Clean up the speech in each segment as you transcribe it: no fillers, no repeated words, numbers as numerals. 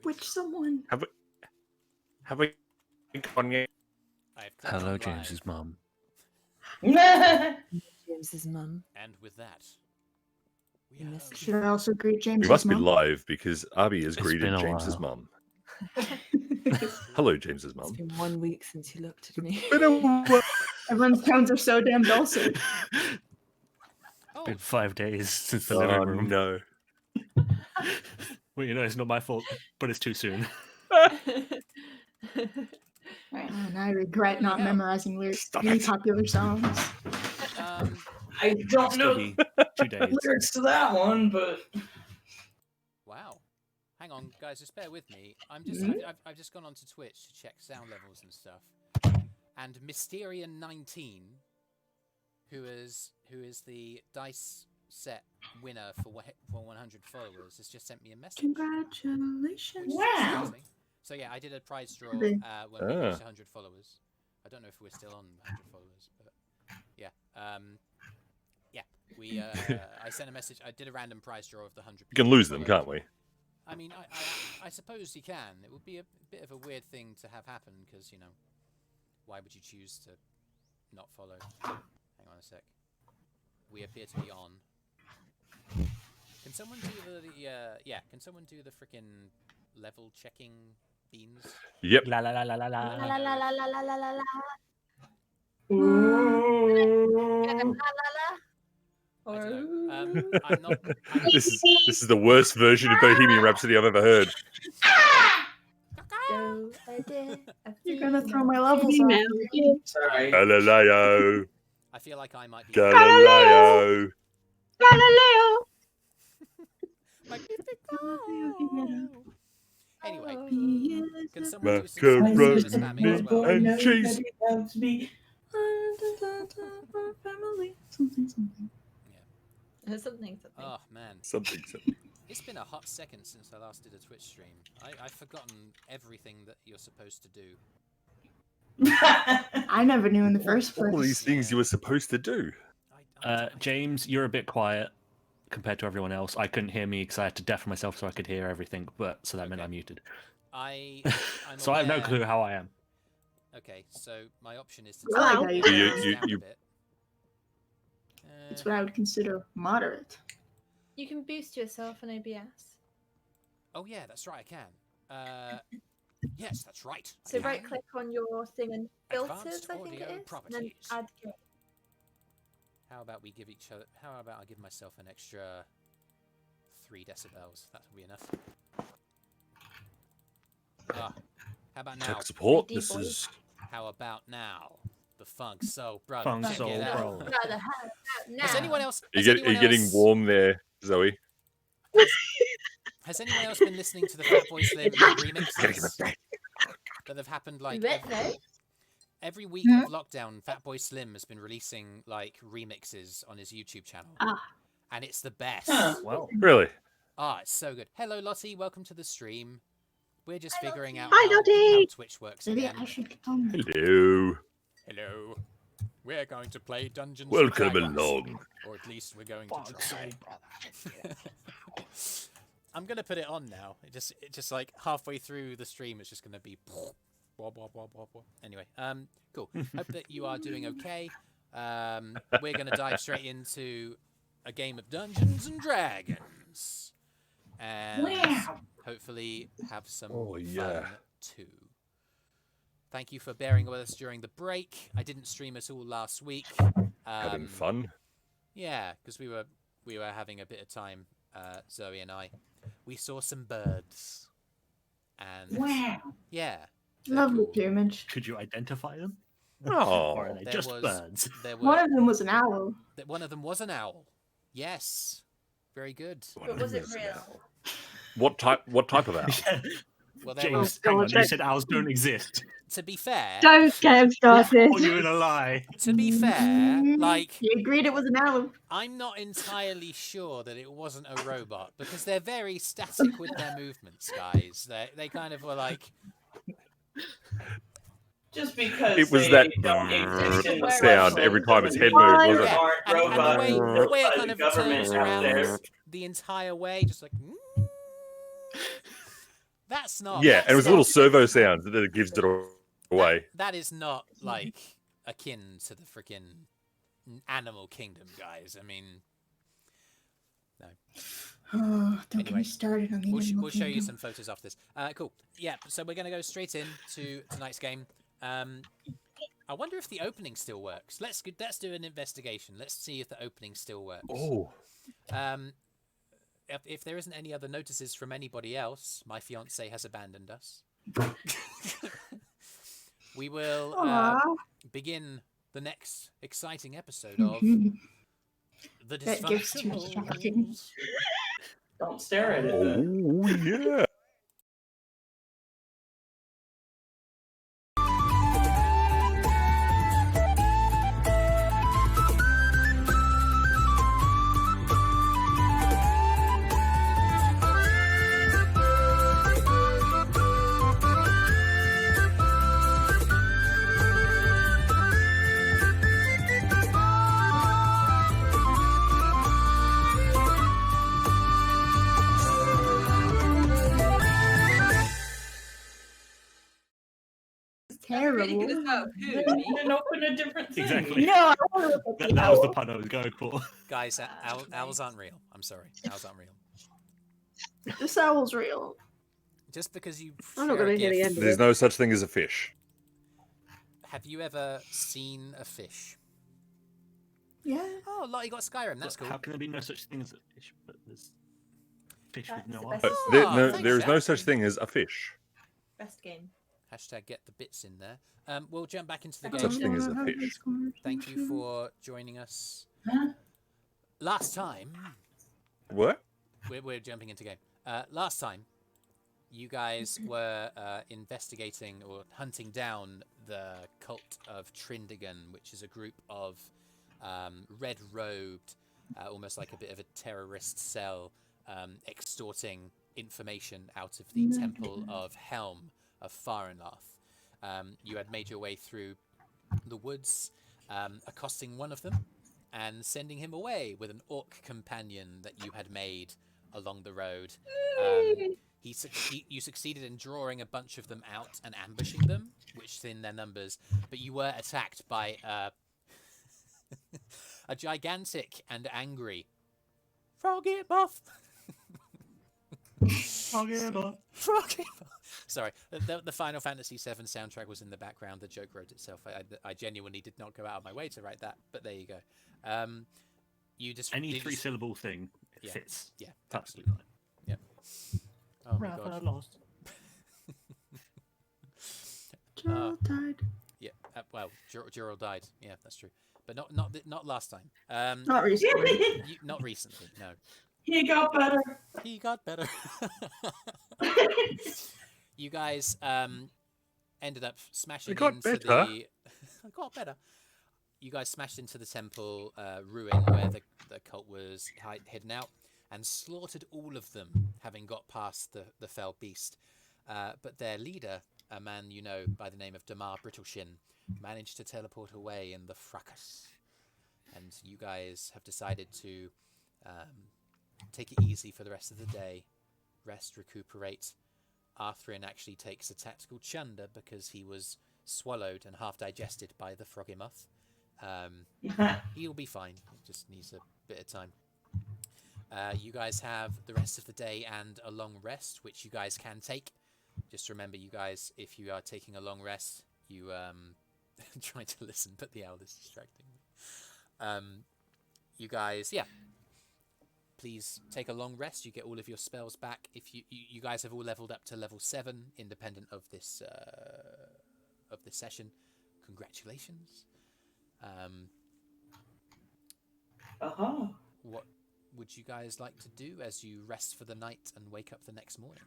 witch someone. Have we gone yet? Hello, James's mum. James's mum. And with that, We missed Should I also greet James? We must be live because Abby has It's greeted been a James's while. mum. Hello, James's It's mum. been 1 week since you looked at me. Everyone's tones are so damn dulcet. Been 5 days since the Oh living room. no. Well, it's not my fault, but it's too soon. And I regret not memorizing Stop really it. popular songs. I don't Still know be 2 days. lyrics to that one, but wow. Hang on, guys, just bear with me. I've just gone onto Twitch to check sound levels and stuff. And Mysterian19, who is the dice set winner for 100 followers, has just sent me a message. Congratulations. wow. So yeah, I did a prize draw when we reached 100 followers. I don't know if we're still on 100 followers, but yeah. I sent a message. I did a random prize draw of the 100. We can lose them, can't we? I mean, I suppose you can. It would be a bit of a weird thing to have happen because, you know, why would you choose to not follow? Hang on a sec. We appear to be on. Can someone do can someone do the frickin' level checking beans? Yep. La la la la la la. La la la la la la la la la. I don't know. I'm not. This is the worst version of Bohemian Rhapsody I've ever heard. You're gonna throw my love beam at me. Sorry. Galileo. I feel like I might be. Galileo. Anyway, can someone do some Macaroni spamming as well? and cheese. Something. Oh man, Something. it's been a hot second since I last did a Twitch stream. I've forgotten everything that you're supposed to do. I never knew in the first place. All these things you were supposed to do. James, you're a bit quiet compared to everyone else. I couldn't hear me because I had to deafen myself so I could hear everything, but so that meant I muted. I'm So I have no aware- clue how I am. Okay, so my option is to I like take how you it do down it. a You- bit. It's what I would consider moderate. You can boost yourself on OBS. Oh yeah, that's right. I can. Yes, that's right. I So can. right click on your thing and filters, Advanced I think it audio is. And then properties. add game. How about we give each other? How about I give myself an extra 3 decibels? That will be enough. How about now? Tech support. Hey, This D-boy. is. How about now? The funk soul brother. Funk check soul it out. bro. Brother, how about now? Has anyone else? Are Has you anyone getting else- warm there, Zoe? Has anyone else been listening to the Fatboy Slim remixes that have happened like every week of lockdown? Fatboy Slim has been releasing like remixes on his YouTube channel, and it's the best. Well, Really? It's so good. Hello, Lottie. Welcome to the stream. We're just figuring out Hi, how Lottie. Twitch works Maybe again. I should come. Hello. Hello. We're going to play Dungeons. Welcome and Dragons. along. Or at least we're going to try. I'm gonna put it on now. It just like halfway through the stream, it's just gonna be. Anyway, cool. Hope that you are doing okay. We're gonna dive straight into a game of Dungeons and Dragons, and hopefully have some fun too. Thank you for bearing with us during the break. I didn't stream at all last week. Having fun. Yeah, because we were having a bit of time, Zoe and I. We saw some birds, and yeah, they're Lovely cool. plumage. could you identify them? Oh. Or are they There just was- birds? There One were, of them was an owl. one of them was an owl. Yes, very good. But was it real? What type of owl? Well, there James, was, hang on, you said owls don't exist. to be fair, Don't get him started. Oh, you're in a lie. to be fair, like You agreed it was an owl. I'm not entirely sure that it wasn't a robot because they're very static with their movements, guys. They kind of were like. Just because It was they that don't exist in the sound world every time its head doesn't moved, mean wasn't there it? aren't And robots the way it by kind the of government turns out there. around the entire way, just like. That That's not. Yeah, that's and it was a not- little servo sound that it gives it away. That is not like akin to the freaking animal kingdom, guys. I mean, no. Oh, don't get Anyway, me started on the We'll animal show you kingdom. some photos after this. Cool. Yeah, so we're going to go straight in to tonight's game. I wonder if the opening still works. Let's do an investigation. Let's see if the opening still works. Oh, If there isn't any other notices from anybody else, my fiance has abandoned us. We will Aw. begin the next exciting episode of the That gift's too shocking. Dysfunctionals. Don't stare at it. Then. oh yeah. It's terrible. And open a different thing. Exactly. No, I want to look at the That was the owl. pun I was going for. Guys, owls aren't real. I'm sorry. Owls aren't real. This owl's real. Just because you I'm not share a gonna hear the gift, end of There's no such thing as a fish. have you ever seen a fish? Yeah. Oh, Lottie got Skyrim. That's cool. How can there be no such thing as a fish? But there's fish with That's no the eyes. best. There is thanks, no Jack. such thing as a fish. Best game. Hashtag get the bits in there. We'll jump back into the No game. Such thing as a fish. Thank you for joining us. Huh? Last time, What? we're jumping into game. Last time, you guys were investigating or hunting down the Cult of Trindegan, which is a group of red-robed, almost like a bit of a terrorist cell, extorting information out of the Temple of Helm of Farinloth. You had made your way through the woods, accosting one of them and sending him away with an orc companion that you had made along the road. You succeeded in drawing a bunch of them out and ambushing them, which thinned their numbers, but you were attacked by a gigantic and angry Froghemoth. Froghemoth. Sorry, the Final Fantasy VII soundtrack was in the background. The joke wrote itself. I genuinely did not go out of my way to write that, but there you go. You just Any you just- three-syllable thing Yeah. fits. Yeah, Absolutely fine. Oh my god. lost. Gerald died. Yeah. Well, Jojorawr died. Yeah, that's true. But not last time. Not recently. Not recently. No. He got better. He got better. You guys ended up smashing It got into better? the. It got better. You guys smashed into the temple ruin where the cult was hidden out and slaughtered all of them, having got past the fell beast. But their leader, a man you know by the name of Damar Brittleshin, managed to teleport away in the fracas. And you guys have decided to take it easy for the rest of the day, rest, recuperate. Arthrin actually takes a tactical chunder because he was swallowed and half digested by the Froghemoth. He'll be fine. He just needs a bit of time. You guys have the rest of the day and a long rest, which you guys can take. Just remember, you guys, if you are taking a long rest, you trying to listen, but the owl is distracting me. You guys, yeah. Please take a long rest. You get all of your spells back. If you guys have all leveled up to level 7, independent of this session. Congratulations. What would you guys like to do as you rest for the night and wake up the next morning?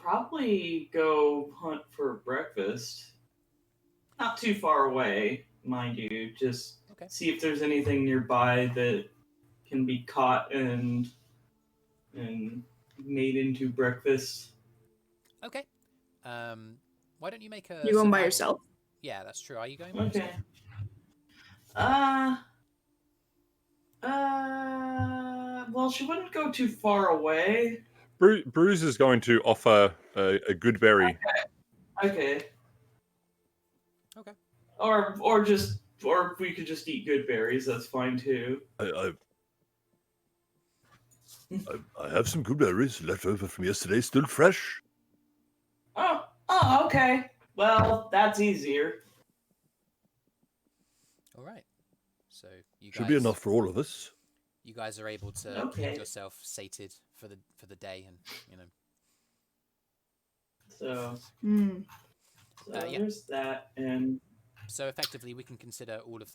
Probably go hunt for breakfast. Not too far away, mind you. Just Okay. see if there's anything nearby that can be caught and made into breakfast. Okay. Why don't you make a... You going by survival- yourself? Yeah, that's true. Are you going by Okay. yourself? well, she wouldn't go too far away. Brüz is going to offer a good berry. Okay. Okay. Or if we could just eat good berries, that's fine too. I have some good berries left over from yesterday, still fresh. Oh, okay. Well, that's easier. All right. So you Should guys be enough for all of us. You guys are able to Okay. keep yourself sated for the day, and So, Hmm. Yeah. there's that, and so effectively we can consider all of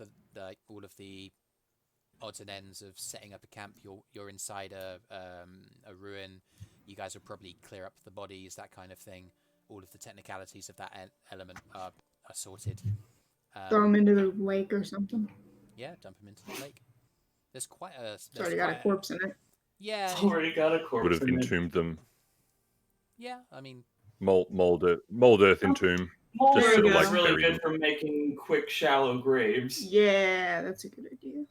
the odds and ends of setting up a camp. You're inside a ruin. You guys will probably clear up the bodies, that kind of thing. All of the technicalities of that element are sorted. Throw him into the lake or something. Yeah, dump him into the lake. There's quite a. It's already got a corpse in it. Yeah. it's already got a corpse. Would have in it. entombed them. Yeah, I mean, Mold earth entomb. Mold Just sort of is like really bury good them. for making quick, shallow graves. Yeah, that's a good idea.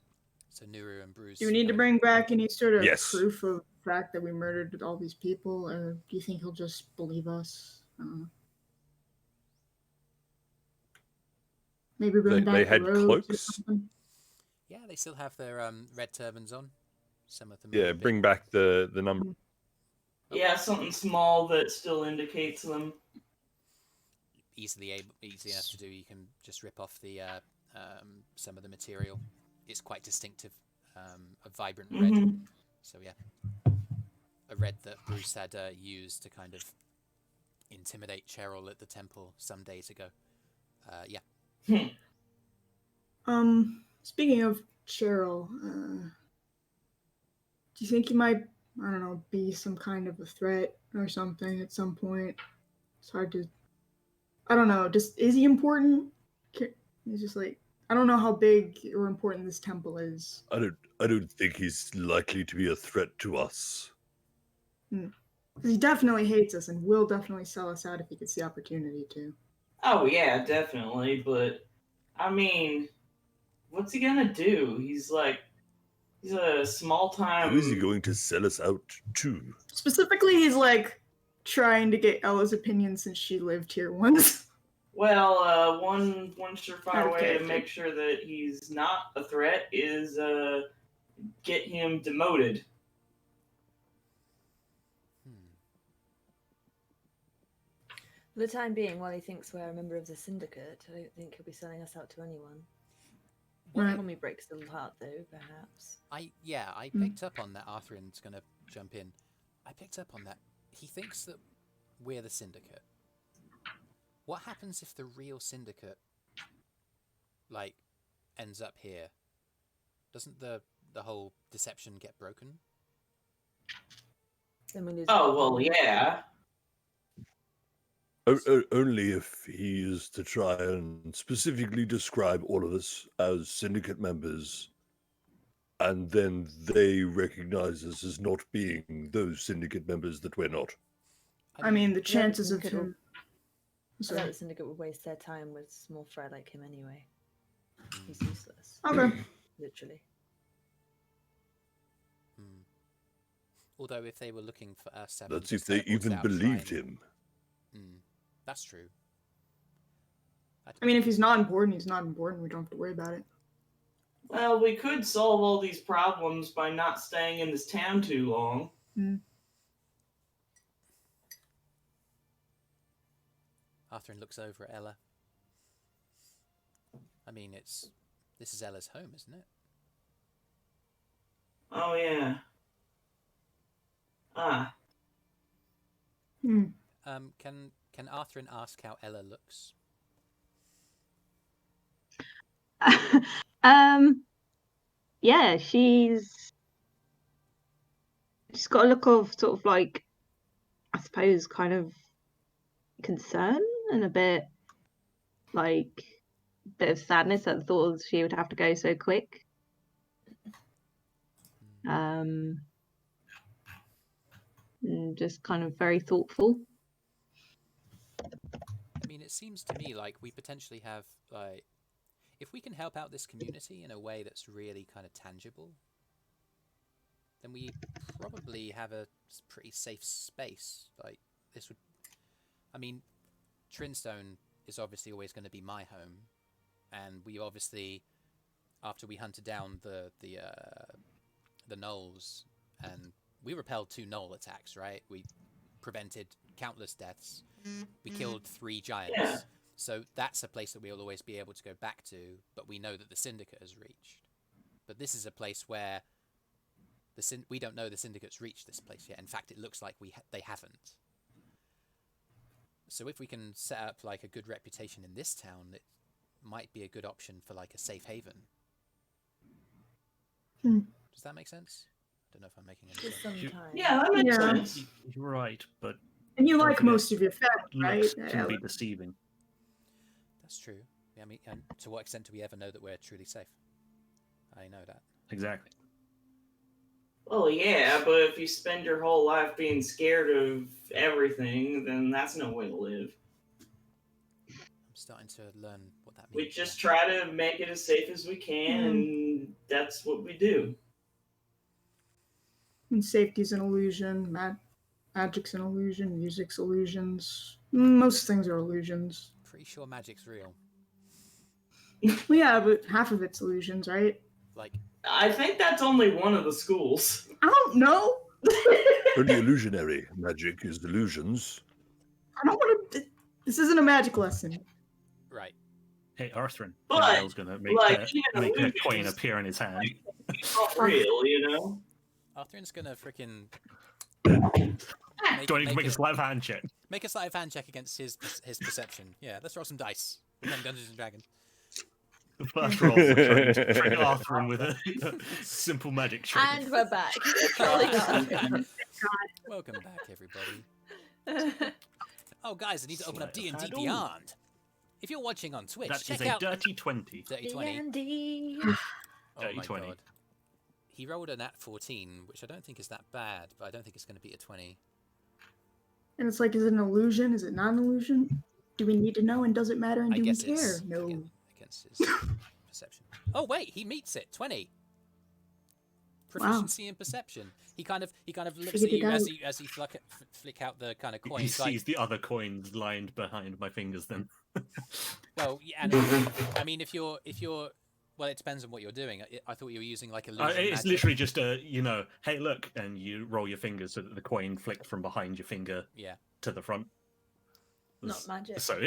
so Nuru and Brüz. Do we need to bring back any sort of Yes. proof of the fact that we murdered all these people, or do you think he'll just believe us? I don't know. Maybe bring back They the had robes or cloaks. something? Yeah, they still have their red turbans on. Some of them. are Yeah, a bit- bring back the number. Yeah, something small that still indicates them. easy enough to do. You can just rip off the some of the material. It's quite distinctive, a vibrant red. Mhm. So yeah, a red that Brüz had used to kind of intimidate Cheryl at the temple some days ago. Yeah. Speaking of Cheryl, do you think he might, I don't know, be some kind of a threat or something at some point? It's hard to, I don't know, just, is he important? He's just like, I don't know how big or important this temple is. I don't think he's likely to be a threat to us. Because he definitely hates us and will definitely sell us out if he gets the opportunity to. Oh yeah, definitely. But I mean, what's he gonna do? He's a small time. Who is he going to sell us out to? Specifically, he's like trying to get Ella's opinion since she lived here once. Well, one Out surefire of way to character. make sure that he's not a threat is get him demoted. For the time being, while he thinks we're a member of the syndicate, I don't think he'll be selling us out to anyone. Right. When we break some heart, though, perhaps. I Hmm. picked up on that. Arthrin's gonna jump in. I picked up on that. He thinks that we're the syndicate. What happens if the real syndicate, like, ends up here? Doesn't the whole deception get broken? Then we lose. Oh well, yeah. Only if he is to try and specifically describe all of us as syndicate members, and then they recognize us as not being those syndicate members that we're not. I mean, the chances of syndicate will- him. I Sorry. doubt the syndicate would waste their time with a small fry like him anyway. He's useless, Okay. literally. Hmm. Although if they were looking for us, That's if they even believed him. That's true. I mean, if he's not important, he's not important. We don't have to worry about it. Well, we could solve all these problems by not staying in this town too long. Arthrin looks over at Ella. I mean, this is Ella's home, isn't it? Oh yeah. Ah. Can Arthrin ask how Ella looks? Yeah, she's got a look of sort of like, I suppose, kind of concern and a bit of sadness at the thought that she would have to go so quick. And just kind of very thoughtful. I mean, it seems to me like we potentially have, like, if we can help out this community in a way that's really kind of tangible, then we probably have a pretty safe space. Like, this would... I mean, Trinstone is obviously always going to be my home. And we obviously, after we hunted down the gnolls, and we repelled 2 gnoll attacks, right? We prevented countless deaths. We killed 3 giants. Yeah. So that's a place that we'll always be able to go back to, but we know that the Syndicate has reached. But this is a place where we don't know the Syndicate's reached this place yet. In fact, it looks like they haven't. So if we can set up like a good reputation in this town, it might be a good option for like a safe haven. Does that make sense? I don't know if I'm making any sense. Sometimes. Yeah, that makes Yeah. sense. You're right, but And you like Don't forget, most of your family, right? looks Yeah, can be deceiving. That's true. I mean, and to what extent do we ever know that we're truly safe? I know that. Exactly. Well, yeah, but if you spend your whole life being scared of everything, then that's no way to live. I'm starting to learn what that means. We just try to make it as safe as we can, and that's what we do. And safety's an illusion, magic's an illusion, music's illusions. Most things are illusions. Pretty sure magic's real. Well, yeah, but half of it's illusions, right? Like, I think that's only one of the schools. I don't know. Only illusionary magic is illusions. I don't want to. This isn't a magic lesson. right. Hey, Arthrin. But, Yale's gonna make, like, even make a illusions- coin appear in his hand. It's not real, you know? Arthrin's gonna freaking Do I need to make a sleight of hand check? make a sleight of hand check against his perception. Yeah, let's roll some dice. We're playing Dungeons and Dragons. The first roll for trying to trick Arthrin with a simple magic trick. And we're back. Trolling on. Welcome back, everybody. Oh, guys, I need to open up Sleight of D&D hand. Beyond. If you're watching on Twitch, That check is a out dirty 20. Dirty 20. D&D. Oh Dirty my 20. god. He rolled a nat 14, which I don't think is that bad, but I don't think it's going to be a 20. And it's like, is it an illusion? Is it not an illusion? Do we need to know? And does it matter? And I do we guess care? it's No. against his perception. Oh wait, he meets it. 20. Proficiency in perception. He kind of looks Figured at you it as he flick out the kind of coin. He He's like, sees the other coins lined behind my fingers then. well, yeah, and I mean, if you're, well, it depends on what you're doing. I thought you were using like illusion It's magic. literally just a, hey, look, and you roll your fingers so that the coin flicks from behind your finger Yeah. to the front. Not magic. So,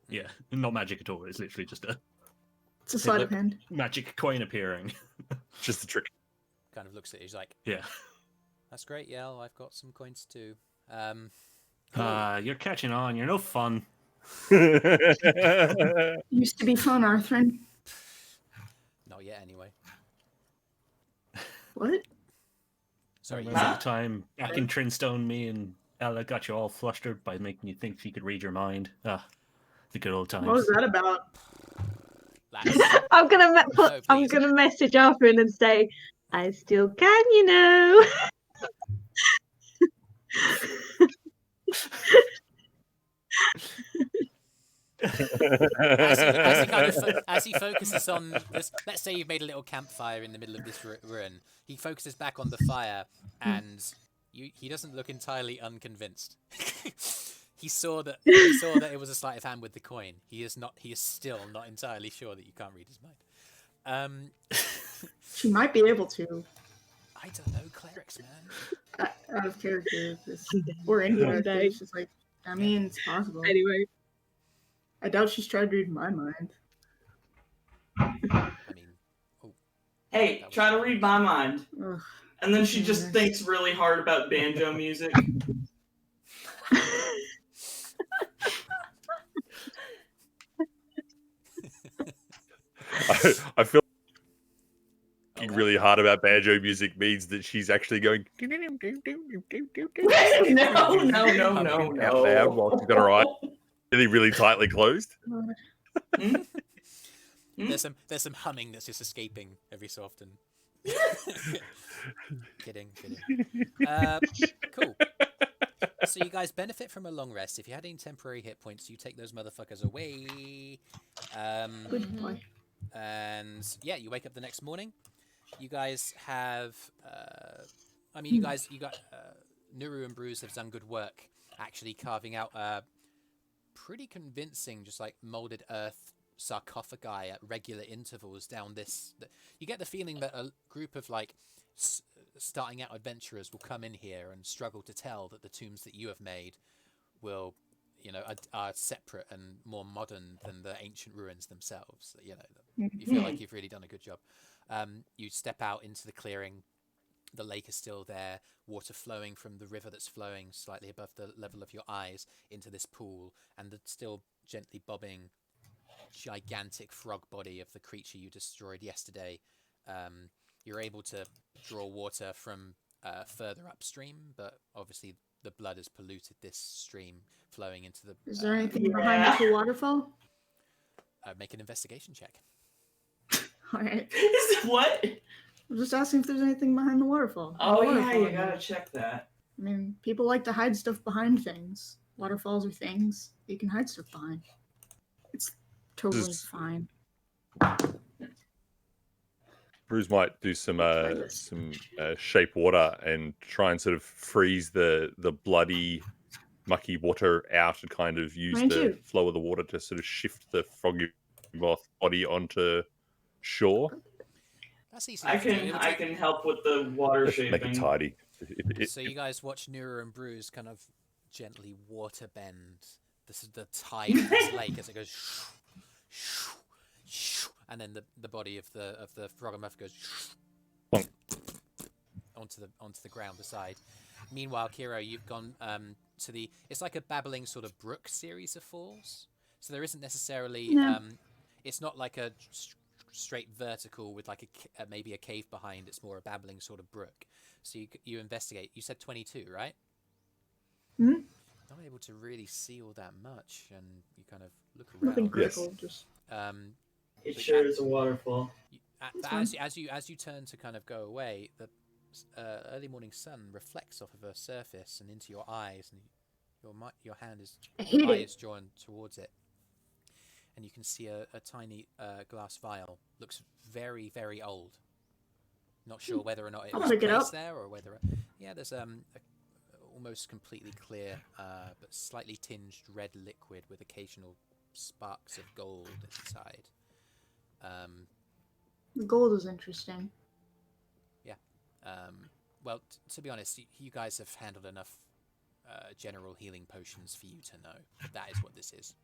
yeah, not magic at all. It's literally just a It's a sleight of look. hand. magic coin appearing. Just the trick. Kind of looks at it. He's like, Yeah. that's great, Yell. I've got some coins too. You're catching on. You're no fun. Used to be fun, Arthrin. Not yet, anyway. What? Sorry. Remember the time back in Trinstone, me and Ella got you all flustered by making you think she could read your mind. Ah, the good old times. What was that about? Lads, I'm gonna No, I'm please. gonna message Arthrin and say, I still can, you know. as he focuses on this, let's say you've made a little campfire in the middle of this run. He focuses back on the fire, and he doesn't look entirely unconvinced. He saw that it was a sleight of hand with the coin. He is still not entirely sure that you can't read his mind. She might be able to. I don't know, clerics, man. Out of character. Or in character. It's just like, I mean, it's possible. Anyway. I doubt she's tried to read my mind. I mean, Hey, try to read my mind. Ugh. And then she just thinks really hard about banjo music. I feel thinking really hard about banjo music means that she's actually going no. out loud while she's got her eyes really tightly closed. there's some humming that's just escaping every so often. Kidding. Cool. So you guys benefit from a long rest. If you had any temporary hit points, you take those motherfuckers away. Good boy. And yeah, you wake up the next morning. You guys have I mean, you got Nuru and Brüz have done good work actually carving out pretty convincing, just like molded earth sarcophagi at regular intervals down this. You get the feeling that a group of like starting out adventurers will come in here and struggle to tell that the tombs that you have made will, are separate and more modern than the ancient ruins themselves. You feel like you've really done a good job. You step out into the clearing. The lake is still there, water flowing from the river that's flowing slightly above the level of your eyes into this pool, and the still gently bobbing gigantic frog body of the creature you destroyed yesterday. You're able to draw water from further upstream, but obviously the blood has polluted this stream flowing into the... Is there anything behind the waterfall? Make an investigation check. Alright. What? I'm just asking if there's anything behind the waterfall. Oh, The yeah, waterfall, you gotta check that. I mean, people like to hide stuff behind things. Waterfalls are things you can hide stuff behind. It's totally fine. Brüz might do some shape water and try and sort of freeze the bloody, mucky water out and kind of use the flow of the water to sort of shift the Froghemoth body onto shore. That's easy. I can help with the water shaping. Make it tidy. So you guys watch Nuru and Brüz kind of gently water bend the tide of this lake as it goes, and then the body of the Froghemoth goes onto the ground beside. Meanwhile, Kyro, you've gone to the... It's like a babbling sort of brook series of falls. So there isn't necessarily... it's not like a straight vertical with like maybe a cave behind. It's more a babbling sort of brook. So you investigate. You said 22, right? Hmm? Not able to really see all that much, and you kind of look around. Nothing critical, just... It sure is a waterfall. As you turn to kind of go away, the early morning sun reflects off of a surface and into your eyes, and your hand is drawn towards it, and you can see a tiny glass vial. Looks very, very old. Not sure whether or not it was placed there or whether... Yeah, there's almost completely clear but slightly tinged red liquid with occasional sparks of gold inside. The gold is interesting. Yeah. Well, to be honest, you guys have handled enough general healing potions for you to know that is what this is.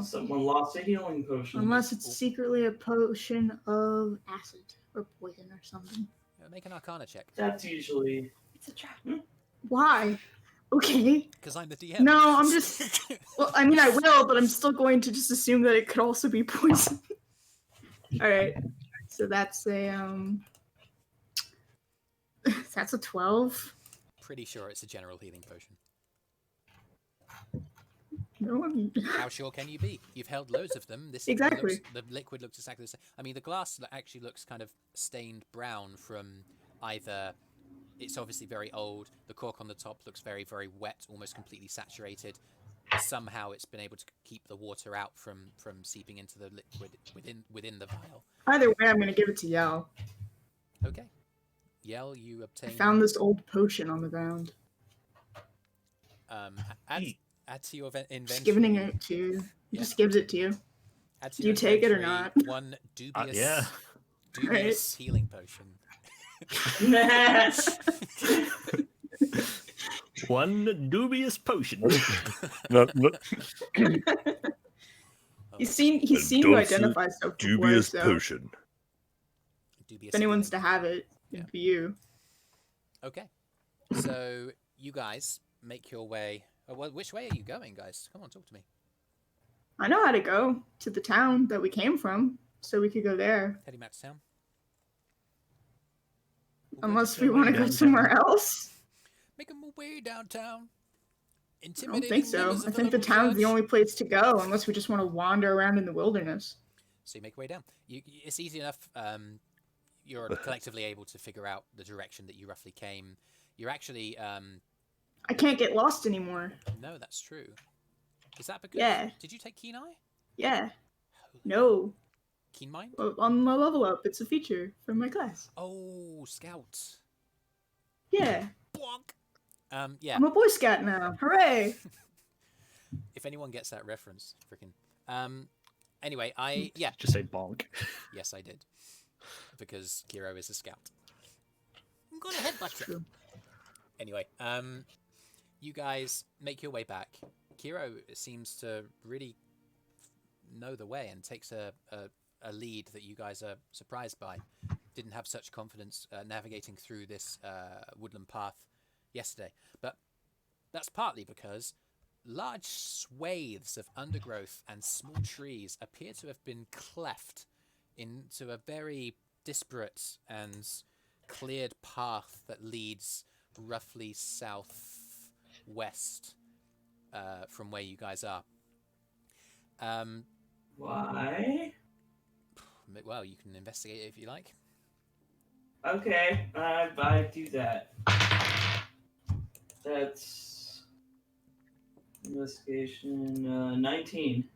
Someone lost a healing potion. Unless it's secretly a potion of acid or poison or something. Make an Arcana check. That's usually... It's a trap. Why? Okay. Because I'm the DM. No, I'm just... Well, I mean, I will, but I'm still going to just assume that it could also be poison. Alright. So that's a, That's a 12. Pretty sure it's a general healing potion. No, How sure can you be? You've held loads of them. This exactly. The liquid looks exactly the same. I mean, the glass actually looks kind of stained brown from either... It's obviously very old. The cork on the top looks very, very wet, almost completely saturated. Somehow it's been able to keep the water out from seeping into the liquid within the vial. Either way, I'm going to give it to Yao. Okay. Yell, you obtain... I found this old potion on the ground. Add to your inventory. Just giving it to you. He just gives it to you. Do you take it or not? One dubious, Right. healing potion. One dubious potion. No. He's seen to identify stuff before, Dubious so potion. Dubious if anyone's healing. to have it, it'd be you. Okay. So you guys make your way. Oh, well, which way are you going, guys? Come on, talk to me. I know how to go to the town that we came from, so we could go there. Heading back to town. Unless we want to go somewhere else. Make my way downtown. I Intimidating don't think so. members of I think the local town's the church. only place to go, unless we just want to wander around in the wilderness. So you make your way down. It's easy enough. You're collectively able to figure out the direction that you roughly came. You're actually... I can't get lost anymore. No, that's true. Is that because... Yeah. Did you take Keen Eye? Yeah. No. Keen Mind? On my level up, it's a feature from my class. Oh, Scout. Yeah. Bonk. Yeah. I'm a Boy Scout now. Hooray! If anyone gets that reference, freaking. Anyway, yeah. Just say bonk. Yes, I did. Because Kyro is a scout. I'm gonna headbutt you. Anyway, you guys make your way back. Kyro seems to really know the way and takes a lead that you guys are surprised by. Didn't have such confidence navigating through this woodland path yesterday. But that's partly because large swathes of undergrowth and small trees appear to have been cleft into a very disparate and cleared path that leads roughly southwest from where you guys are. Why? Well, you can investigate it if you like. Okay, I do that. That's investigation 19.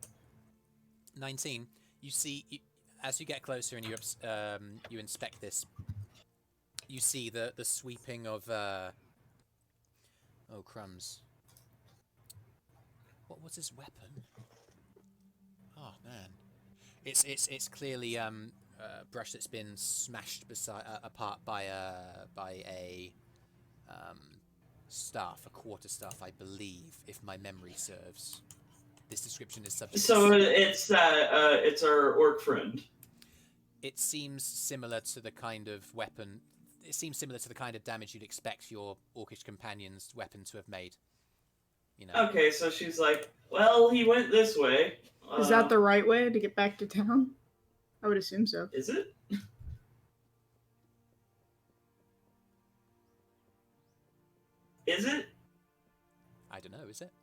19. You see, as you get closer and you inspect this, you see the sweeping of oh crumbs. What was his weapon? Oh man, it's clearly brush that's been smashed apart by a staff, a quarterstaff, I believe, if my memory serves. This description is subject. So it's our orc friend. It seems similar to the kind of weapon. It seems similar to the kind of damage you'd expect your orcish companion's weapon to have made. You know. Okay, so she's like, well, he went this way. Is that the right way to get back to town? I would assume so. Is it? Is it? I don't know. Is it?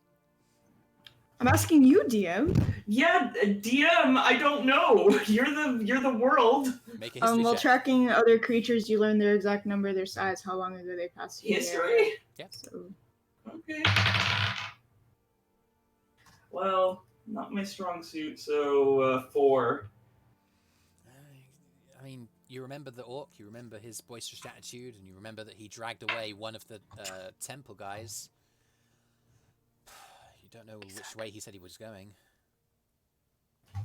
I'm asking you, DM. Yeah, DM. I don't know. You're the world. Make a history While check. tracking other creatures, you learn their exact number, their size, how long ago they passed you. History. Yeah. So, Okay. Well, not my strong suit, so 4. I mean, you remember the orc, you remember his boisterous attitude, and you remember that he dragged away one of the temple guys. You don't know which way he said he was going.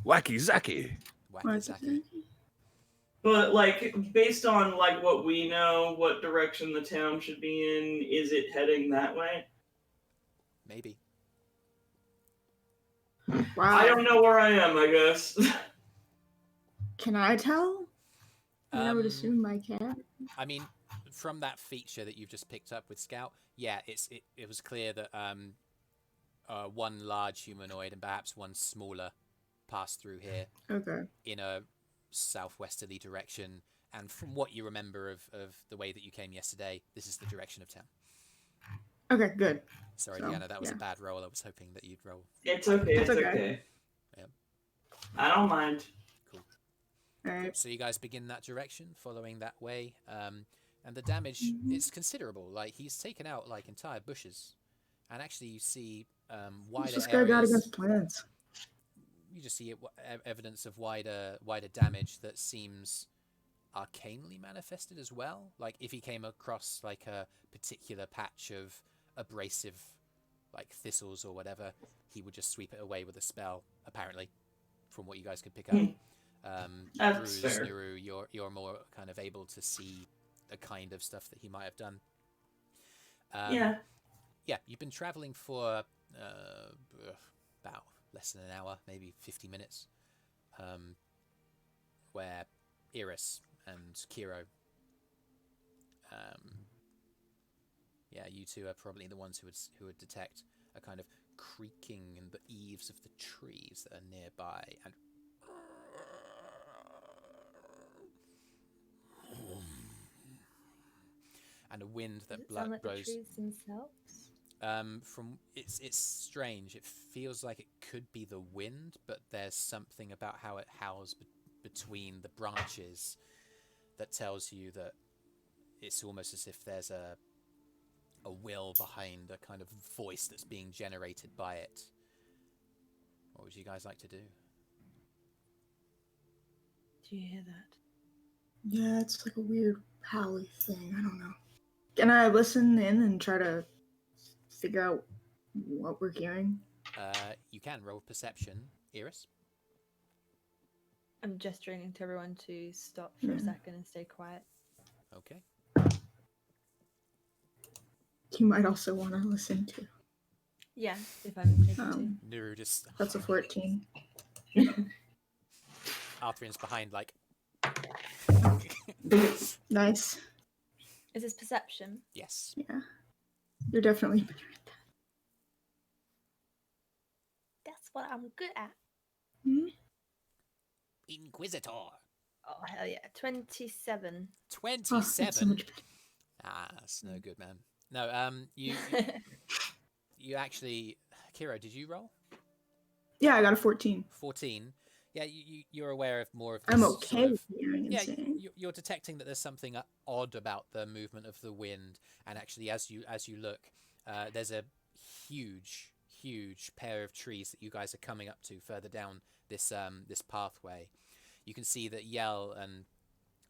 Wacky Zacky. Wacky Zacky. But like, based on like what we know, what direction the town should be in, is it heading that way? Maybe. wow. I don't know where I am, I guess. Can I tell? I would assume I can. I mean, from that feature that you've just picked up with Scout, yeah, it was clear that one large humanoid and perhaps one smaller passed through here. Okay. In a southwesterly direction, and from what you remember of the way that you came yesterday, this is the direction of town. Okay, good. Sorry, So, Deanna, that was a yeah. bad roll. I was hoping that you'd roll. It's okay, it's okay. okay. Yeah. I don't mind. Cool. All right. So you guys begin that direction, following that way, and the damage is considerable. Like, he's taken out like entire bushes, and actually you see wider This guy got areas. against plants. You just see evidence of wider damage that seems arcanely manifested as well. Like, if he came across like a particular patch of abrasive, like thistles or whatever, he would just sweep it away with a spell, apparently, from what you guys could pick up. That's Brüz, fair. Nuru, you're more kind of able to see the kind of stuff that he might have done. Yeah. Yeah, you've been traveling for about less than an hour, maybe 50 minutes, where Eirys and Kyro, yeah, you two are probably the ones who would detect a kind of creaking in the eaves of the trees that are nearby, and a wind Does that it sound like the blows. trees themselves? From it's strange. It feels like it could be the wind, but there's something about how it howls between the branches that tells you that it's almost as if there's a will behind a kind of voice that's being generated by it. What would you guys like to do? Do you hear that? Yeah, it's like a weird howly thing. I don't know. Can I listen in and try to figure out what we're hearing? You can roll perception, Eirys. I'm gesturing to everyone to stop for a Yeah. second and stay quiet. Okay. You might also want to listen to. Yeah, if I'm able to. Nuru just That's a 14. Arthrin's behind, like. Nice. Is this perception? Yes. Yeah. You're definitely better at that. That's what I'm good at. Hmm? Inquisitor. Oh hell yeah! 27. 27. Oh, that's so much better. Ah, that's no good, man. No, you actually, Kyro, did you roll? Yeah, I got a 14. 14. Yeah, you're aware of more of this I'm sort okay of- with hearing and Yeah, saying. you're detecting that there's something odd about the movement of the wind, and actually, as you look, there's a huge pair of trees that you guys are coming up to further down this this pathway. You can see that Yell and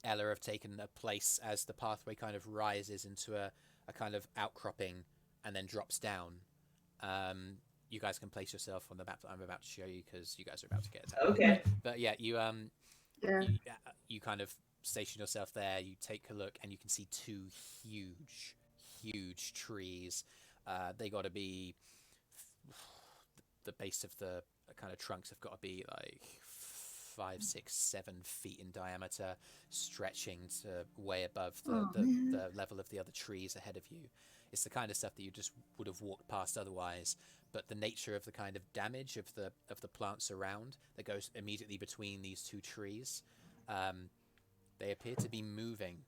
Ella have taken a place as the pathway kind of rises into a kind of outcropping and then drops down. You guys can place yourself on the map that I'm about to show you because you guys are about to get attacked. Okay. But yeah, you Yeah. you kind of station yourself there. You take a look and you can see two huge trees. They got to be the base of the kind of trunks have got to be like 5, 6, 7 feet in diameter, stretching to way above the level of the other trees ahead of you. It's the kind of stuff that you just would have walked past otherwise, but the nature of the kind of damage of the plants around that goes immediately between these two trees, they appear to be moving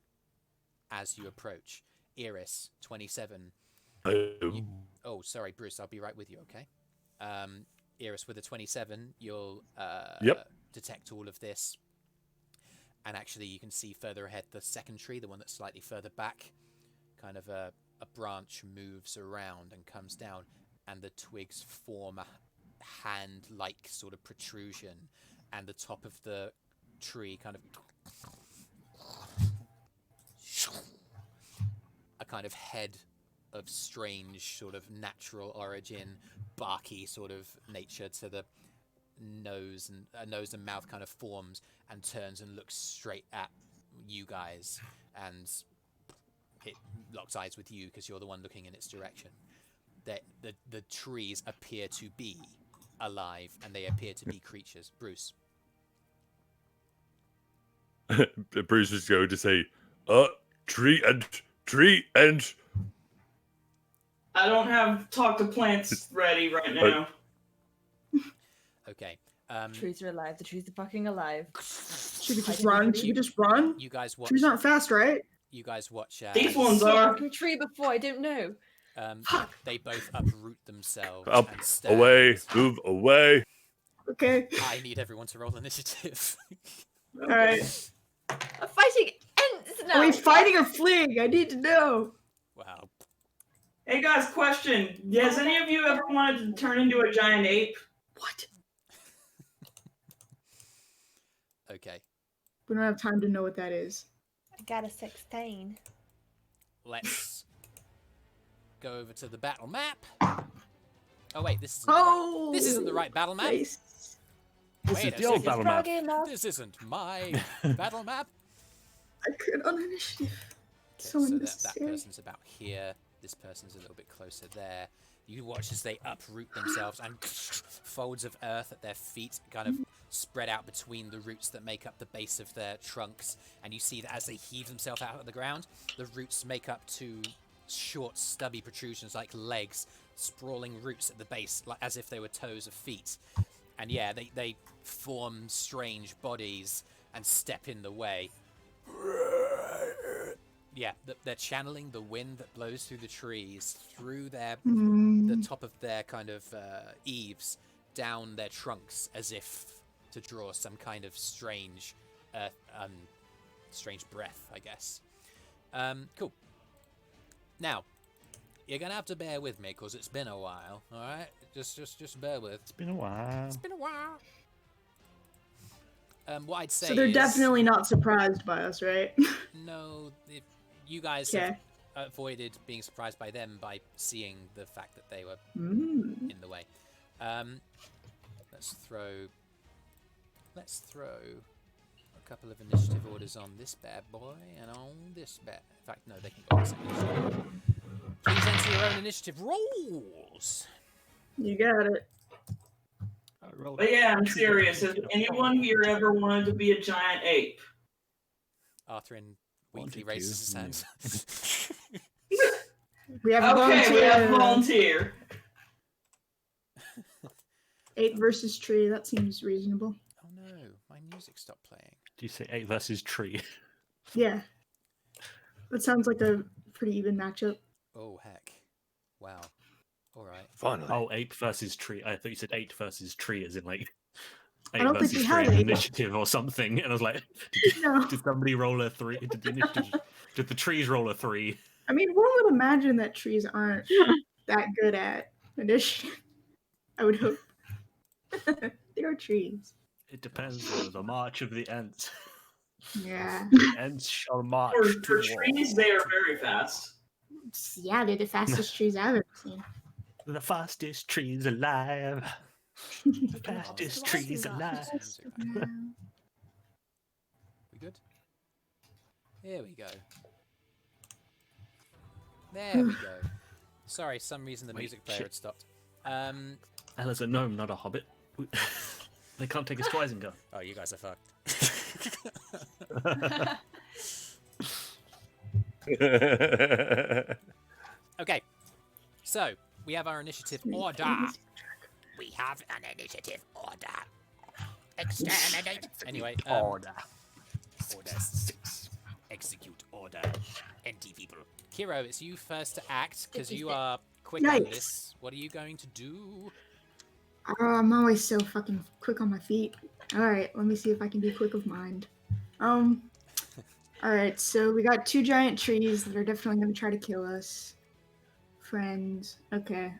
as you approach. Eirys, 27. Oh, sorry, Brüz, I'll be right with you, okay? Eirys, with a 27, you'll detect all of this. And actually, you can see further ahead the second tree, the one that's slightly further back. Kind of a branch moves around and comes down, and the twigs form a hand-like sort of protrusion. And the top of the tree kind of... a kind of head of strange sort of natural origin, barky sort of nature to the nose, and nose and mouth kind of forms and turns and looks straight at you guys, and it locks eyes with you because you're the one looking in its direction. The trees appear to be alive, and they appear to be creatures. Brüz. Brüz was going to say, tree and... I don't have talk to plants ready right now. Okay. Trees are alive. The trees are fucking alive. Should we just run? Should you just run? You guys watch. Trees aren't fast, right? You guys watch. These ones Saw are. a tree before. I don't know. They both uproot themselves. Up, and stand. away, move away. Okay. I need everyone to roll initiative. All right. I'm fighting ants now. Are we fighting or fleeing? I need to know. Wow. Hey guys, question. Has any of you ever wanted to turn into a giant ape? What? Okay. We don't have time to know what that is. I got a 16. Let's go over to the battle map. Oh wait, this isn't. Oh, this isn't the right battle map. Nice. This Wait is a the old second. battle map. This isn't my battle map. I could on initiative. Okay, So so that unnecessary. person's about here. This person's a little bit closer there. You watch as they uproot themselves, and folds of earth at their feet kind of spread out between the roots that make up the base of their trunks. And you see that as they heave themselves out of the ground, the roots make up two short, stubby protrusions like legs, sprawling roots at the base, like as if they were toes of feet. And yeah, they form strange bodies and step in the way. Yeah, they're channeling the wind that blows through the trees, through the top of their kind of eaves, down their trunks, as if to draw some kind of strange breath, I guess. Cool. Now, you're gonna have to bear with me because it's been a while. All right, just bear with. It's been a while. It's been a while. What I'd say So they're is, definitely not surprised by us, right? no. You guys Okay. avoided being surprised by them by seeing the fact that they were Mm. in the way. Let's throw a couple of initiative orders on this bad boy and on this bad. In fact, no, they can go on the same initiative. Please enter your own initiative rolls. You got it. But yeah, I'm serious. Has anyone here ever wanted to be a giant ape? Arthrin weakly Wanted raises to, his hands. We have a Okay, we have a volunteer. volunteer. 8 versus tree. That seems reasonable. Oh no, my music stopped playing. Do you say 8 versus tree? Yeah. That sounds like a pretty even matchup. Oh heck. Wow. Alright. Finally. Oh, ape versus tree. I thought you said 8 versus tree, as in like I 8 don't think versus we tree had in 8. initiative or something. And I was like, No. did somebody roll a 3? Did the initiative? Did the trees roll a 3? I mean, one would imagine that trees aren't that good at initiative. I would hope. They are trees. It depends on the march of the ants. Yeah. The ants shall march For to trees, war. they are very fast. Yeah, they're the fastest trees I've ever seen. The fastest trees alive. The fastest trees alive. We good? Here we go. There we go. Sorry, some reason the Wait, music player shit. had stopped. Ella's a gnome, not a hobbit. They can't take us twice and go. Oh, you guys are fucked. Okay, so we have our initiative order. We have an initiative order. Exterminate. Anyway, Order. order. Execute order. Empty people. Kyro, it's you first to act because you are quick on Yikes. this. What are you going to do? I'm always so fucking quick on my feet. Alright, let me see if I can be quick of mind. Alright, so we got 2 giant trees that are definitely gonna try to kill us. Friends. Okay.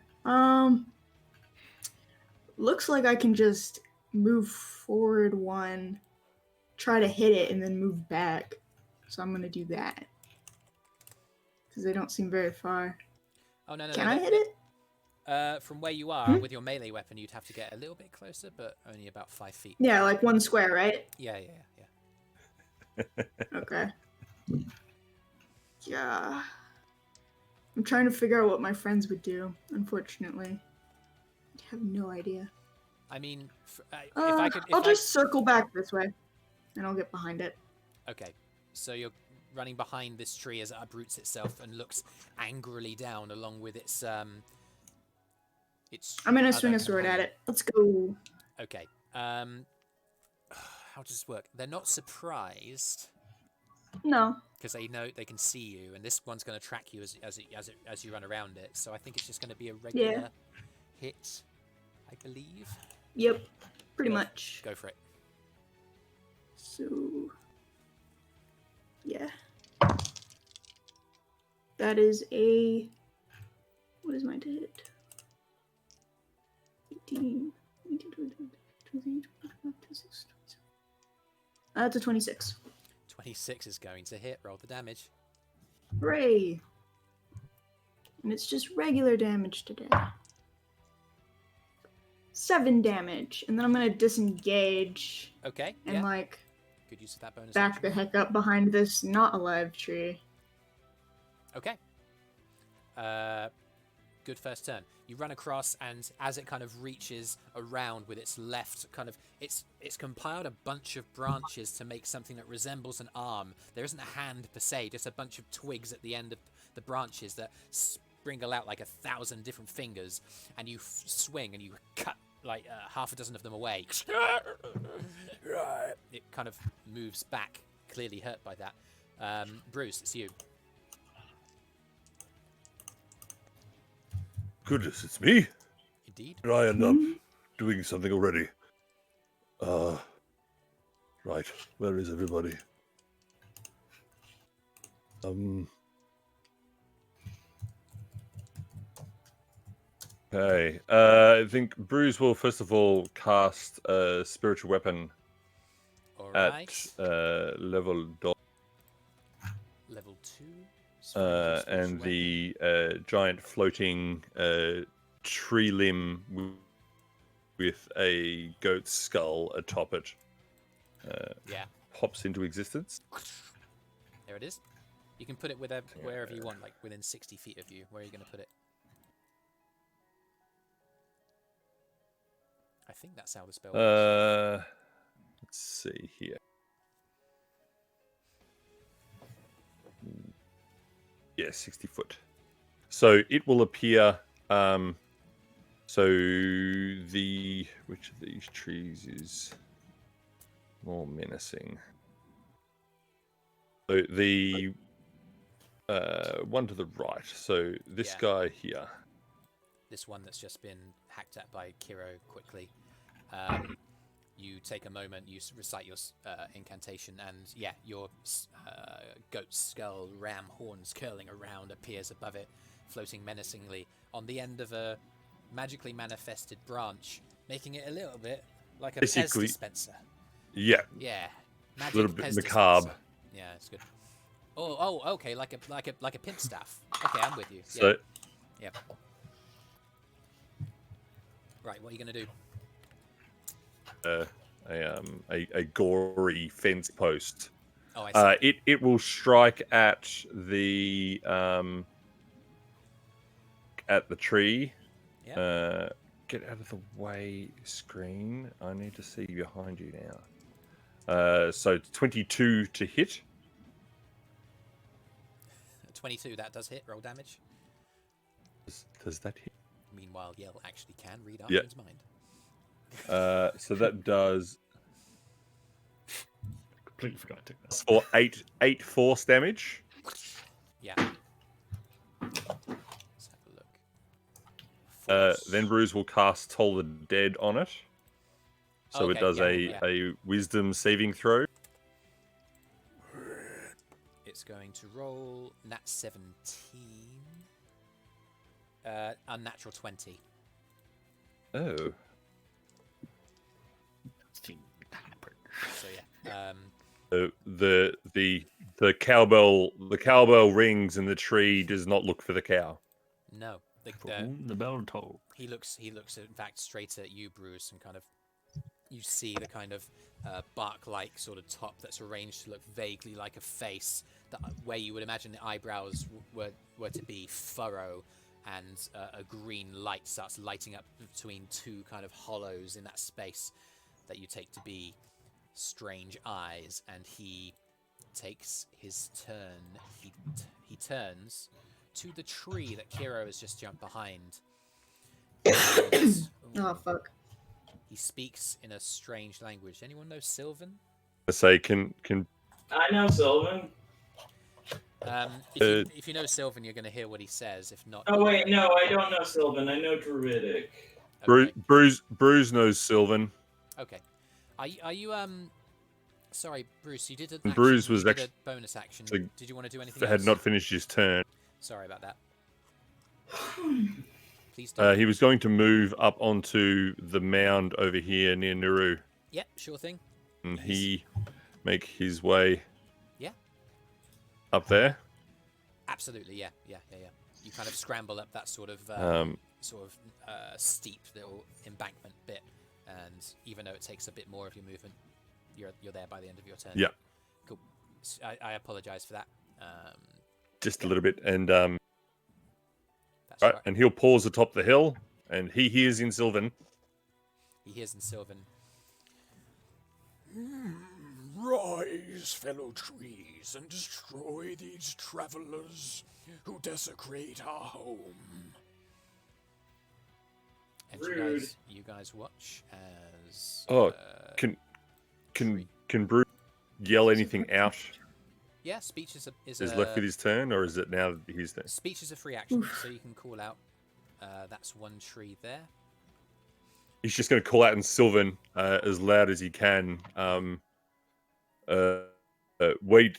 Looks like I can just move forward 1, try to hit it, and then move back. So I'm gonna do that. Because they don't seem very far. Oh no, no, Can no, I hit it? From where you are with your melee weapon, you'd have to get a little bit closer, but only about 5 feet. Yeah, like 1 square, right? Yeah. Okay. Yeah. I'm trying to figure out what my friends would do, unfortunately. I have no idea. I mean, if I could, I'll just circle back this way, and I'll get behind it. Okay, so you're running behind this tree as it uproots itself and looks angrily down, along with its. I'm gonna other swing a sword at companion. it. Let's go. Okay. How does this work? They're not surprised No. because they know they can see you, and this one's going to track you as you run around it. So I think it's just going to be a regular hit, I believe. Yep. Pretty Go- much. Go for it. So. Yeah. That is a. What is mine to hit? 18, 19, 20, 23, 24, 26, 27. That's a 26. 26 is going to hit. Roll the damage. Hooray! And it's just regular damage today. 7 damage. And then I'm gonna disengage Okay. and Yeah. like Good use of that bonus. back action. the heck up behind this not alive tree. Okay. Good first turn. You run across, and as it kind of reaches around with its left, kind of, it's compiled a bunch of branches to make something that resembles an arm. There isn't a hand per se, just a bunch of twigs at the end of the branches that sprinkle out like 1,000 different fingers, and you swing and you cut like half a dozen of them away. It kind of moves back, clearly hurt by that. Brüz, it's you. Goodness, it's me. Indeed. Did I end up doing something already? Right. Where is everybody? Okay. I think Brüz will first of all cast a spiritual weapon All at right. level dot. Level 2 and the giant floating tree limb with a goat's skull atop it pops into existence. There it is. You can put it wherever you want, like within 60 feet of you. Where are you going to put it? I think that's how the spell works. Let's see here. Yeah, 60 foot. So it will appear. So which of these trees is more menacing? So the one to the right. So this guy here. This one that's just been hacked at by Kyro quickly. You take a moment, you recite your incantation, and your goat skull, ram horns curling around appears above it, floating menacingly on the end of a magically manifested branch, making it a little bit like a Pez dispenser. Yeah. Yeah. A little bit macabre. Dispenser. Yeah, it's good. Oh, okay, like a pimp staff. Okay, I'm with you. So, yeah. Right, what are you gonna do? A gory fence post. Oh, I see. It will strike at the tree. Yeah. Get out of the way, screen. I need to see behind you now. So 22 to hit. 22, that does hit. Roll damage. Does that hit? Meanwhile, Yell actually can read Arthrin's mind. So that does. Completely forgot to take that. For 8 force damage. Yeah. Let's have a look. Then Brüz will cast Toll the Dead on it. So it does a wisdom saving throw. It's going to roll nat 17. Unnatural 20. Oh. So yeah. The cowbell rings and the tree does not look for the cow. No. The bell toll. He looks in fact straight at you, Brüz, and kind of you see the kind of bark-like sort of top that's arranged to look vaguely like a face, where you would imagine the eyebrows were to be furrow, and a green light starts lighting up between two kind of hollows in that space that you take to be strange eyes, and he takes his turn. He turns to the tree that Kyro has just jumped behind. Oh, fuck. He speaks in a strange language. Anyone know Sylvan? I say, can. I know Sylvan. If you know Sylvan, you're going to hear what he says. If not, Oh wait, no, I don't know Sylvan. I know Druidic. Okay. Brüz knows Sylvan. Okay. Are you Sorry, Brüz. You did an Brüz action, was you did actually a bonus action. Did you want to do anything? Had else? not finished his turn. Sorry about that. Please don't. He was going to move up onto the mound over here near Nuru. Yeah, sure thing. And he make his way. Yeah. Up there. Absolutely, yeah. You kind of scramble up that sort of steep little embankment bit, and even though it takes a bit more of your movement, you're there by the end of your turn. Yeah. Cool. I apologize for that. Just a little bit, and that's right, right. and he'll pause atop the hill, and he hears in Sylvan. He hears in Sylvan. Rise, fellow trees, and destroy these travelers who desecrate our home. And Rude. you guys watch as. Can Brüz yell anything out? Yeah, speech is left with his turn, or is it now his turn? Speech is a free action, so you can call out. That's one tree there. He's just going to call out in Sylvan as loud as he can. Wait,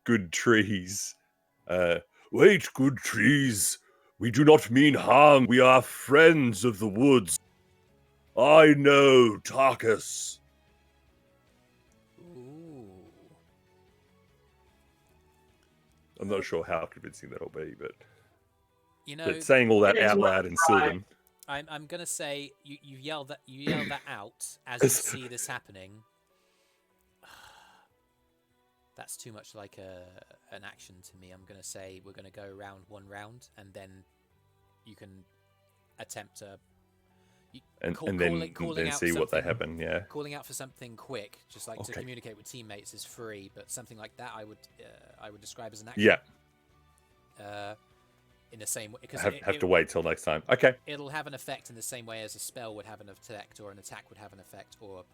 good trees. Wait, good trees. We do not mean harm. We are friends of the woods. I know Tarkus. Ooh. I'm not sure how convincing that'll be, but You know, but saying all that It is out worth loud in a try. Sylvan. I'm gonna say you yell that out as you see this happening. That's too much like an action to me. I'm gonna say we're gonna go around one round, and then you can attempt to And calling then out see what they something- happen. Yeah. Calling out for something quick, just like to Okay. communicate with teammates, is free. But something like that, I would describe as an action. Yeah. In the same way, because Have to wait till next time. Okay. it'll have an effect in the same way as a spell would have an effect, or an attack would have an effect, or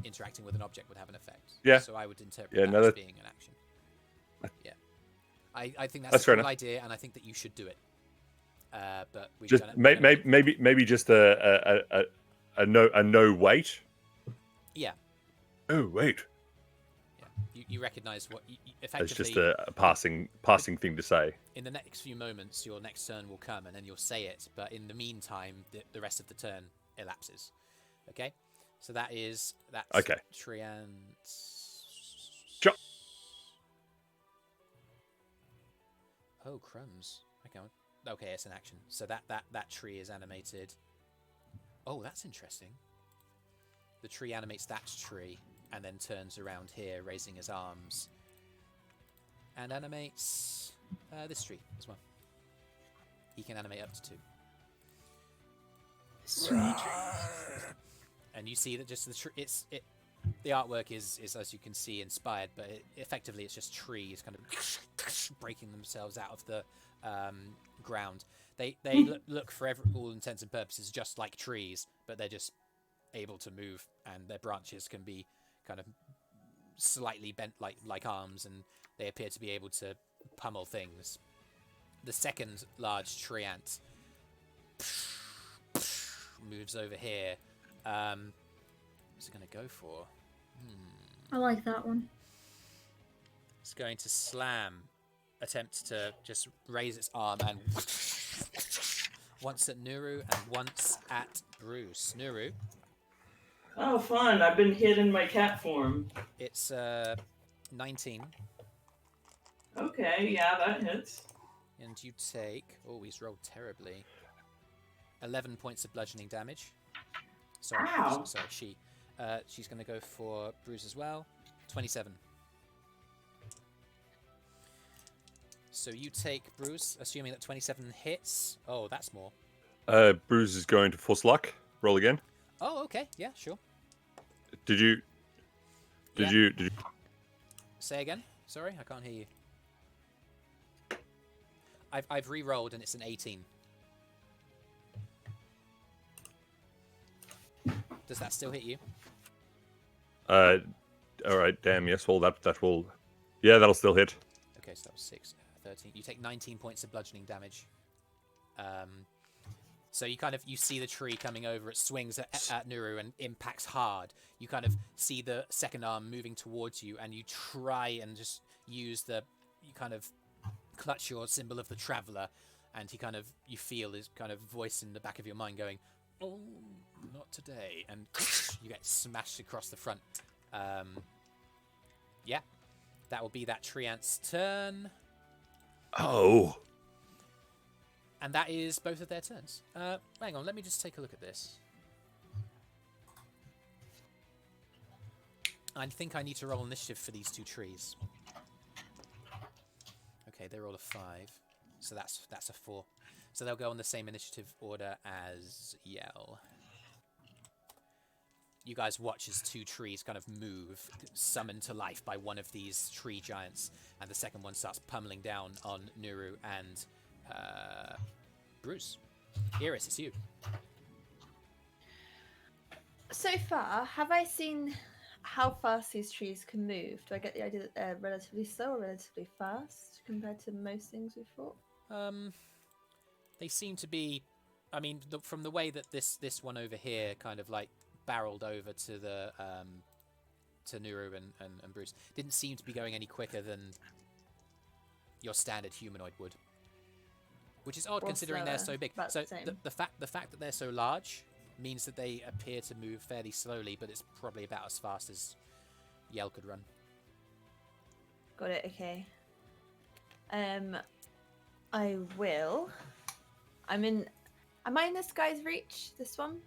interacting with an object would have an effect. Yeah. So I would interpret Yeah, that no, as that- being an action. Yeah. I think That's that's a fair cool enough. idea, and I think that you should do it. But we've Just done it. maybe just a no wait. Yeah. Oh wait. Yeah. You recognise what you It's effectively. just a passing thing to say. In the next few moments, your next turn will come, and then you'll say it. But in the meantime, the rest of the turn elapses. Okay, so that's Okay. Triant's. Sure. Oh crumbs! Okay, it's an action. So that tree is animated. Oh, that's interesting. The tree animates that tree, and then turns around here, raising his arms, and animates this tree as well. He can animate up to 2. Sweet. And you see that just the artwork is as you can see inspired, but effectively it's just trees kind of breaking themselves out of the ground. They look for all intents and purposes just like trees, but they're just able to move, and their branches can be kind of slightly bent like arms, and they appear to be able to pummel things. The second large tree ant moves over here. What's it going to go for? I like that one. It's going to slam, attempt to just raise its arm, and once at Nuru and once at Brüz. Nuru, Oh, fun! I've been hid in my cat form. it's 19, Okay, yeah, that hits. and you take. Oh, he's rolled terribly. 11 points of bludgeoning damage. Sorry, Ow. sorry, she's going to go for Brüz as well. 27. So you take Brüz, assuming that 27 hits. Oh, that's more. Brüz is going to force luck. Roll again. Oh, okay. Yeah, sure. Did you? Say again. Sorry, I can't hear you. I've re-rolled and it's an 18. Does that still hit you? All right. Damn. Yes. Well, that will. Yeah, that'll still hit. Okay, so that was 6, 13. You take 19 points of bludgeoning damage. So you see the tree coming over. It swings at Nuru and impacts hard. You kind of see the second arm moving towards you, and you try and just use you kind of clutch your symbol of the traveler, and you feel his kind of voice in the back of your mind going, "Oh, not today," and you get smashed across the front. Yeah, that will be that tree ant's turn. Oh. And that is both of their turns. Hang on, let me just take a look at this. I think I need to roll initiative for these 2 trees. Okay, they roll a 5, so that's a 4. So they'll go on the same initiative order as Yell. You guys watch as 2 trees kind of move, summoned to life by one of these tree giants, and the second one starts pummeling down on Nuru and Brüz. Eirys, it's you. So far, have I seen how fast these trees can move? Do I get the idea that they're relatively slow or relatively fast compared to most things we've fought? They seem to be. I mean, from the way that this one over here kind of like barreled over to the to Nuru and Brüz, didn't seem to be going any quicker than your standard humanoid would. Which is odd Or considering they're slower, so big. about So the same. the fact that they're so large means that they appear to move fairly slowly, but it's probably about as fast as Yell could run. Got it, okay. I will. Am I in this guy's reach? This one?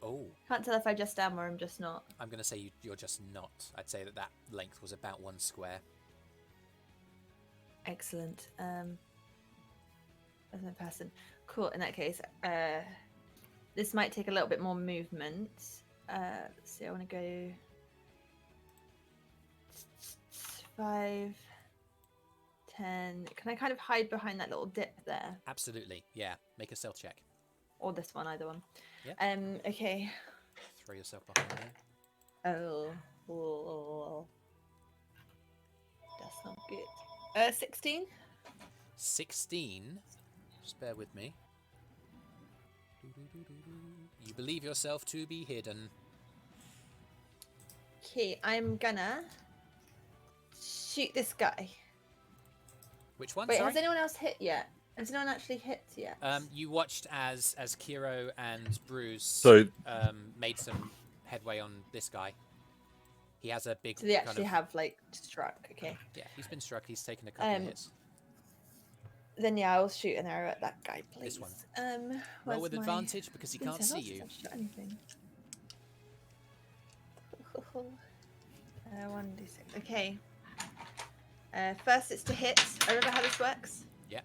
Oh, Can't tell if I just am or I'm just not. I'm going to say you're just not. I'd say that length was about 1 square. Excellent. As a person. Cool. In that case, this might take a little bit more movement. Let's see. I want to go 5, 10. Can I kind of hide behind that little dip there? Absolutely. Yeah. Make a stealth check. Or this one, either one. Yeah. Okay. Throw yourself behind there. Oh. That's not good. 16? 16. Just bear with me. You believe yourself to be hidden. Okay, I'm gonna shoot this guy. Which one? Wait, Sorry? has anyone else hit yet? Has anyone actually hit yet? You watched as Kyro and Brüz made some headway on this guy. He has a big. So they actually have like struck. Okay. Yeah, he's been struck. He's taken a couple of hits. Then yeah, I'll shoot an arrow at that guy, please. This one. Roll with advantage because he can't see you. Shot anything. 1d6. Okay. First, it's to hit. I remember how this works. Yeah.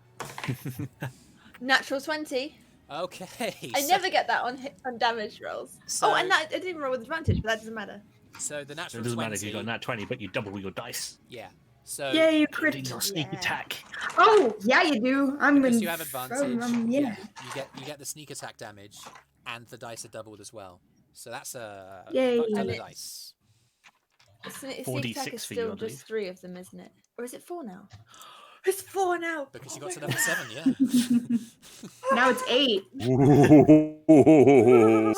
Natural 20. Okay. I never get that on damage rolls. So, and that I didn't roll with advantage, but that doesn't matter. So the natural It doesn't 20. matter if you got nat 20, but you double your dice. Yeah. So Yay, you Doing crit. your sneak attack. Oh, yeah, you do. because you have advantage. Yeah. You get the sneak attack damage, and the dice are doubled as well. So that's a Yay. fuck ton of dice. Sneak 4d6 attack is for you, I still believe. just 3 of them, isn't it? Or is it 4 now? It's 4 now. Because you got to level 7, yeah. Now it's 8.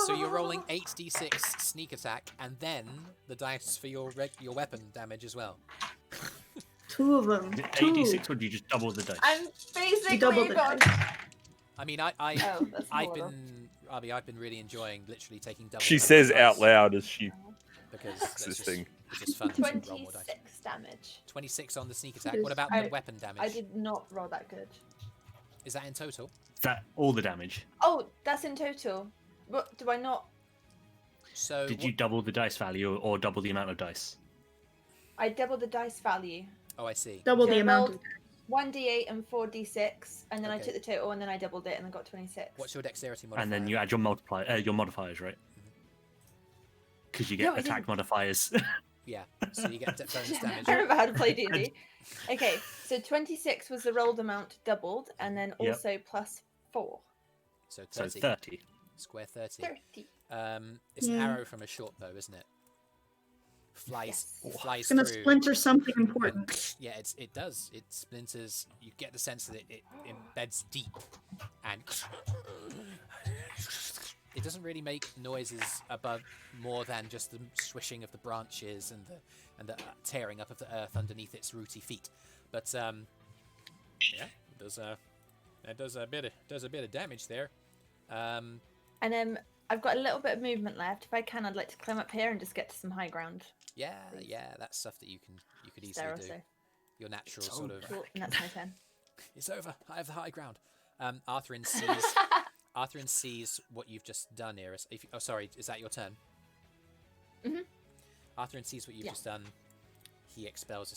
So you're rolling 8d6 sneak attack, and then the dice for your weapon damage as well. 2 of them. 86, or do you just double the dice? I'm basically doubled it. gone. I mean, that's I've more. been really enjoying literally taking double. She the says dice out loud as she because this it's thing. just fun to roll more dice. 26 damage. 26 on the sneak attack. What about the weapon damage? I did not roll that good. Is that in total? Is that all the damage? Oh, that's in total. What do I not? So Did you double the dice value or double the amount of dice? I doubled the dice value. Oh, I see. Double So the I amount. rolled 1d8 and 4d6, and then I Okay. took the total, and then I doubled it, and I got 26. What's your dexterity modifier? And then you add your modifiers, right? Because you get No, I attack didn't. modifiers. Yeah, so you get bonus damage. I remember how to play D&D. Okay, so 26 was the rolled amount doubled, and then Yep. also plus 4. So So 30. 30. Square 30. 30. It's an Yeah. arrow from a short bow, isn't it? Flies Yes. flies It's gonna through. splinter something important. And, yeah, it does. It splinters. You get the sense that it embeds deep, and it doesn't really make noises above more than just the swishing of the branches and the tearing up of the earth underneath its rooty feet. But yeah, it does a bit of damage there. And then I've got a little bit of movement left. If I can, I'd like to climb up here and just get to some high ground. Yeah, that's stuff that you could easily There do. also. Your natural It's sort of. Cool, and that's my turn. It's over. I have the high ground. Arthrin sees what you've just done, Eirys. Oh, sorry, is that your turn? Mhm. Arthrin sees what you've Yeah. just done. He expels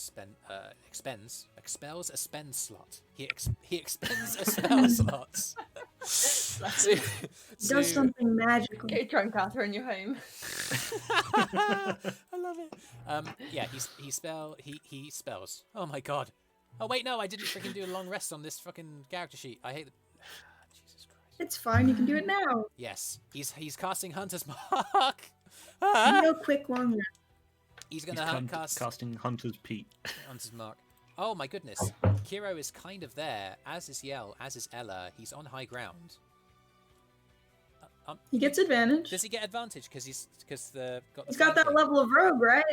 a expels a spend slot. He expends a spell slot. Does something magical. Get drunk, Arthur, and you're home. I love it. Yeah, he spells. Oh my god. Oh wait, no, I didn't freaking do a long rest on this fucking character sheet. I hate it. Jesus Christ. It's fine. You can do it now. Yes, he's casting Hunter's Mark. Real quick, long rest. He's gonna cast casting Hunter's Peak. Hunter's Mark. Oh my goodness. Kyro is kind of there, as is Yell, as is Ella. He's on high ground. He gets advantage. Does he get advantage because he's got the He's got that flanking? level of rogue, right?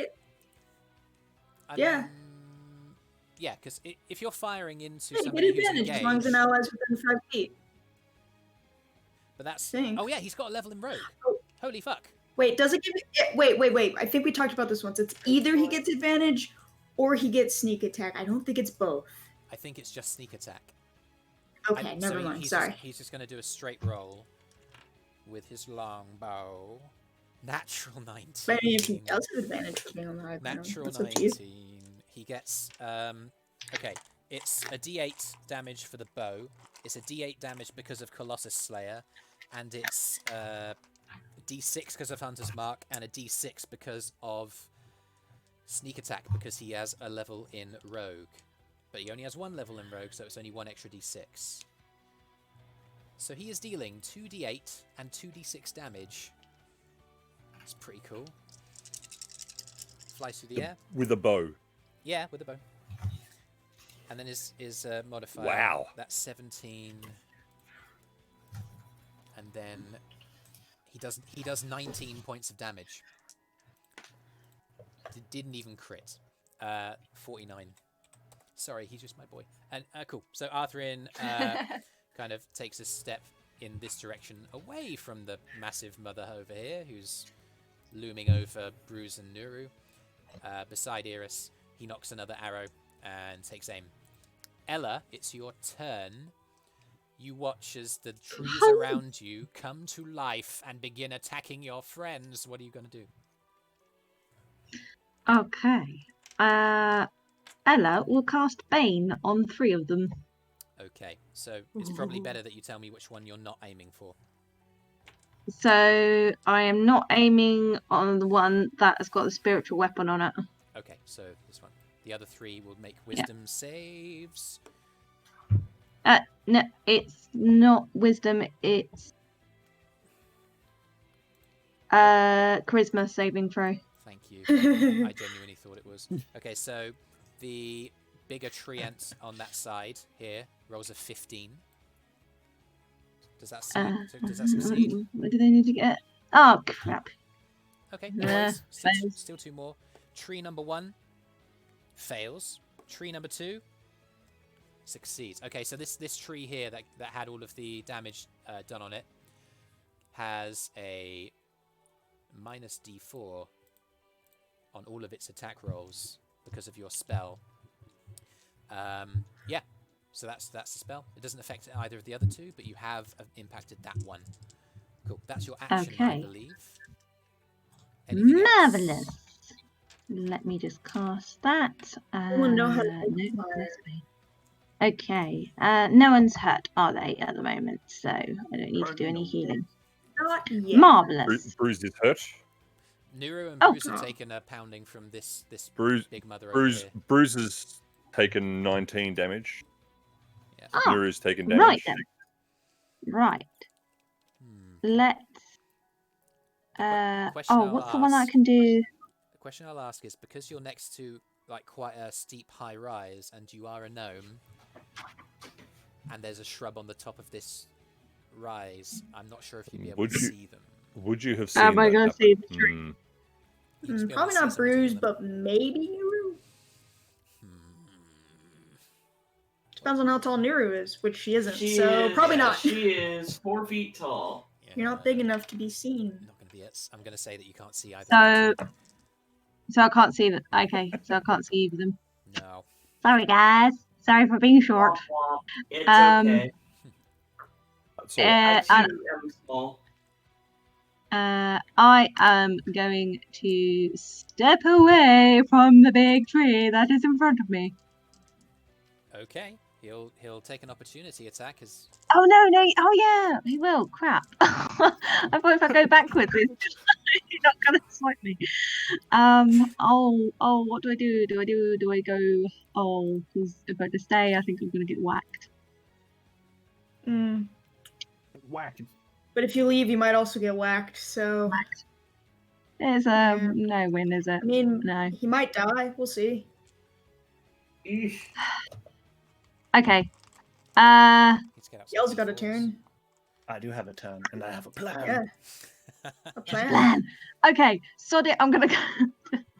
Yeah. Yeah, because if you're firing into Yeah, you somebody get who's advantage as long as engaged, an ally's within 5 feet. but that's Think. oh yeah, he's got a level in rogue. Oh. Holy fuck! Wait, does it give it? Wait. I think we talked about this once. It's either he gets advantage or he gets sneak attack. I don't think it's both. I think it's just sneak attack. Okay, never mind. Sorry. He's just going to do a straight roll with his long bow. Natural 19. Maybe you can also have advantage for being on the high ground. Natural That's up to you. 19. He gets okay. It's a D8 damage for the bow. It's a D8 damage because of Colossus Slayer, and it's D6 because of Hunter's Mark, and a D6 because of sneak attack because he has a level in Rogue. But he only has 1 level in Rogue, so it's only 1 extra D6. So he is dealing 2d8 and 2d6 damage. It's pretty cool. Flies through the air. With a bow. Yeah, with a bow. And then his modifier. Wow. That's 17. And then he does 19 points of damage. Didn't even crit. 49. Sorry, he's just my boy. And cool. So Arthrin kind of takes a step in this direction away from the massive mother over here, who's looming over Brüz and Nuru. Beside Eirys, he knocks another arrow and takes aim. Ella, it's your turn. You watch as the trees around you come to life and begin attacking your friends. What are you going to do? Okay. Ella will cast Bane on 3 of them. Okay, so it's probably better that you tell me which one you're not aiming for. So I am not aiming on the one that has got the spiritual weapon on it. Okay, so this one. The other 3 will make wisdom saves. No, it's not wisdom, it's charisma saving throw. Thank you. I genuinely thought it was. Okay, so the bigger treant on that side here rolls a 15. Does that succeed? What do they need to get? Oh, crap. Okay, Fails. still 2 more. Tree number 1 fails. Tree number 2 succeeds. Okay, so this tree here that had all of the damage done on it has a minus D4 on all of its attack rolls because of your spell. Yeah, so that's the spell. It doesn't affect either of the other 2, but you have impacted that one. Cool. That's your action, I believe. Anything Marvelous. else? Let me just cast that. know how to No, play this way. Okay. No one's hurt, are they, at the moment? So I don't need to do any healing. Not yet. Marvelous. Brüz is hurt. Nuru and Oh. Brüz have taken a pounding from this Brüz, big mother over here. Brüz has taken 19 damage. Yeah. Oh, Nuru's taken damage. right then. Right. Hmm. Let's. question I'll what's the one that I ask- can do? The question I'll ask is, because you're next to like quite a steep high rise and you are a gnome and there's a shrub on the top of this rise, I'm not sure if you'd be able Would to you- see them. Would you have seen Am I that gonna happen? see the tree? Hmm. You'd just be able to Probably see not some between Brüz, them. but maybe Nuru. Hmm. Depends on how tall Nuru is, which she isn't. She So is, probably yeah, not. She is 4 feet tall. Yeah, You're not big enough to be seen. Not going to be it. I'm going to say that you can't see either. So, of the so I can't see that. Okay, so I can't see either of them. two. No. Sorry, guys. Sorry for being short. Womp womp. It's Uh, okay. That's all. I and, too am small. I am going to step away from the big tree that is in front of me. Okay. He'll take an opportunity attack as Oh no! Oh yeah, he will. Crap. I thought if I go backwards, he's not gonna swipe me. What do I do? Do I go? Oh, because if I just stay, I think I'm gonna get whacked. Mm. Whack. But if you leave, you might also get whacked. So, There's Yeah. no win, is it? I mean, No. he might die. We'll see. Eesh. Okay. needs to get outside Yell's the got a force. turn. I do have a turn, and I have a plan. Yeah, a plan. Plan. Okay, sod it. I'm gonna go.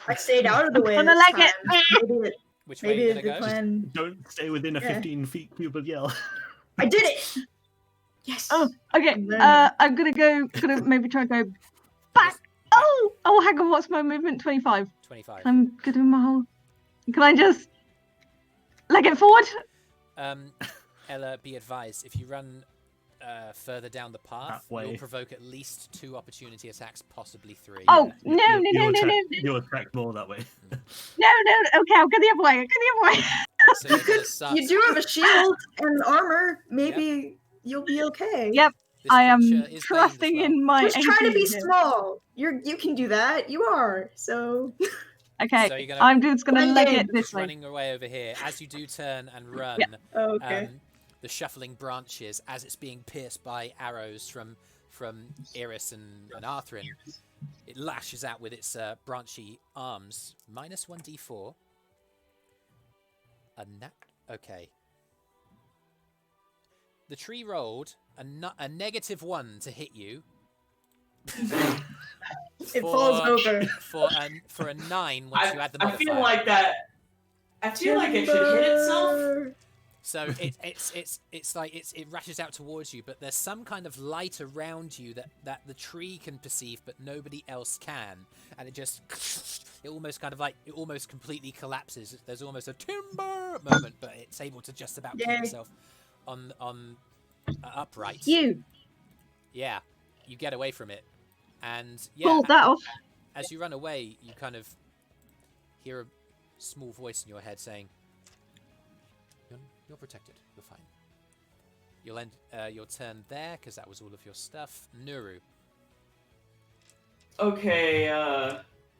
I stayed out of the way Gonna this like time. it. Maybe, Which way are maybe you the going to go? plan. Don't stay within a Yeah. 15 feet cube of yell. I did it. Yes. Oh, okay. And then- I'm gonna maybe try and go back. Oh, hang on. What's my movement? 25. 25. I'm gonna do my whole. Can I just leg it forward? Ella, be advised, if you run further down the path, way. you'll provoke at least 2 opportunity attacks, possibly 3. Oh, You- no, you- no, you no, no, attract- no, no. You attract more that way. No, no, okay, I'll go the other way. I'll go the other way. So you're going to start. You do have a shield and armor. Maybe you'll be okay. Yep, This I am creature is banged as trusting well. in my Just try to AC be here. small. You can do that. You are. So Okay, So you're gonna- I'm just gonna Blend leg in. it this Just way. running away over here. As you do turn and run, okay. the shuffling branches, as it's being pierced by arrows from Eirys and Arthrin, it lashes out with its branchy arms. Minus 1d4. Okay. The tree rolled a -1 to hit you. It falls over. For a 9 once you add the I modifier. feel like that. I feel like it should hit itself. So it rushes out towards you, but there's some kind of light around you that the tree can perceive, but nobody else can, and it almost completely collapses. There's almost a timber moment, but it's able to just about keep Yay. itself on upright. Yeah, you get away from it, and Pulled that off. as you run away, you kind of hear a small voice in your head saying, "You're protected. You're fine. You'll end your turn there because that was all of your stuff." Nuru. Okay,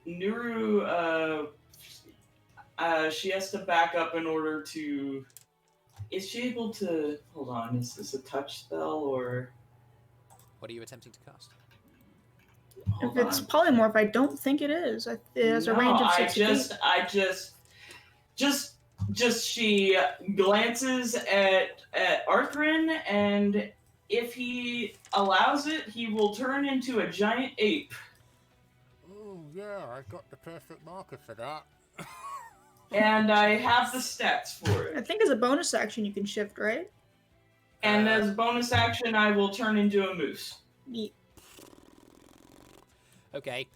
Nuru, she has to back up in order to... Is she able to... Hold on, is this a touch spell, or... What are you attempting to cast? Hold If it's on. polymorph, I don't think it is. It has a range of 60 feet. She glances at Arthrin, and if he allows it, he will turn into a giant ape. Oh, yeah, I got the perfect marker for that. And I have the stats for I it. think as a bonus action you can shift, right? And as a bonus action, I will turn into a moose. Neat. Okay.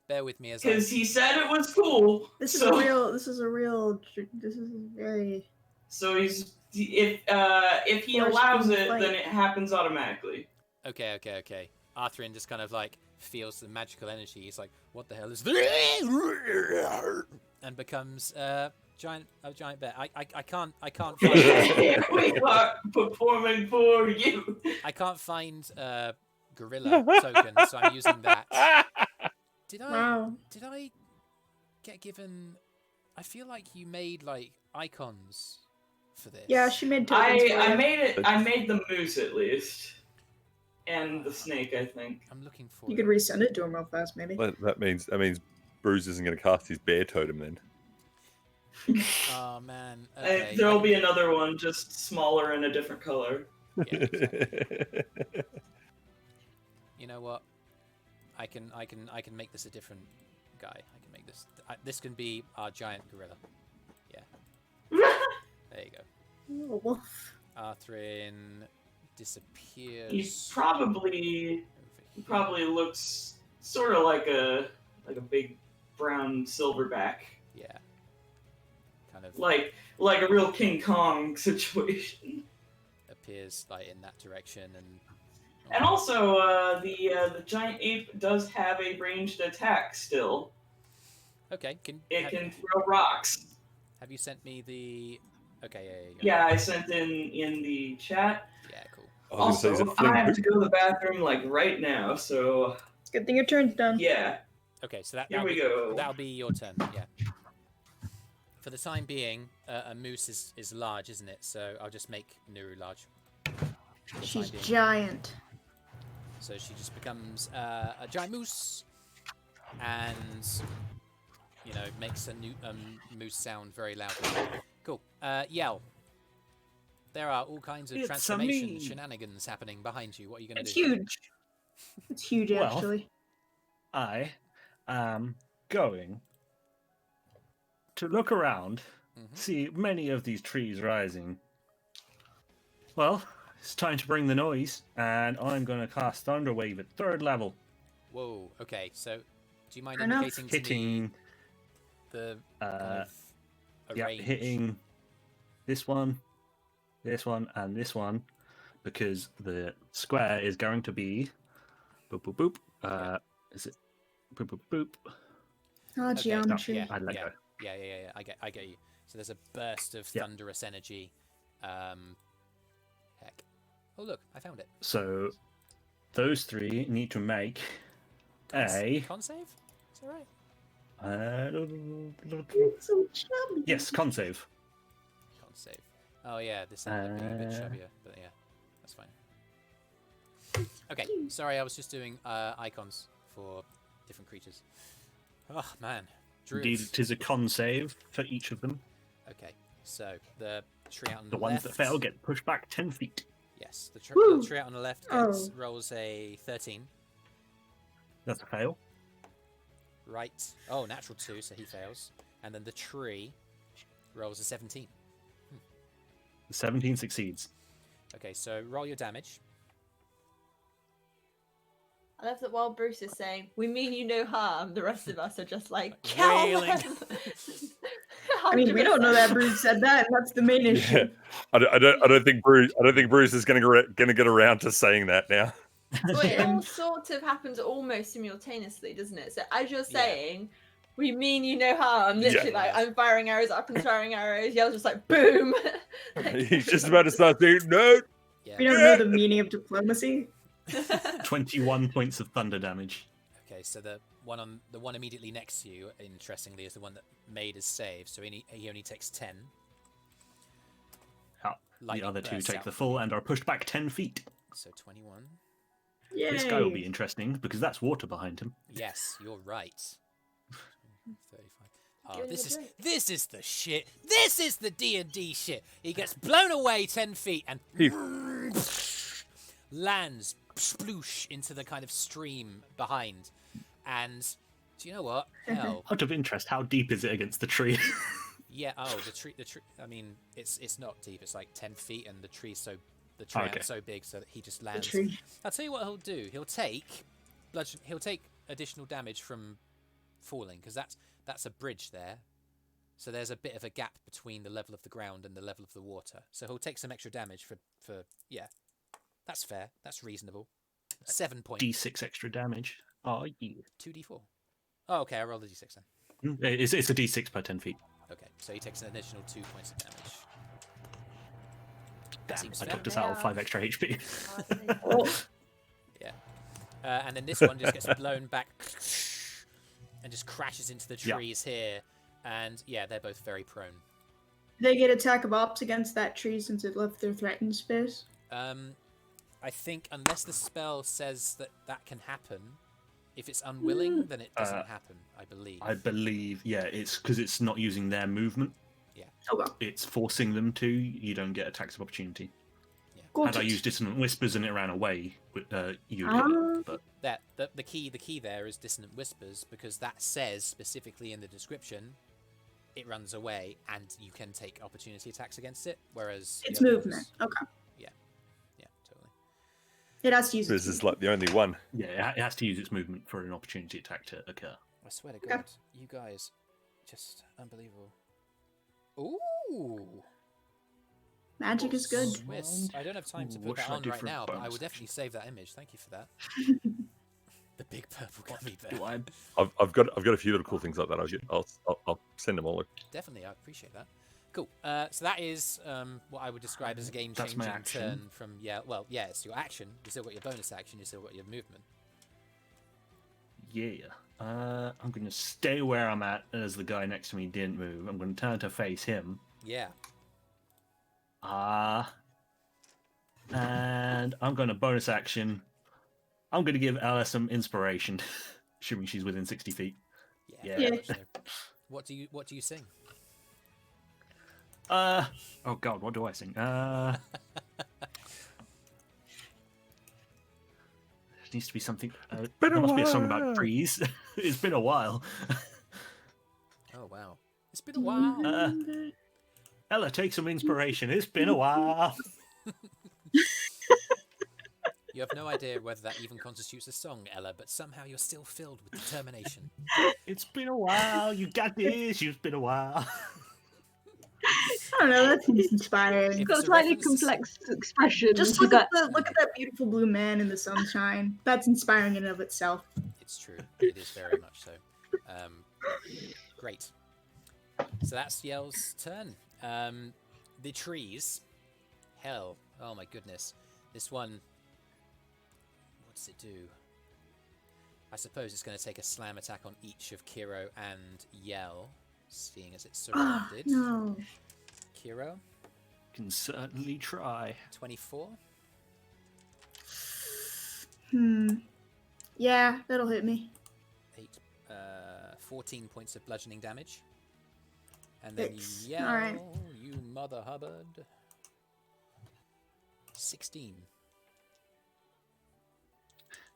Bear with me as Because he said it was cool. This is so, a real. This is very. So if he Force allows being it, fight. then it happens automatically. Okay. Arthrin just kind of like feels the magical energy. He's like, "What the hell is this?" And becomes a giant bear. I can't find We are performing for you. I can't find gorilla token, so I'm using that. Did I get given? I feel like you made like icons for this. Yeah, she made tokens. for I you. made it. I made the moose at least, and the snake. I think. I'm looking for. You could resend it to him real fast, maybe. That means Brüz isn't going to cast his bear totem then. Oh man. Okay. There'll be another one, just smaller and a different color. Yeah, exactly. You know what? I can make this a different guy. I can make this. This can be our giant gorilla. Yeah. There you go. Oh, wolf. Arthrin disappears. He probably looks sort of like a big brown silverback, Yeah. Kind of like a real King Kong situation. appears like in that direction and. And also, the giant ape does have a ranged attack still. Okay. It can throw rocks. Have you sent me the? Okay. Yeah, I sent in the chat. Yeah. Cool. Also, I have to go to the bathroom like right now, so It's a good thing your turn's done. yeah. Okay. So Here we go. That'll be your turn. Yeah. For the time being, a moose is large, isn't it? So I'll just make Nuru large. For the She's time being. giant. So she just becomes a giant moose, and makes a new moose sound very loudly. Cool. Yell. There are all kinds of It's transformation me. shenanigans happening behind you. What are you going to It's do? huge. It's huge, Well, actually. I am going to look around, see many of these trees rising. Well, it's time to bring the noise, and I'm going to cast Thunder Wave at 3rd level. Whoa. Okay. So, do you mind Fair enough. indicating to me Hitting the kind of range. hitting this one, and this one, because the square is going to be boop boop boop. Is it boop boop boop? Oh, Okay, geometry. Yeah, I let yeah, go. yeah. I get you. So there's a burst of thunderous energy. Heck. Oh look, I found it. So those three need to make a con save. Is that right? So chubby. Yes, con save. Con save. Oh yeah, this ended up being a bit chubbier, but yeah, that's fine. Okay, sorry, I was just doing icons for different creatures. Oh man, Indeed, Druids. it is a con save for each of them. Okay, so the tree out on The the ones left. that fail get pushed back 10 feet. Yes, the Woo! tree out on the left Oh. rolls a 13. That's a fail. Right. Oh, natural 2, so he fails. And then the tree rolls a 17. The 17 succeeds. Okay, so roll your damage. I love that while Bruce is saying, "We mean you no harm," the rest of us are just like, "Kill Wailing. them." I mean, we don't know that Brüz said that, and that's the main issue. Yeah. I don't think Brüz is going to get around to saying that now. Well, it all sort of happens almost simultaneously, doesn't it? So as you're saying, "We mean you no harm," literally, like I'm firing arrows up and firing arrows. Yell's just like, boom. He's just about to start saying no. Yeah. We don't know the meaning of diplomacy. 21 points of thunder damage. Okay, so the one immediately next to you, interestingly, is the one that made his save. So he only takes 10. The Lightning other two bursts take out the from full and are pushed back 10 feet. So 21. Yay. This guy will be interesting because that's water behind him. Yes, you're right. 35. Oh, Give him this a is drink. this is the shit. This is the D&D shit. He gets blown away 10 feet and lands sploosh into the kind of stream behind. And do you know what? Hell, Out of interest, how deep is it against the tree? yeah. Oh, the tree. I mean, it's not deep. It's like 10 feet, and the tree's so Okay. so big, so that he just The lands. tree. I'll tell you what he'll do. He'll take additional damage from falling, because that's a bridge there. So there's a bit of a gap between the level of the ground and the level of the water. So he'll take some extra damage for yeah. That's fair. That's reasonable. 7 points. D6 extra damage. Oh, yeah. 2d4. Oh, okay. I rolled a d6 then. It's a D6 per 10 feet. Okay, so he takes an additional 2 points of damage. Damn, seems I fair. took us out of 5 extra HP. Yeah. And then this one just gets blown back and just crashes into the trees here. And yeah, they're both very prone. They get attack of ops against that tree since it left their threatened space. I think unless the spell says that can happen, if it's unwilling, then it doesn't happen, I believe. I believe, yeah, it's because it's not using their movement. Yeah. Okay. It's forcing them to. You don't get attacks of opportunity. Got Had I it. used Dissonant Whispers and it ran away, you'd get it. But The key there is Dissonant Whispers, because that says specifically in the description it runs away and you can take opportunity attacks against it, whereas It's the other movement. ones- Okay. Yeah, totally. It has to use This its is like the only one. yeah, it has to use its movement for an opportunity attack to occur. I swear to Okay. God, you guys, just unbelievable. Ooh, Magic is good. Swiss. I don't have time to Ooh, put what that should I on do right for now, but I bonus will definitely save that image. Thank you for that. The big purple gummy bear. Do I? I've got a few little cool things like that. I'll send them all. Definitely, I appreciate that. Cool. So that is what I would describe as a That's my game-changing action. turn from it's your action. You still got your bonus action. You still got your movement. Yeah. I'm going to stay where I'm at as the guy next to me didn't move. I'm going to turn to face him. Yeah. And I'm going to bonus action. I'm going to give Ella some inspiration, assuming she's within 60 feet. Yeah. Yeah. very much so. What do you sing? Oh God, what do I sing? There needs to be something. There must be a song about trees. It's been a while. Oh wow, it's been a while. Ella, take some inspiration. It's been a while. You have no idea whether that even constitutes a song, Ella, but somehow you're still filled with determination. It's been a while. You got this. It's been a while. don't know. That seems inspiring. If It's got it's a a slightly reference to complex expression. Just She's look got- at that beautiful blue man in the sunshine. That's inspiring in and of itself. It's true. It is very much so. Great. So that's Yell's turn. The trees. Hell. Oh my goodness. This one. What does it do? I suppose it's going to take a slam attack on each of Kyro and Yell, seeing as it's surrounded. No. Kyro, Can certainly try. 24. Yeah, that'll hit me. 14 points of bludgeoning damage. And then Hits. Yell, Alright. you mother hubbard. 16.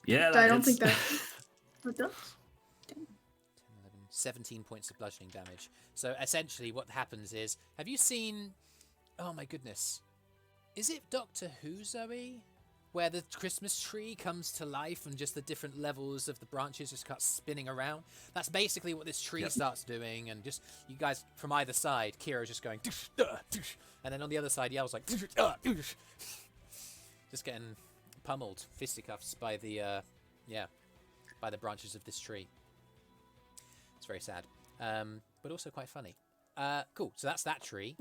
Yeah, I don't hits. think that. What does? 10, 11, 17 points of bludgeoning damage. So essentially what happens is, have you seen, oh my goodness, is it Doctor Who, Zoe? Where the Christmas tree comes to life and just the different levels of the branches just start spinning around? That's basically what this tree starts doing, and just, you guys from either side, Kyro's just going, and then on the other side, Yell's like, just getting pummeled, fisticuffs by the, by the branches of this tree. It's very sad, but also quite funny. Cool, so that's that tree.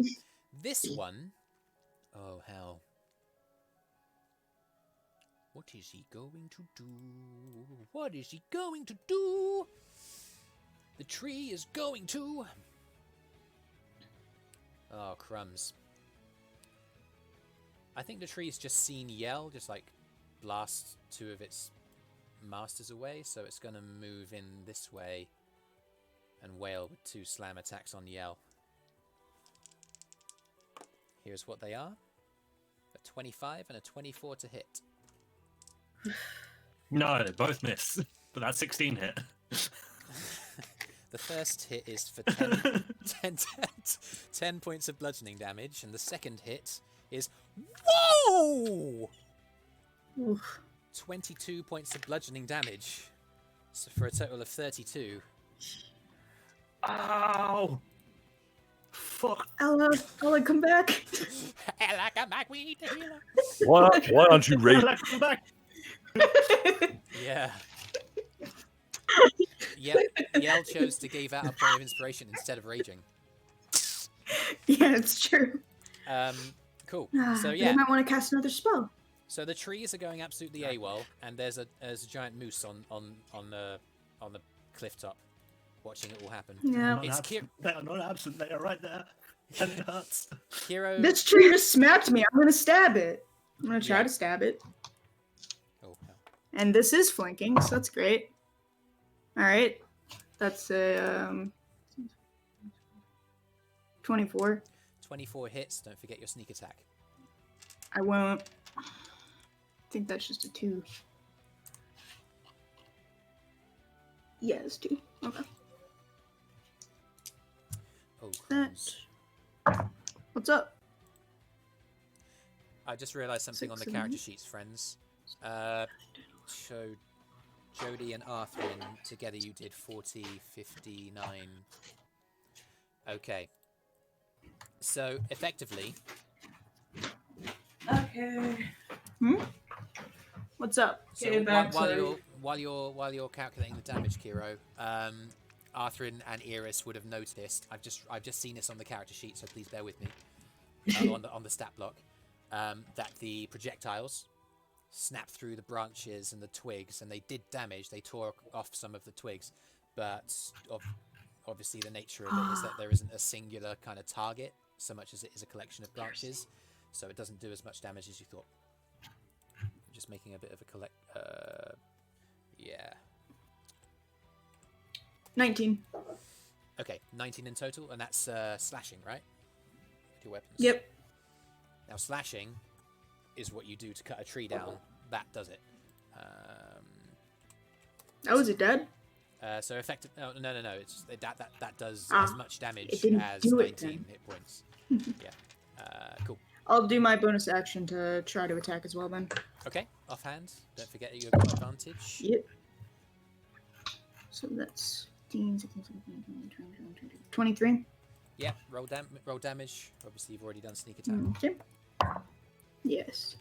This one, oh hell. What is he going to do? What is he going to do? The tree is going to... Oh, crumbs. I think the tree's just seen Yell, just like blast two of its masters away, so it's going to move in this way and wail with 2 slam attacks on Yell. Here's what they are. A 25 and a 24 to hit. No, they both miss. But that 16 hit. The first hit is for 10 points of bludgeoning damage, and the second hit is... Whoa! Oof. 22 points of bludgeoning damage. So for a total of 32. Ow! Fuck. Ella, come back. Ella, come back, we need to heal her. Why aren't you ready? Come back. Yeah. Yell chose to give out a point of inspiration instead of raging. Yeah, it's true. Cool. So So You yeah. might want to cast another spell. So the trees are going absolutely AWOL, and there's a giant moose on the cliff top, watching it all happen. Yeah. It's They are not absent. They are right there. And it hurts. Kyro. This tree just smacked me. I'm gonna stab it. I'm gonna try Yeah. to stab it. Oh hell. And this is flanking, so that's great. Alright. That's a 24. 24 hits. Don't forget your sneak attack. I won't. I think that's just a 2. Yeah, it's 2. Okay. Oh, That. crumbs. What's up? I just realised something on the 6 character and sheets, friends. So Jody and Arthrin together you did 40, 59. Okay. So effectively, Okay. What's up? so Okay, back while to- you're calculating the damage, Kyro, Arthrin and Eirys would have noticed. I've just seen this on the character sheet, so please bear with me. On the stat block, that the projectiles snapped through the branches and the twigs, and they did damage. They tore off some of the twigs, but obviously the nature of it is that there isn't a singular kind of target so much as it is a collection of branches, so it doesn't do as much damage as you thought. Just making a bit of a yeah. 19. Okay, 19 in total, and that's slashing, right? With your weapons. Yep. Now slashing is what you do to cut a tree down. That does it. Oh, is it dead? So effective. No. It's that does Ah, as much damage it didn't as do it 19 then. hit points. Yeah. Cool. I'll do my bonus action to try to attack as well then. Okay. Offhand. Don't forget that you've got advantage. Yep. So that's 15, 16, 17, 18, 19, 20, 23. Yeah, roll damage. Obviously, you've already done sneak attack. Okay. Yes.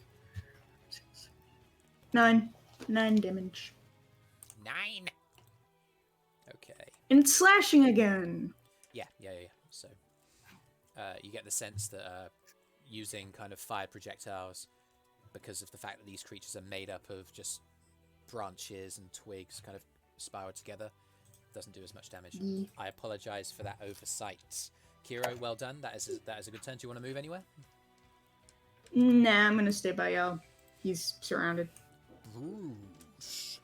9 damage. 9. Okay. And slashing again. Yeah. So, you get the sense that using kind of fire projectiles, because of the fact that these creatures are made up of just branches and twigs kind of spiraled together, doesn't do as much damage. Yeah. I apologize for that oversight. Kyro, well done. That is a good turn. Do you want to move anywhere? Nah, I'm gonna stay by y'all. He's surrounded. Brüz.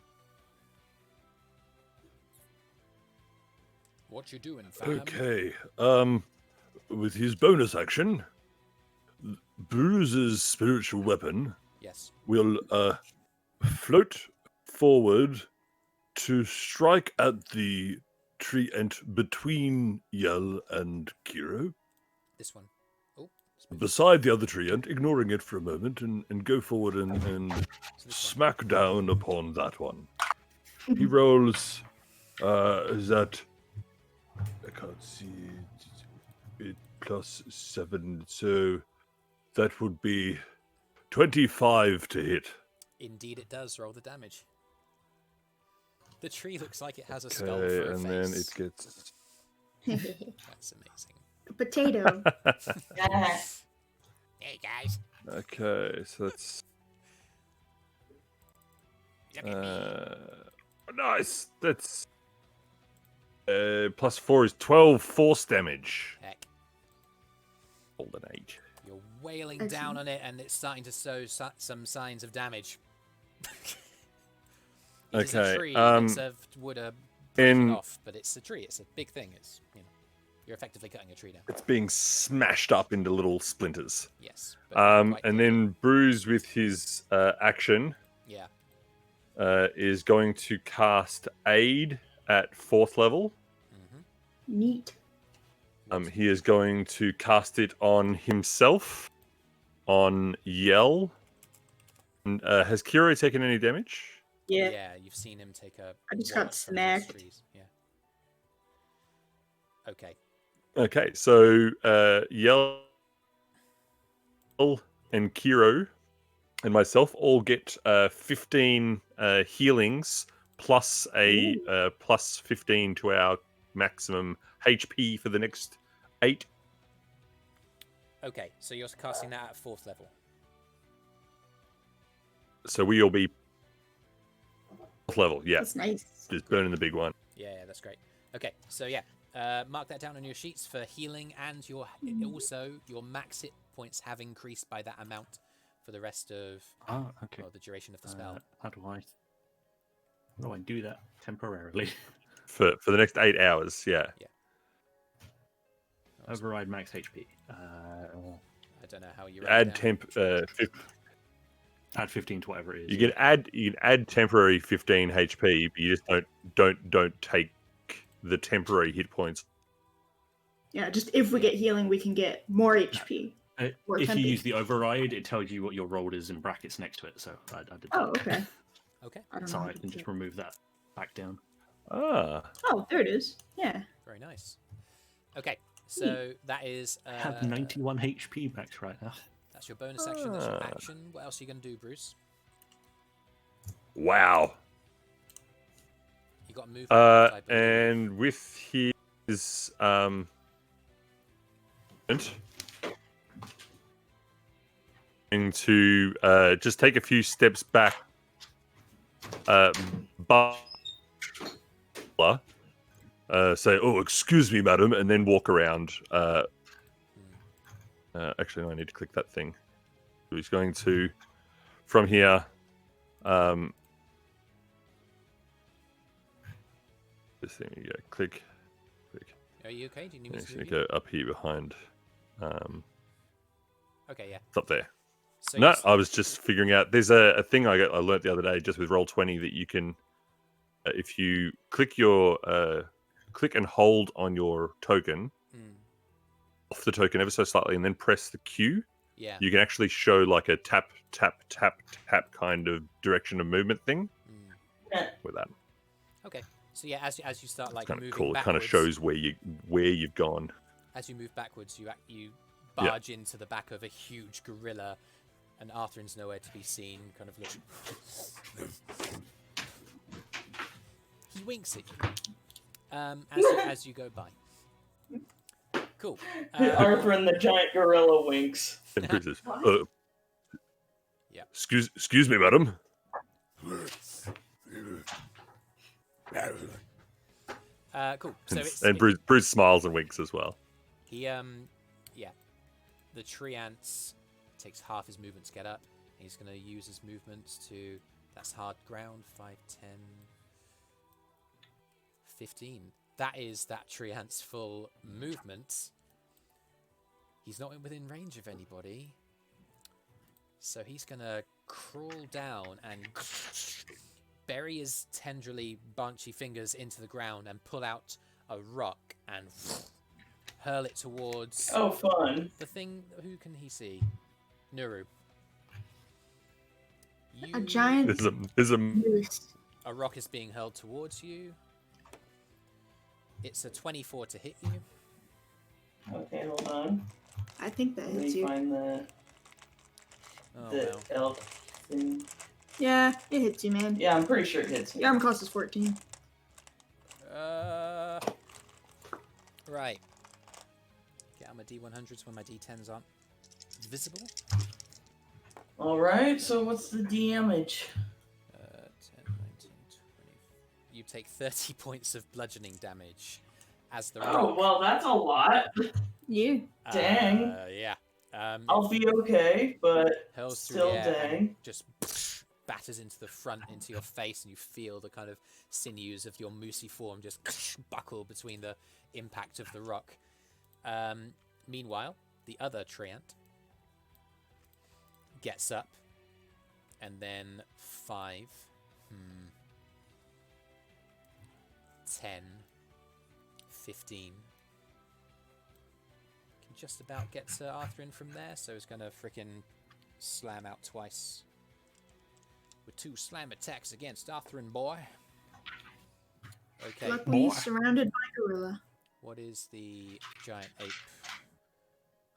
What you doing, fam? Okay. With his bonus action, Brüz's spiritual weapon Yes. will float forward to strike at the tree and between Yell and Kyro, This one. Oh. beside the other tree, and ignoring it for a moment, and go forward and So this one. smack down upon that one. He rolls that I can't see it +7, so that would be 25 to hit. Indeed, it does. Roll the damage. The tree looks like it has a skull Okay, for a and face. then it gets. That's amazing. A potato. Hey guys. Okay, so that's Look at me. nice. That's +4 is 12 force damage. Heck. Golden age. You're wailing down on it, and it's starting to show some signs of damage. It is a Okay, tree. Bits of wood are breaking off, but it's a tree. It's a big thing. It's you're effectively cutting a tree down. It's being smashed up into little splinters. Yes. but not And quite good. then Brüz with his action Yeah. is going to cast Aid at 4th level. Neat. He is going to cast it on himself, on Yell. And, has Kyro taken any damage? Yeah. Yeah, you've seen him take a. I just wallop got from those smacked. trees. Yeah. Okay. Okay, so Yell and Kyro and myself all get 15 healings plus a plus 15 to our maximum HP for the next 8. Okay, so you're casting that at 4th level. So we all be 4th level, yeah. That's nice. Just burning the big one. Yeah, that's great. Okay, so yeah, mark that down on your sheets for healing, and also your max hit points have increased by that amount for the rest of Okay. the duration of the spell. How do I do that temporarily? For the next 8 hours, yeah. Override max HP. I don't know how you Add temp. Add 15 to whatever it is. You can add temporary 15 HP, but you just don't take the temporary hit points. Yeah, just if we get healing, we can get more HP. Or If you tempi. use the override, it tells you what your roll is in brackets next to it. So I did that. Oh, okay. Okay. I don't So know. how I to can do just that. remove that back down. Ah. Oh, there it is. Yeah. Very nice. Okay, so that is. I have 91 HP back right now. That's your bonus action. That's your action. What else are you going to do, Brüz? Wow. You got to move. I believe. And with his going to just take a few steps back, say, "Oh, excuse me, madam," and then walk around. Actually, no, I need to click that thing. So he's going to, from here, this thing. You go, click. Are you okay? Do you need me He's to going move to you? go up here behind. Okay, yeah. It's up there. So No, you I was just figuring out. There's a thing I learnt the other day just with Roll20 that you can, if you click and hold on your token, off the token ever so slightly, and then press the Q. Yeah. You can actually show like a tap kind of direction of movement thing with that. Okay. So yeah, as you start like Kind of moving cool. It backwards, kind of shows where you've gone. as you move backwards, you barge into the back of a huge gorilla, and Arthrin's nowhere to be seen. Kind of looking. He winks at you as you go by. Cool. Arthrin, the giant gorilla, winks. And Brüz says, yeah. Excuse me, madam. Cool. So it's And Brüz smiles and winks as well. he yeah. The tree ants takes half his movement to get up. He's going to use his movements to. That's hard ground. 5, 10, 15. That is that tree ant's full movement. He's not within range of anybody. So he's going to crawl down and bury his tendrily bunchy fingers into the ground and pull out a rock and hurl it towards... Oh, fun. The thing... Who can he see? Nuru. A giant... A rock is being hurled towards you. It's a 24 to hit you. Okay, hold on. I think that Let hits me you. find the elk thing. Yeah, it hits you, man. Yeah, I'm pretty sure it hits me. Your armor cost is 14. Right. Get out my D100s when my D10s aren't visible. Alright, so what's the damage? 10, 19, 20. You take 30 points of bludgeoning damage as the rock. Oh, well, that's a lot. You. Dang. Yeah. I'll be okay, but hurls still through the air and dang. just batters into the front, into your face, and you feel the kind of sinews of your moosey form just buckle between the impact of the rock. Meanwhile, the other treant gets up, and then 5, 10, 15. Can just about get to Arthrin from there, so it's going to frickin' slam out twice. With 2 slam attacks against Arthrin, boy. Okay. Luckily, he's surrounded by gorilla. What is the giant ape?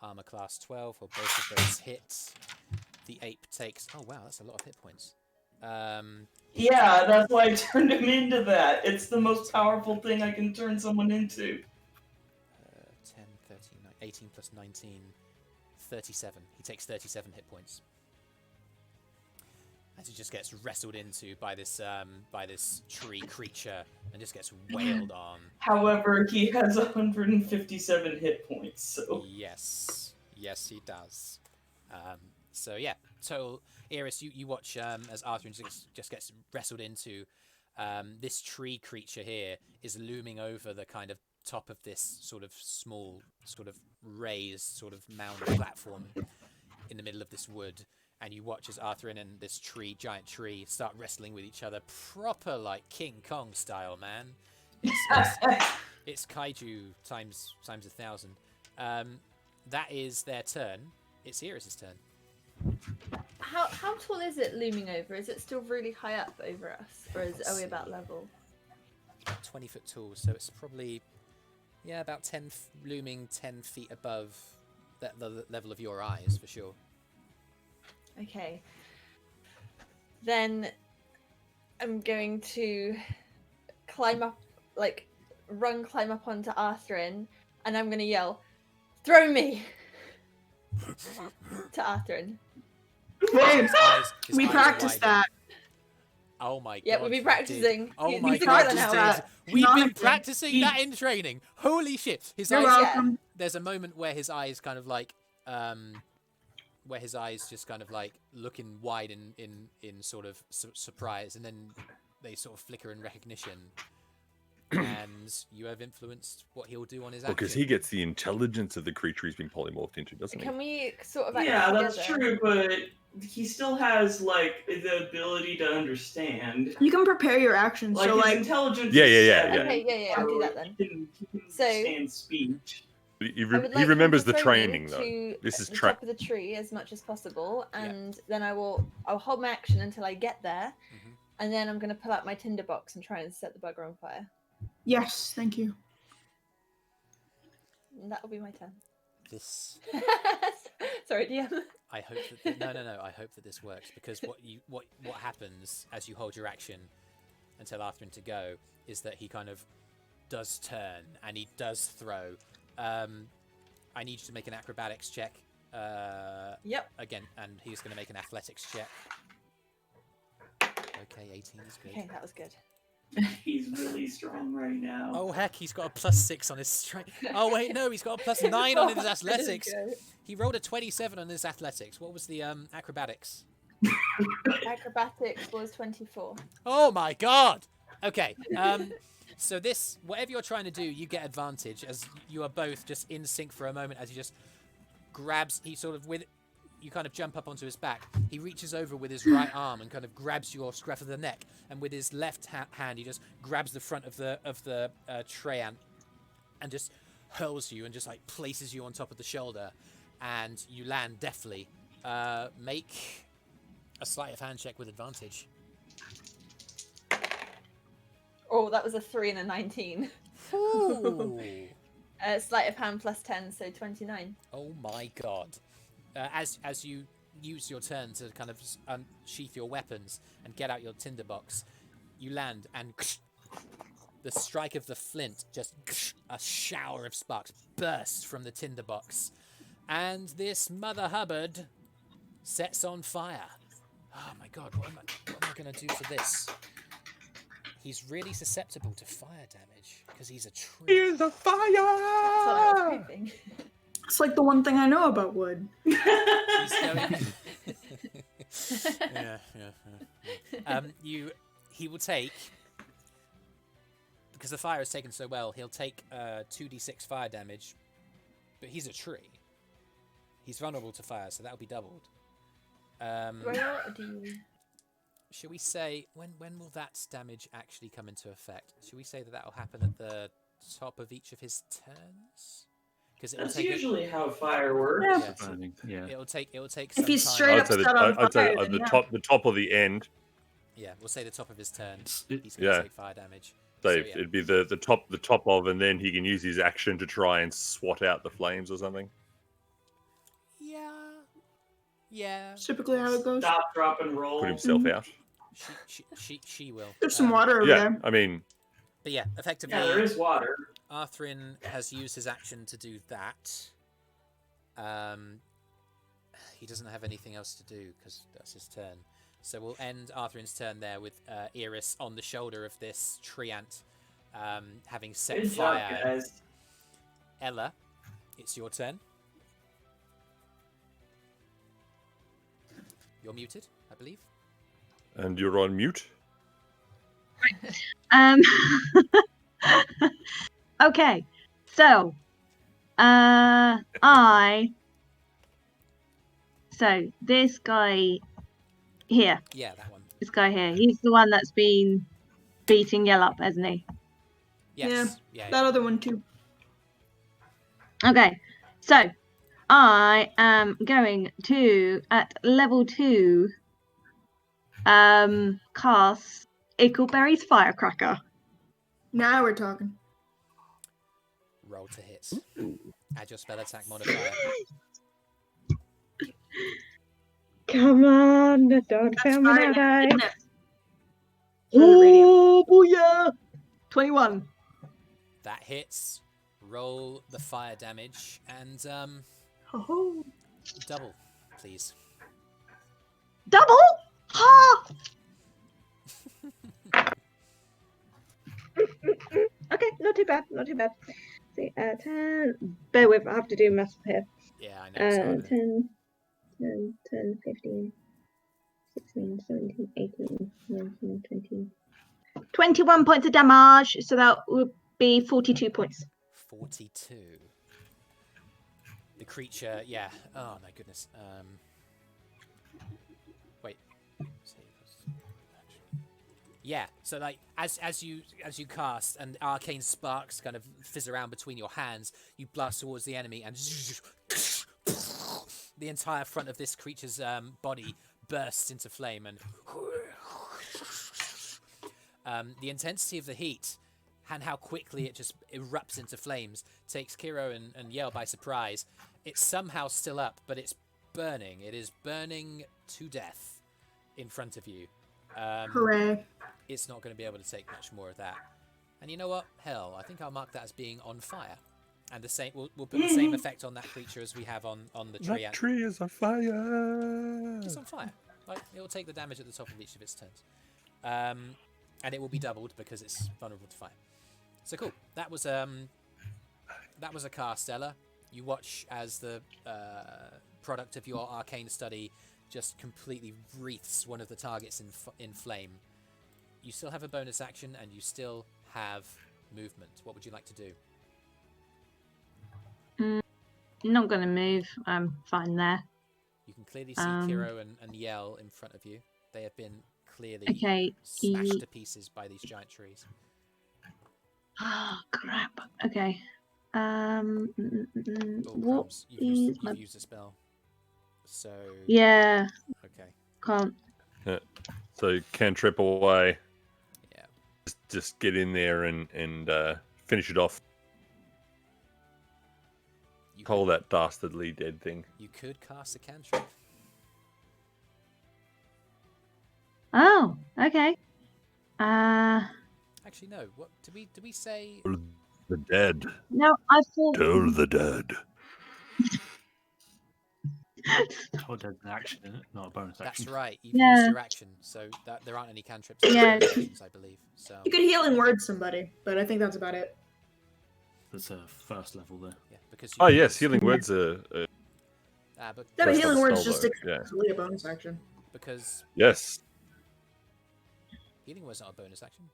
Armor class 12, or both of those hits. The ape takes... Oh, wow, that's a lot of hit points. Yeah, that's why I turned him into that. It's the most powerful thing I can turn someone into. 10, 13, 18 plus 19, 37. He takes 37 hit points. As he just gets wrestled into by this tree creature and just gets wailed on. However, he has 157 hit points, so... Yes, he does. So yeah, total... Eirys, you watch as Arthrin just gets wrestled into. This tree creature here is looming over the kind of top of this sort of small, sort of raised, sort of mound platform in the middle of this wood. And you watch as Arthrin and this giant tree, start wrestling with each other, proper like King Kong style, man. It's kaiju times 1,000. That is their turn. It's Eirys' turn. How tall is it looming over? Is it still really high up over us, or are we about level? 20 foot tall, so it's probably about looming 10 feet above the level of your eyes for sure. Okay. Then I'm going to climb up onto Arthrin, and I'm going to yell, "Throw me!" to Arthrin. We practiced that. Oh my god. Yeah, we've been practicing. Oh my god. We've been practicing that in training. Holy shit. You're welcome. There's a moment where his eyes kind of like where his eyes just kind of like looking wide in sort of surprise, and then they sort of flicker in recognition. And you have influenced what he'll do on his action. Because he gets the intelligence of the creature he's been polymorphed into, doesn't he? Can we sort of act Yeah, together? that's true, but he still has, like, the ability to understand. You can prepare your actions, Like, so his like... intelligence Yeah. Okay, I'll do that then. He can So- understand speech. He I would like he him remembers to the throw me training, though. to This is the top of the training. tree as much as possible, and then I'll hold my action until I get there, and then I'm going to pull out my tinderbox and try and set the bugger on fire. Yes, thank you. That'll be my turn. This. Sorry, DM. I hope that no. I hope that this works because what happens as you hold your action and tell Arthrin to go is that he kind of does turn and he does throw. I need you to make an acrobatics check. Yep. Again, and he's going to make an athletics check. Okay, 18 is good. Okay, that was good. He's really strong right now. Oh heck, he's got a +6 on his strength. Oh wait, no, he's got a +9 on his athletics. He rolled a 27 on his athletics. What was the acrobatics? Acrobatics was 24. Oh my god! Okay, so this, whatever you're trying to do, you get advantage as you are both just in sync for a moment as he just grabs, you kind of jump up onto his back. He reaches over with his right arm and kind of grabs your scruff of the neck, and with his left hand, he just grabs the front of the Treant and just hurls you and just like places you on top of the shoulder, and you land deftly. Make a sleight of hand check with advantage. Oh, that was a 3 and a 19. Ooh. Sleight of hand plus 10, so 29. Oh my god. As you use your turn to kind of unsheath your weapons and get out your tinderbox, you land and the strike of the flint, just a shower of sparks bursts from the tinderbox. And this Mother Hubbard sets on fire. Oh my god, what am I going to do for this? He's really susceptible to fire damage because he's a tree. Here's the fire! That's what I was hoping. It's like the one thing I know about wood. He's going... He will take, because the fire has taken so well, he'll take 2d6 fire damage, but he's a tree. He's vulnerable to fire, so that'll be doubled. Do I roll or do you... Should we say, when will that damage actually come into effect? Should we say that will happen at the top of each of his turns? Because that's usually how fire works. Yeah. It'll take. If he's straight up set on I'd say fire, at the top of the end. Yeah, we'll say the top of his turn. He's going to take fire damage. So it'd be the top of, and then he can use his action to try and swat out the flames or something. Yeah. Typically how it goes. Stop, drop, and roll. Put himself out. She will. There's some water over there. I mean. But yeah, effectively. Yeah, there is water. Arthrin has used his action to do that. He doesn't have anything else to do because that's his turn. So we'll end Arthrin's turn there with Eirys on the shoulder of this treant, having set Good fire. job, guys. Ella, it's your turn. You're muted, I believe. And you're on mute. Okay, so so this guy here. Yeah, that one. This guy here. He's the one that's been beating Yell up, hasn't he? Yes. Yeah. That other one too. Okay, so I am going to at level 2 cast Ickleberry's Firecracker. Now we're talking. Roll to hit. Add your spell attack modifier. Come on, don't fail me now, guys. Isn't it? Oh, booyah! 21. That hits. Roll the fire damage and Oh. double, please. Double? Ha! Okay, not too bad, not too bad. See, 10. Bear with, I have to do math here. Yeah, I know. 10, 15, 16, 17, 18, 19, 20. 21 points of damage, so that would be 42 points. 42. The creature, yeah. Oh my goodness. Wait. Yeah. So like as you cast and arcane sparks kind of fizz around between your hands, you blast towards the enemy and the entire front of this creature's body bursts into flame and the intensity of the heat and how quickly it just erupts into flames takes Kyro and Yale by surprise. It's somehow still up, but it's burning. It is burning to death in front of you. Hooray. It's not going to be able to take much more of that. And you know what? Hell, I think I'll mark that as being on fire. And the same, we'll put the same effect on that creature as we have on the tree. That tree is on fire. It's on fire. Like, it will take the damage at the top of each of its turns. And it will be doubled because it's vulnerable to fire. So cool. That was a cast, Stella. You watch as the product of your arcane study just completely wreaths one of the targets in flame. You still have a bonus action and you still have movement. What would you like to do? Not going to move. I'm fine there. You can clearly see Kyro and Yell in front of you. They have been clearly smashed to pieces by these giant trees. Oh, crap. Okay. What you've used a spell. So... Yeah. Okay. Can't. Yeah. So cantrip away. Yeah. Just get in there and finish it off. Call that dastardly dead thing. You could cast a cantrip. Oh, okay. Actually, no. What did we say? The dead. No, I thought. Tell the dead. Oh, dead's an action, isn't it? Not a bonus action. That's right. You've used your action, so there aren't any cantrips. Yeah. Actions, I believe. So You could healing word somebody, but I think that's about it. That's a first level there. Yeah, because. Oh yes, healing words are. But Yeah, but That's healing not word is spell, just though, yeah. exclusively a bonus action. because Yes. healing word's not a bonus action.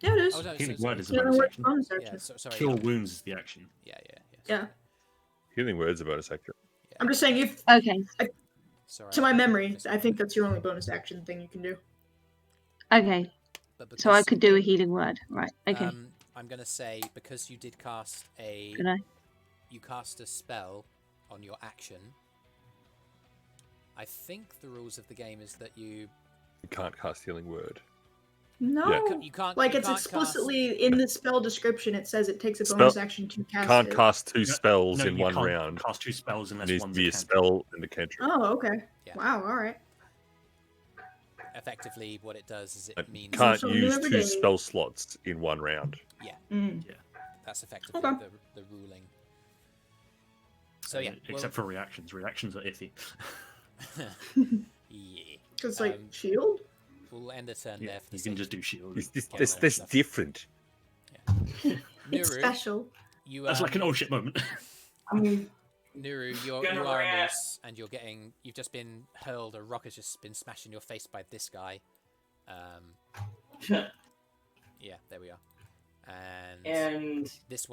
Yeah, it is. Oh no, Healing so, word is a Healing bonus word's action. bonus yeah. action. Sorry. Cure wounds is the action. Yeah. Yeah. Healing words are bonus action. I'm just saying, if Okay. Sorry. to my memory, I think that's your only bonus action thing you can do. Okay. But So I because, could do a healing word. Right. Okay. I'm gonna say because you did cast Can I? you cast a spell on your action. I think the rules of the game is that you can't cast healing word. No, Yeah. you can't. like you it's can't explicitly in the spell description. It says it takes a bonus action to cast Can't it. cast two spells No, in you one can't round. Cast two spells It unless needs to one's be a a cantrip. spell and a cantrip. Oh, okay. Yeah. Wow. All right. Effectively, what it does is I it means can't Something use every two day. spell slots in one round. that's effectively Okay. the ruling. So yeah, Except for reactions. Reactions are iffy. yeah. Because like shield. We'll end the turn Yeah, there. For the you can sake just of do shield. That's different. Nuru, It's special. You That's like an oh shit moment. I'm Nuru, you Gonna are rat. loose, and you've just been hurled. A rock has just been smashed in your face by this guy. Yeah, there we are. And this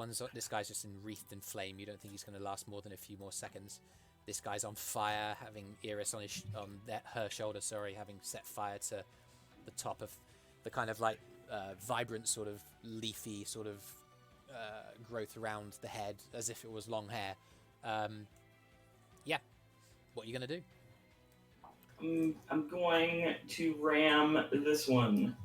guy's just wreathed in flame. You don't think he's going to last more than a few more seconds. This guy's on fire, having Eirys on her shoulder. Sorry, having set fire to the top of the kind of like vibrant sort of leafy sort of growth around the head, as if it was long hair. Yeah, what are you gonna do? I'm going to ram this one.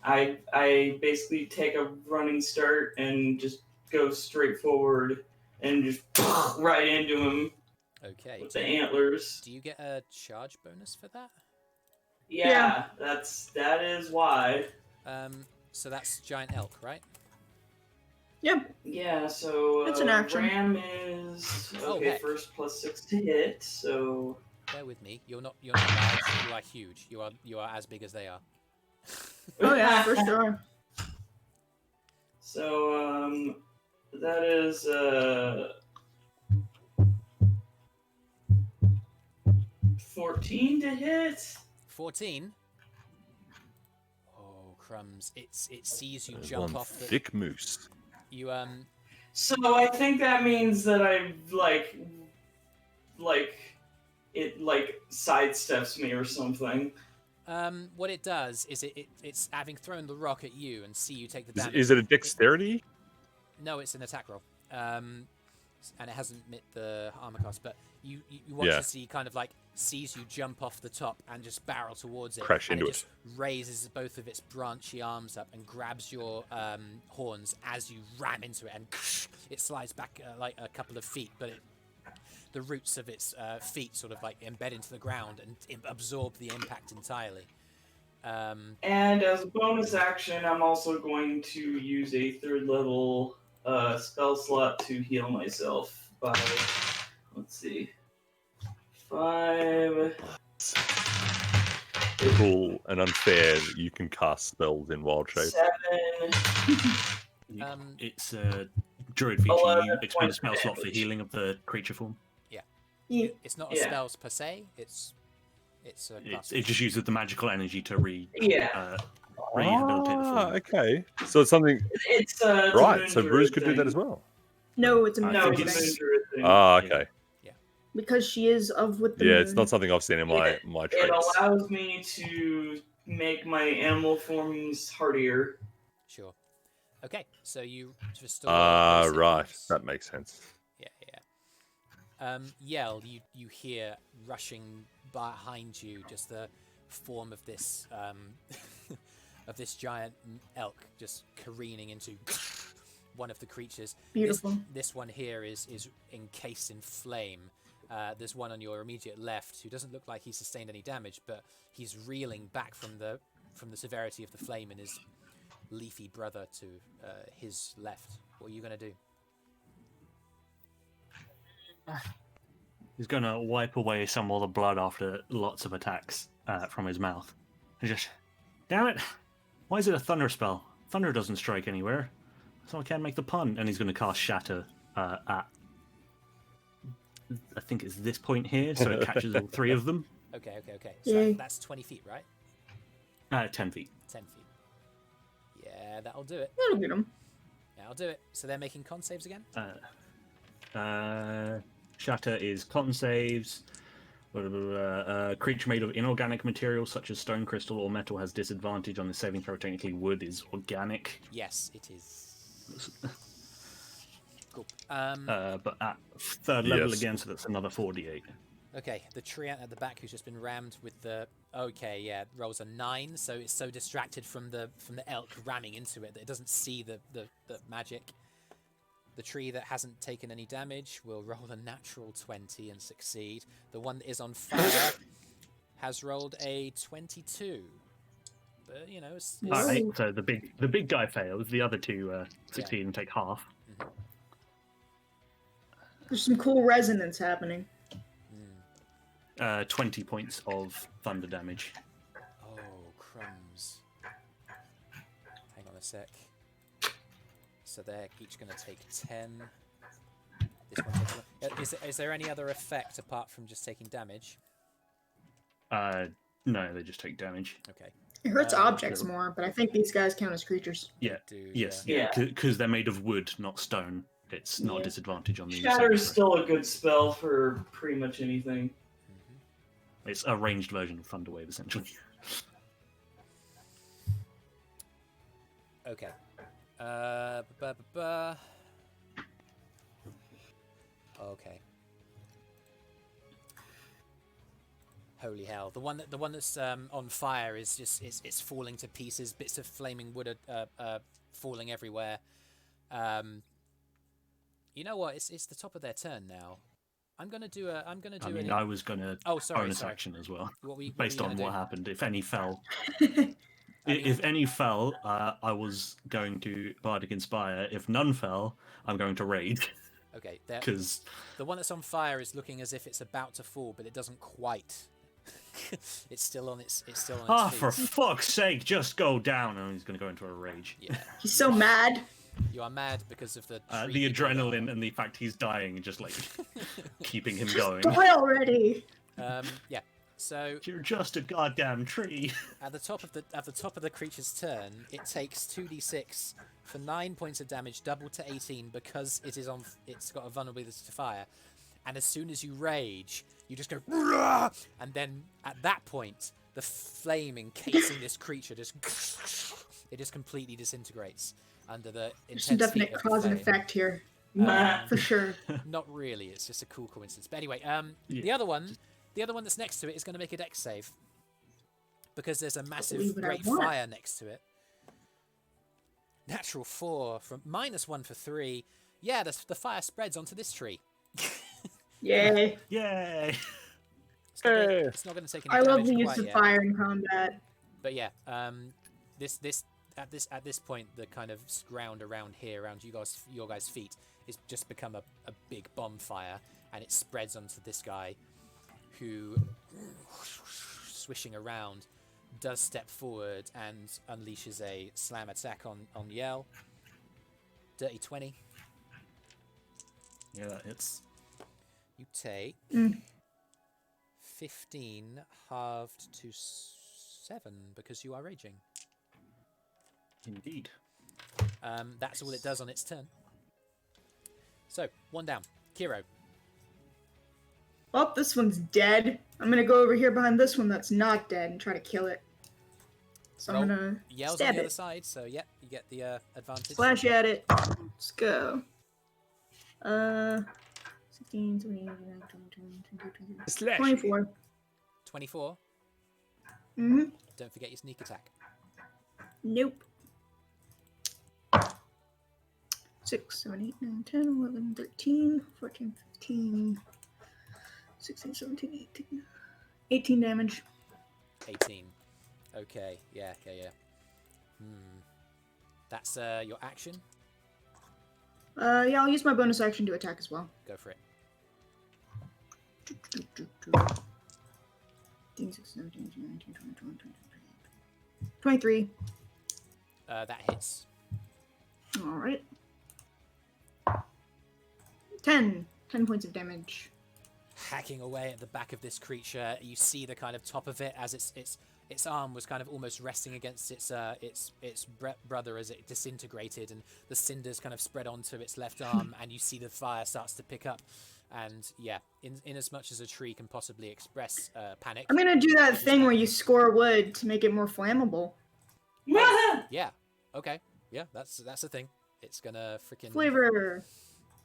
I basically take a running start and just go straight forward and just right into him. Okay. With the antlers. Do you get a charge bonus for that? Yeah. that is why. So that's giant elk, right? Yeah. Yeah, so It's an action. ram is heck. first +6 to hit, so Bear with me. You're not large. You are huge. You are as big as they are. Oh yeah, for sure. So that is 14 to hit. 14. Oh crumbs! It sees you There's jump one off the thick moose. You So I think that means that I it sidesteps me or something. What it does is it's having thrown the rock at you and see you take the damage. Is it a dexterity? No, it's an attack roll. and it hasn't met the armor class, but you watch as he kind of like sees you jump off the top and just barrel towards it, Crash and into it just raises both of its branchy arms up and grabs your horns as you ram into it, and it slides back like a couple of feet, but the roots of its feet sort of like embed into the ground and absorb the impact entirely. And as a bonus action, I'm also going to use a 3rd level spell slot to heal myself by, let's see, 5. Cool and unfair that you can cast spells in wild shape. 7. It's a druid feature. 11 You expend a points spell of slot for damage. healing of the creature form. It's not a spells per se. It's a class. It just uses the magical energy to rehabilitate the form. Okay. So it's something. It's Right. So Brüz could do that as well. No, it's a I No, think it's it's- a druid thing. Okay. because she is of with the Yeah, moon. it's not something I've seen in my It traits. allows me to make my animal forms hardier. Sure. Okay, so you restore. Ah, those hit right. points. That makes sense. Yeah. Yell, you hear rushing behind you just the form of this of this giant elk just careening into one of the creatures. Beautiful. This one here is encased in flame. There's one on your immediate left who doesn't look like he sustained any damage, but he's reeling back from the severity of the flame in his leafy brother to his left. What are you gonna do? He's going to wipe away some of the blood after lots of attacks from his mouth. And just, damn it! Why is it a thunder spell? Thunder doesn't strike anywhere, so I can't make the pun. And he's going to cast Shatter at, I think it's this point here, so it catches all 3 of them. Okay. So Yay. that's 20 feet, right? 10 feet. 10 feet. Yeah, that'll do it. That'll get him. That'll do it. So they're making con saves again? Shatter is con saves. Creature made of inorganic materials such as stone, crystal, or metal has disadvantage on the saving throw. Technically, wood is organic. Yes, it is. Cool. But at 3rd level Yes. again, so that's another 4d8. Okay, the treant at the back who's just been rammed with the... Okay, yeah, rolls a 9, so it's so distracted from the elk ramming into it that it doesn't see the magic. The tree that hasn't taken any damage will roll a natural 20 and succeed. The one that is on fire has rolled a 22. But, you know, it's... Alright, so the big guy fails, the other 2 succeed and take half. There's some cool resonance happening. 20 points of thunder damage. Oh, crumbs. Hang on a sec. So they're each going to take 10. This one takes... Is there any other effect apart from just taking damage? No, they just take damage. Okay. It hurts objects sure. more, but I think these guys count as creatures. Yeah. Yes. Yeah. Because they're made of wood, not stone. It's not a disadvantage on the Shatter is saving still a good spell for pretty much anything. throw. It's a ranged version of Thunderwave, essentially. Okay. Okay. Holy hell! The one that's on fire is just it's falling to pieces. Bits of flaming wood are falling everywhere. You know what? It's the top of their turn now. I'm gonna do a. I was gonna bonus action as well, based on what happened. If any fell, if any fell, I was going to Bardic Inspire. If none fell, I'm going to Rage. Okay, because the one that's on fire is looking as if it's about to fall, but it doesn't quite. It's still on its feet. For fuck's sake, just go down! And he's going to go into a rage. Yeah. He's so mad. You are mad because of the adrenaline and the fact he's dying, just like keeping him going. Die already. Yeah. So you're just a goddamn tree. At the top of the creature's turn, it takes 2d6 for 9 points of damage, double to 18 because it's got a vulnerability to fire. And as soon as you rage, you just go, "Rah!" And then at that point, the flame encasing this creature just completely disintegrates under the There's some intensity definite of the cause and flame. effect here. For sure. Not really. It's just a cool coincidence. But anyway, the other one that's next to it is going to make a dex save because there's a massive rate of fire next to it. Natural 4 from -1 for 3. Yeah, the fire spreads onto this tree. Yay! Yay! It's not going to take any I damage love the use quite of yet. fire in combat. But yeah, at this point, the kind of ground around here, around your guys' feet, is just become a big bonfire, and it spreads onto this guy, who, swishing around, does step forward and unleashes a slam attack on Yell. Dirty 20. Yeah, that hits. You take 15 halved to 7 because you are raging. Indeed. That's all it does on its turn. So, 1 down. Kyro. Oh, this one's dead. I'm gonna go over here behind this one that's not dead and try to kill it. So I'm gonna Yell's stab on the it. other side, so yeah, you get the advantage. Slash at it. Let's go. 16, 17, 18, 19, 20, 24. 24. Mm-hmm. Don't forget your sneak attack. Nope. 6, 7, 8, 9, 10, 11, 13, 14, 15, 16, 17, 18. 18 damage. 18. Okay, yeah. That's your action. Yeah, I'll use my bonus action to attack as well. Go for it. 15, 16, 17, 18, 19, 20, 21, 22, 23. That hits. Alright. 10 points of damage. Hacking away at the back of this creature, you see the kind of top of it as its arm was kind of almost resting against its brother as it disintegrated, and the cinders kind of spread onto its left arm, and you see the fire starts to pick up. And yeah, in as much as a tree can possibly express panic, I'm gonna do that thing where you score wood to make it more flammable. Yeah. Okay. Yeah, that's a thing. It's gonna freaking Flavor.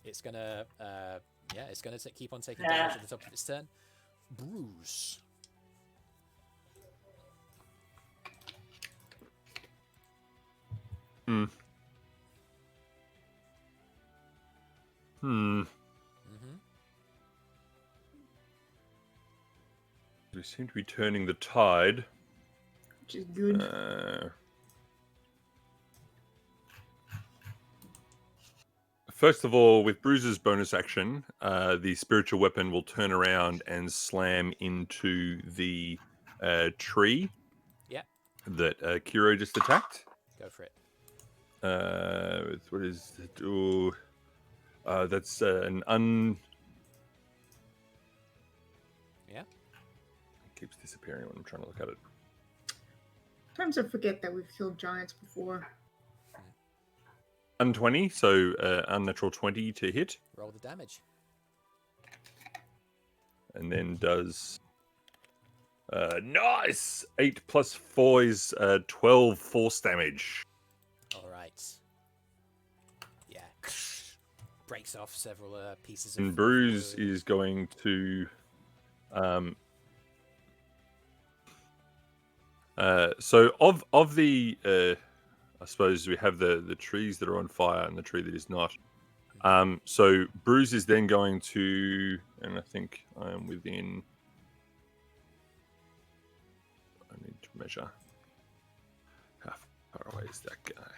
It's gonna it's gonna keep on taking damage at the top of its turn. Brüz. We seem to be turning the tide. Which is good. First of all, with Brüz's bonus action, the spiritual weapon will turn around and slam into the tree that Kyro just attacked. Go for it. What is it? Ooh, that's an Yeah. It keeps disappearing when I'm trying to look at it. Sometimes I forget that we've killed giants before. Un-20, so unnatural 20 to hit. Roll the damage. And then does... nice! 8 plus 4 is 12 force damage. Alright. Yeah. Breaks off several pieces of... And Brüz is going to... so of the... I suppose we have the trees that are on fire and the tree that is not. So Brüz is then going to, and I think I am within. I need to measure. How far away is that guy?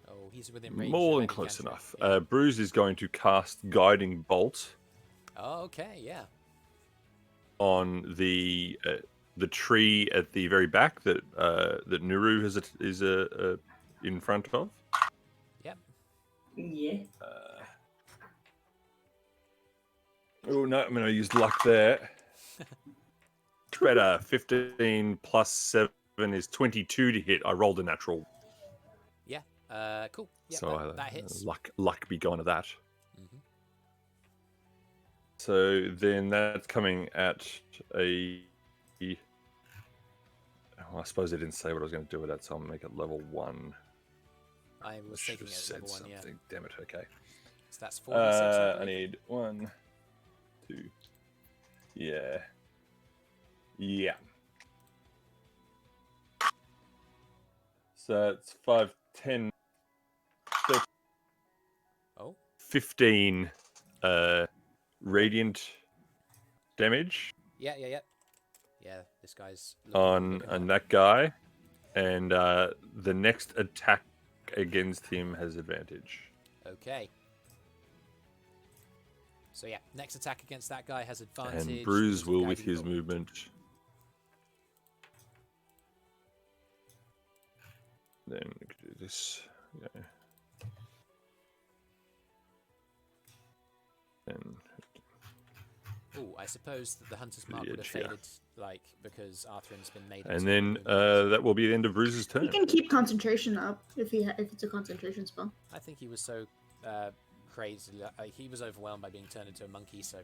Oh, he's within range. More than close enough. Brüz is going to cast Guiding Bolt. Oh, okay, yeah. On the tree at the very back that that Nuru is in front of. Yep. Yeah. Oh no, I'm going to use luck there. Better. 15 plus 7 is 22 to hit. I rolled a natural. Yeah. Cool. Yep, So that hits. Luck be gone of that. Mm-hmm. So then that's coming at a... I suppose I didn't say what I was going to do with that, so I'll make it level 1. I was thinking it said level 1, yeah. something. Damn it, okay. So that's 4d6. I need 1, 2. Yeah. Yeah. So it's 5, 10, 13, Oh. 15 radiant damage. Yeah. Yeah, this guy's on looking that guy, and the next attack against him has advantage. Okay. So yeah, next attack against that guy has advantage. And Brüz He's a will, with guiding his bolt. movement, then we can do this. Yeah. And Ooh, I suppose that the hunter's mark would have edge, yeah. faded, like because Arthrin's been made. and then that will be the end of Brüz's turn. He can keep concentration up if if it's a concentration spell. I think he was so crazy. He was overwhelmed by being turned into a monkey, so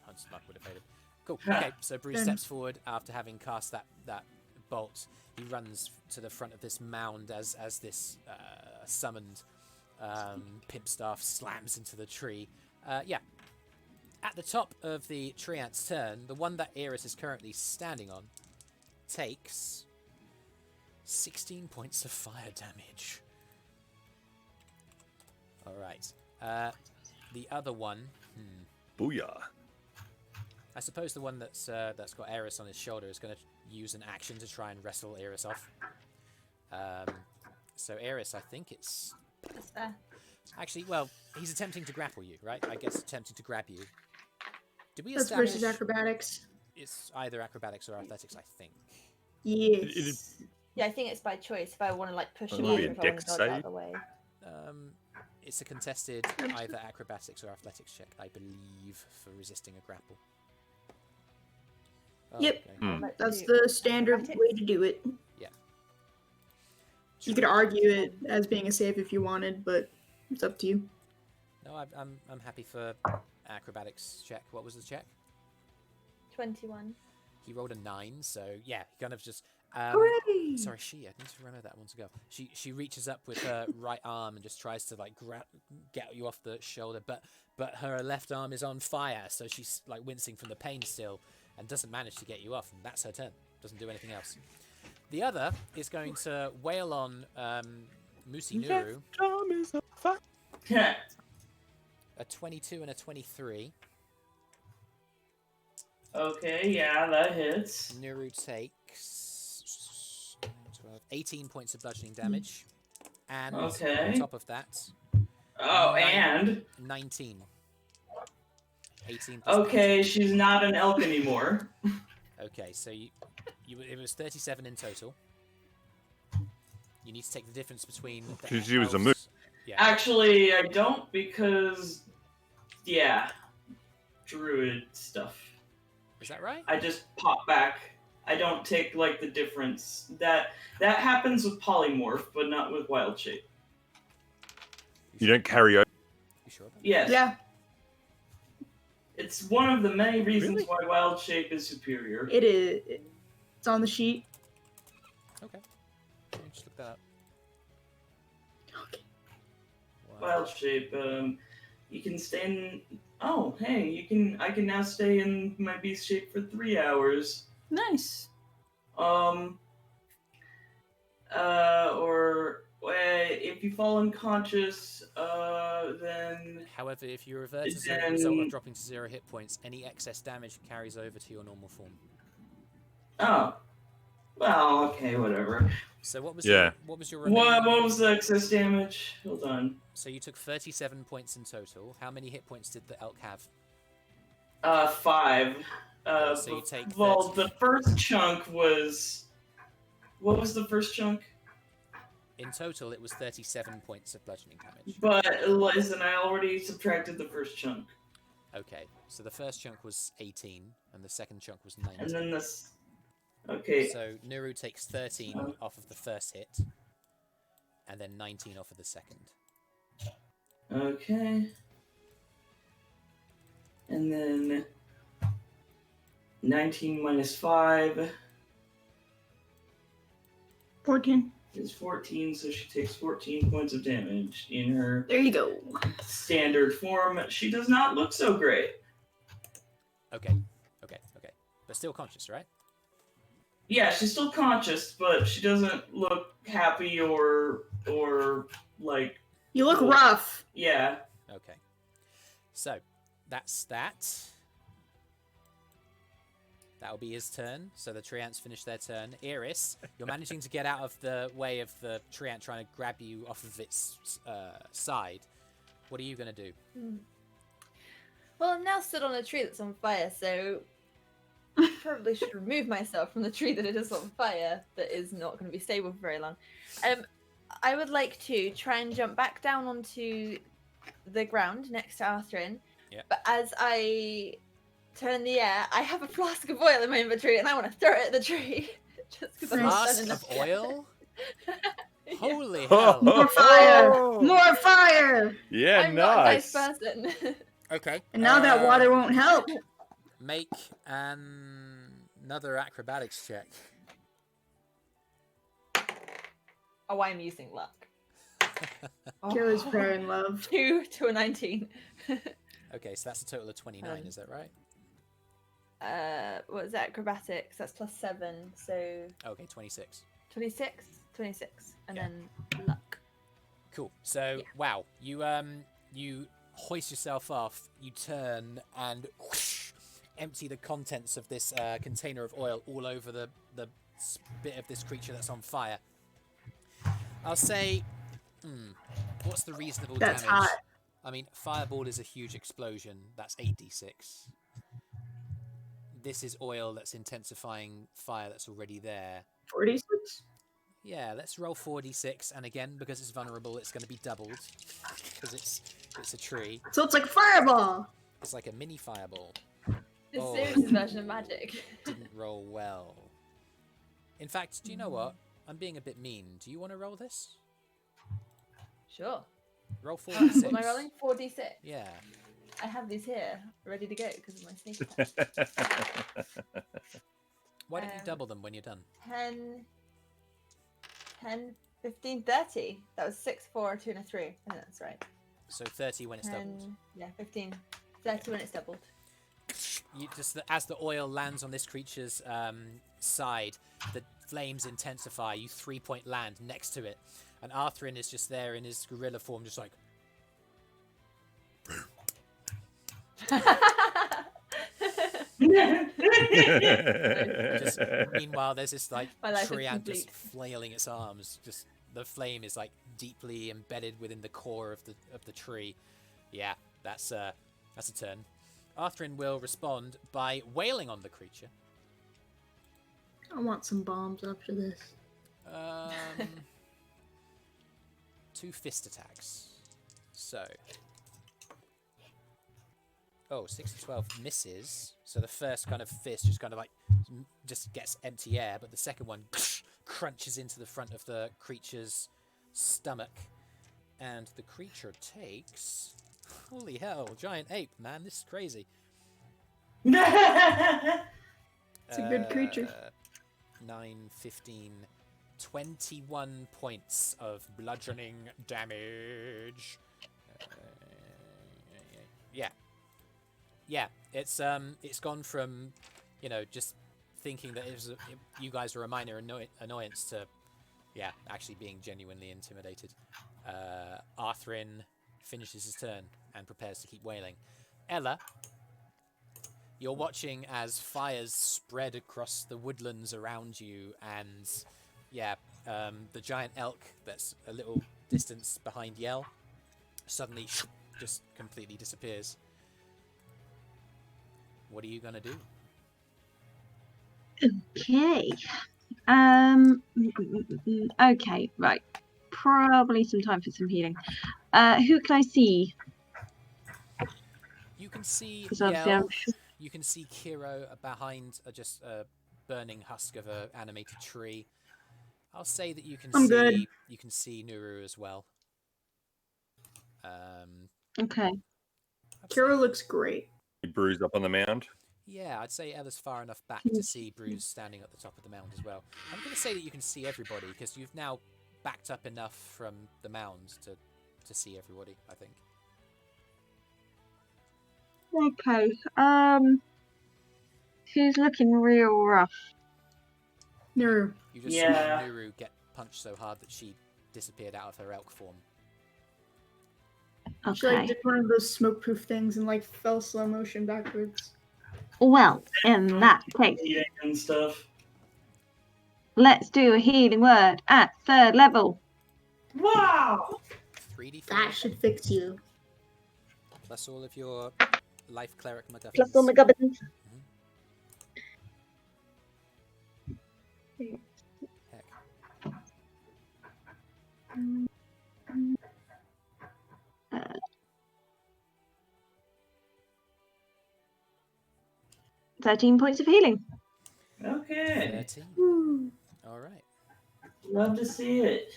hunter's mark would have faded. Cool. Okay, so Brüz steps forward after having cast that bolt. He runs to the front of this mound as this summoned pimp staff slams into the tree. Yeah. At the top of the treant's turn, the one that Eirys is currently standing on takes 16 points of fire damage. All right. The other one. Booyah. I suppose the one that's got Eirys on his shoulder is going to use an action to try and wrestle Eirys off. So Eirys, I think it's... That's fair. Actually, well, he's attempting to grapple you, right? I guess attempting to grab you. Did we That's establish... versus acrobatics. It's either acrobatics or athletics, I think. Yes. Yeah, I think it's by choice. If I want to like push him Oh, over, yeah, if I want dex to dodge out save. of the way. It's a contested either acrobatics or athletics check, I believe, for resisting a grapple. Oh, Yep. okay. Let's That's do the standard acrobatics. way to do it. Yeah. You could argue it as being a save if you wanted, but it's up to you. No, I'm happy for acrobatics check. What was the check? 21. He rolled a 9, so yeah, he kind of just. Hooray! Sorry, I need to remember that one to go. She reaches up with her right arm and just tries to like get you off the shoulder, but her left arm is on fire, so she's like wincing from the pain still, and doesn't manage to get you off, and that's her turn. Doesn't do anything else. The other is going to wail on Musi Nuru. A 22 and a 23. Okay, yeah, that hits. Nuru takes 12, 18 points of bludgeoning damage. And Okay. on top of that, Oh, and 19. 18 plus okay, she's not an elk anymore. Okay, so it was 37 in total. You need to take the difference between. Because she was a elves. moose. Yeah. Actually, I don't because, yeah, Druid stuff. Is that right? I just pop back. I don't take like the difference. That happens with polymorph, but not with wild shape. You don't carry over. You sure about that? Yes. Yeah, It's one of the many reasons Really? why wild shape is superior. it is. It's on the sheet. Okay. Let me just look that up. Okay. Wild shape. You can stay in. Oh, hey, I can now stay in my beast shape for 3 hours. Nice. Or if you fall unconscious, then However, if you revert as a Then- result of dropping to 0 hit points, any excess damage carries over to your normal form. oh, well, okay, whatever. So what was Yeah. what was your What remaining? was the excess damage? Hold on. So you took 37 points in total. How many hit points did the elk have? 5. So you take well, 30. the first chunk was. What was the first chunk? In total, it was 37 points of bludgeoning damage. But listen, I already subtracted the first chunk, Okay, so the first chunk was 18, and the second chunk was and 19. then this. Okay. So Nuru takes 13 Oh. off of the first hit, and then 19 off of the second. Okay. And then 19 minus 5. 14. is 14, so she takes 14 points of damage in her There you go. standard form. She does not look so great. Okay. But still conscious, right? Yeah, she's still conscious, but she doesn't look happy or like. You look cool. rough. Yeah. Okay. So, that's that. That'll be his turn. So the tree ants finish their turn. Eirys, you're managing to get out of the way of the tree ant trying to grab you off of its side. What are you going to do? Well, I'm now stood on a tree that's on fire, so I probably should remove myself from the tree that it is on fire, that is not going to be stable for very long. I would like to try and jump back down onto the ground next to Arthrin. Yeah. But as I turn in the air, I have a flask of oil in my inventory, and I want to throw it at the tree. Just because I'm not Flask done of enough yet. oil? Yeah. Holy hell. More fire! Oh. More fire! Yeah, I'm not a nice nice. person. Okay. And now that water won't help. Make another acrobatics check. Oh, I'm using luck. Kira's very in love. 2 to a 19. Okay, so that's a total of 29, is that right? What was that? Acrobatics. That's plus 7, so Okay, 26. 26. 26, and Yeah. then luck. Cool. So, Yeah. wow, you hoist yourself off, you turn and whoosh, empty the contents of this container of oil all over the bit of this creature that's on fire. I'll say, what's the reasonable That's damage? hot. I mean, fireball is a huge explosion. That's 8d6. This is oil that's intensifying fire that's already there. 46? Yeah, let's roll 4d6, and again, because it's vulnerable, it's going to be doubled, because it's a tree. So it's like a fireball. It's like a mini fireball. The Oh. serious version of magic. Didn't roll well. In fact, do you know what? I'm being a bit mean. Do you want to roll this? Sure. Roll 4d6. What am I rolling? 4d6. Yeah. I have these here, ready to go because of my sneak attack. Why don't you double them when you're done? 10, 15, 30. That was 6, 4, 2, and a 3. I think that's right. So 30 when it's doubled. Yeah, 15. 30 when it's doubled. You just as the oil lands on this creature's side, the flames intensify. You 3-point land next to it, and Arthrin is just there in his gorilla form, just like. Just, meanwhile, there's this like tree ant just flailing its arms. Just the flame is like deeply embedded within the core of the tree. Yeah, that's a turn. Arthrin will respond by wailing on the creature. I want some bombs after this. 2 fist attacks. So. 6 to 12 misses. So the first kind of fist just kind of like just gets empty air, but the second one crunches into the front of the creature's stomach, and the creature takes. Holy hell, giant ape, man, this is crazy. It's a good creature. 9, 15, 21 points of bludgeoning damage. Yeah, it's gone from, just thinking that you guys were a minor annoyance to, actually being genuinely intimidated. Arthrin finishes his turn and prepares to keep wailing. Ella, you're watching as fires spread across the woodlands around you, and the giant elk that's a little distance behind Yell suddenly just completely disappears. What are you gonna do? Okay. Okay, right. Probably some time for some healing. Who can I see? You can see Yell. You can see Kyro behind just a burning husk of an animated tree. I'll say that you can you can see Nuru as well. Okay. Kyro looks great. Brüz up on the mound. Yeah, I'd say Ella's far enough back to see Brüz standing at the top of the mound as well. I'm going to say that you can see everybody because you've now backed up enough from the mounds to see everybody, I think. Okay. Who's looking real rough? Nuru. You just Yeah. saw Nuru get punched so hard that she disappeared out of her elk form. She like Okay. did one of those smoke proof things and like fell slow motion backwards. Well, in that case, Eating and stuff. let's do a healing word at 3rd level. Wow! 3d4 That should fix you. plus all of your life cleric MacGuffins. Plus all my gubbins. Heck. 13 points of healing. Okay. 13. Woo. All right. Love to see it.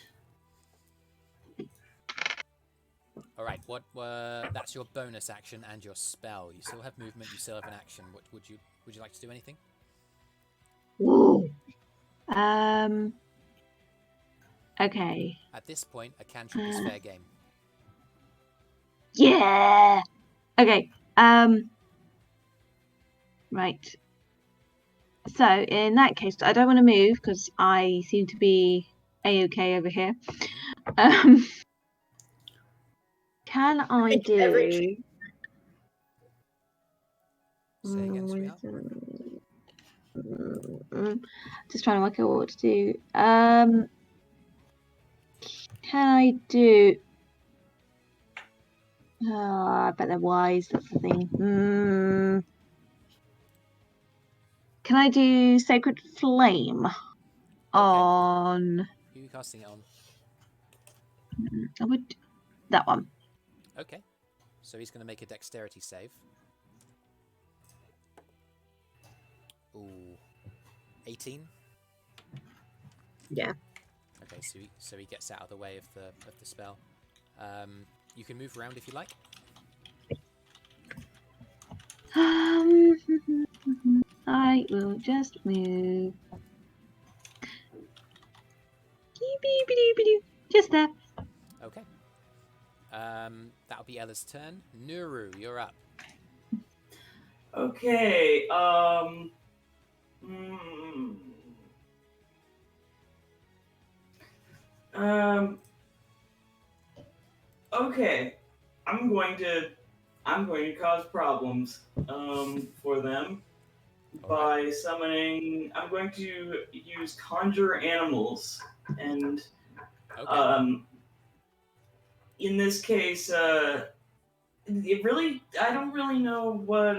All right. What? That's your bonus action and your spell. You still have movement. You still have an action. What would you like to do anything? Woo. Okay. At this point, a cantrip is fair game. Yeah. Okay. Right. So in that case, I don't want to move because I seem to be a-okay over here. Can I think every do? Say again, sweetheart. Just trying to work out what to do. Can I do? I bet they're wise. That's the thing. Can I do Sacred Flame on? Who are you casting it on? I would that one. Okay. So he's going to make a dexterity save. Ooh. 18? Yeah. Okay, so he gets out of the way of the spell. You can move around if you like. I will just move. Just there. Okay. That'll be Ella's turn. Nuru, you're up. Okay, okay. I'm going to cause problems for them by summoning. I'm going to use conjure animals, and in this case, it really, I don't really know what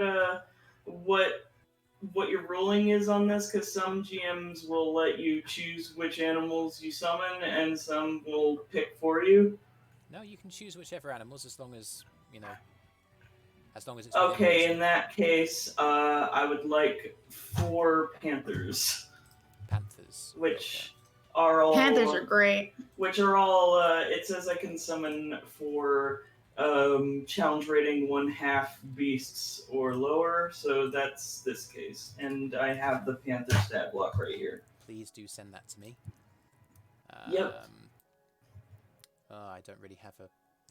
your ruling is on this, because some GMs will let you choose which animals you summon, and some will pick for you. No, you can choose whichever animals as long as as long as it's okay. within In that case, I would like 4 panthers. Panthers, which are all Panthers are great. Which are all. It says I can summon for challenge rating 1/2 beasts or lower, so that's this case. And I have the panther stat block right here. Please do send that to me. Yep. I don't really have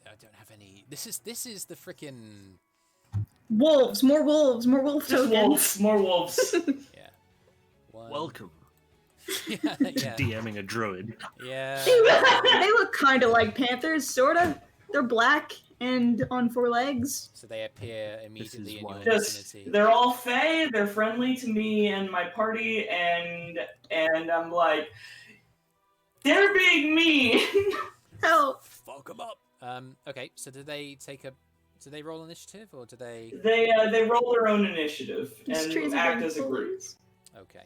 I don't have any. This is the frickin' Wolves, more wolves, more wolf Just tokens. wolves, more wolves. Yeah. One. Welcome yeah. DMing a druid. Yeah. They look kind of like panthers, sorta. They're black and on 4 legs. So they appear immediately in your Just, vicinity. they're all fey. They're friendly to me and my party, and I'm like, they're being mean. Help! Fuck them up. Okay. So do they roll initiative or do they? They roll their own initiative These trees and are act getting as a group. pulleys. Okay.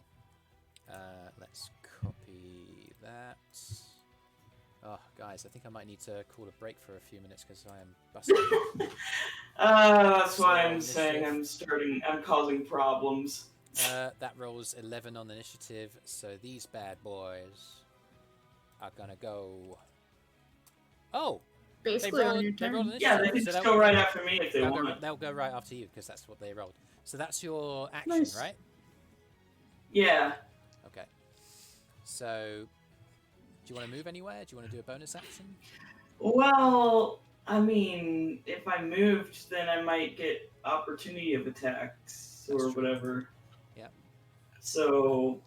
Let's copy that. Oh, guys, I think I might need to call a break for a few minutes because I am busted. That's why I'm Initiative. saying I'm causing problems. That rolls 11 on the initiative, so these bad boys are gonna go. Oh, Basically on your they rolled turn. initiative. Yeah, they can so just go right after me if they they'll want. they'll go right after you because that's what they rolled. So that's your action, Nice. right? Yeah. Okay. So Do you want to move anywhere? Do you want to do a bonus action? Well, I mean, if I moved, then I might get opportunity of attacks or whatever. Yep. So,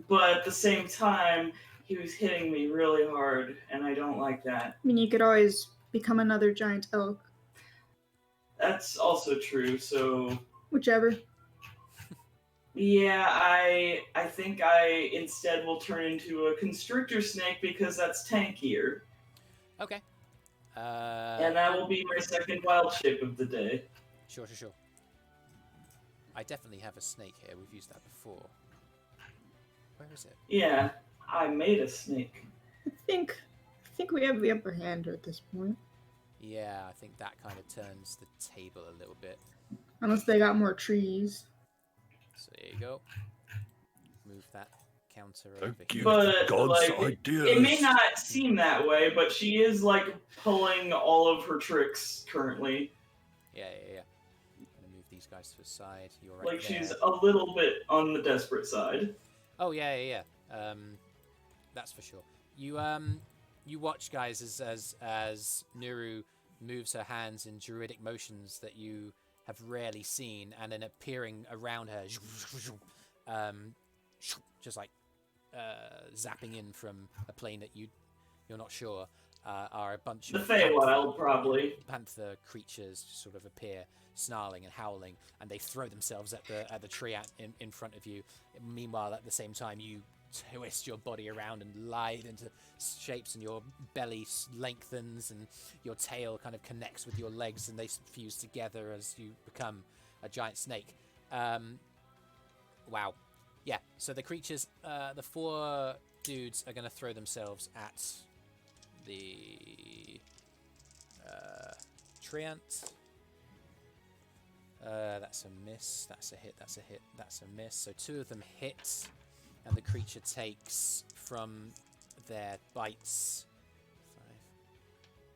but at the same time, he was hitting me really hard, and I don't like that. I mean, you could always become another giant elk. That's also true, so... Whichever. Yeah, I think I instead will turn into a constrictor snake because that's tankier. Okay. And that will be my second wild shape of the day. Sure. I definitely have a snake here. We've used that before. Where is it? Yeah, I made a snake. I think we have the upper hand at this point. Yeah, I think that kind of turns the table a little bit. Unless they got more trees. So there you go. Move that counter over Thank here. you. But God's like, ideas. it may not seem that way, but she is like pulling all of her tricks currently. Yeah. I'm gonna move these guys to the side. You're right Like there. she's a little bit on the desperate side. Oh yeah. That's for sure. You watch, guys, as Nuru moves her hands in druidic motions that you have rarely seen, and then appearing around her, just like zapping in from a plane that you're not sure, are a bunch The of Feywild, probably. panther creatures sort of appear, snarling and howling, and they throw themselves at the tree in front of you. Meanwhile, at the same time, you twist your body around and glide into shapes, and your belly lengthens and your tail kind of connects with your legs, and they fuse together as you become a giant snake. Wow. Yeah, so the creatures, the 4 dudes are going to throw themselves at the treant. That's a miss, that's a hit, that's a hit, that's a miss. So 2 of them hit, and the creature takes from their bites 5,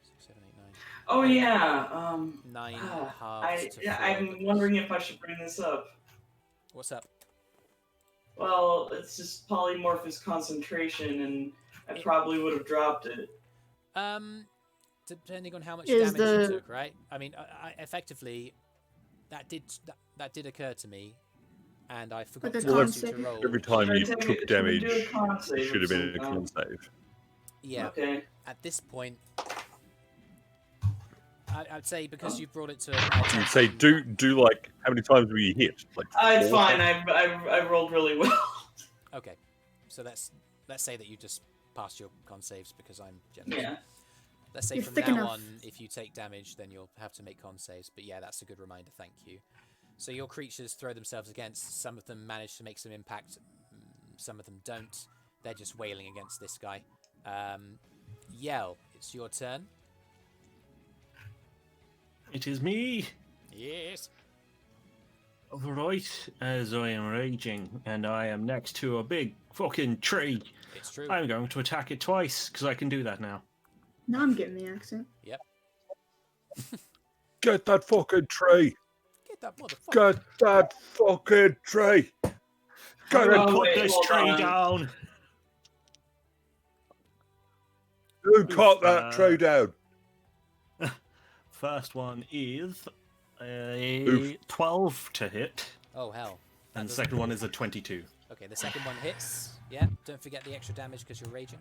6, 7, 8, 9. Oh yeah. 9 halves to 4. I'm wondering if I should bring this up. What's up? Well, it's just polymorphous concentration, and I probably would have dropped it. Depending on how much Is damage you the- took, right? I mean, I effectively, that did occur to me, and I forgot Like a to con ask you to save? roll. Every time you Should I took do a damage, con it save should have of been a some con kind? save. Yeah. Okay. At this point, I'd say because you've brought it to. My You'd say, attention- do like, how many times were you hit? Like It's 4 fine. times? I rolled really well. Okay, so let's say that you just passed your con saves because I'm generous. Yeah. Let's say You're from thick now enough. on, if you take damage, then you'll have to make con saves. But yeah, that's a good reminder. Thank you. So your creatures throw themselves against. Some of them manage to make some impact. Some of them don't. They're just wailing against this guy. Yell, it's your turn. It is me. Yes. Right, as I am raging, and I am next to a big fucking tree. It's true. I'm going to attack it twice, because I can do that now. Now I'm getting the accent. Yep. Get that fucking tree! Get that motherfucker. Get that fucking tree! Get I'm it! gonna Oh, cut wait, this hold tree on. down. Who cut that tree down? First one is a Oof. 12 to hit, Oh hell. That and the doesn't- second one is a 22. Okay, the second one hits. Yeah. Don't forget the extra damage because you're raging.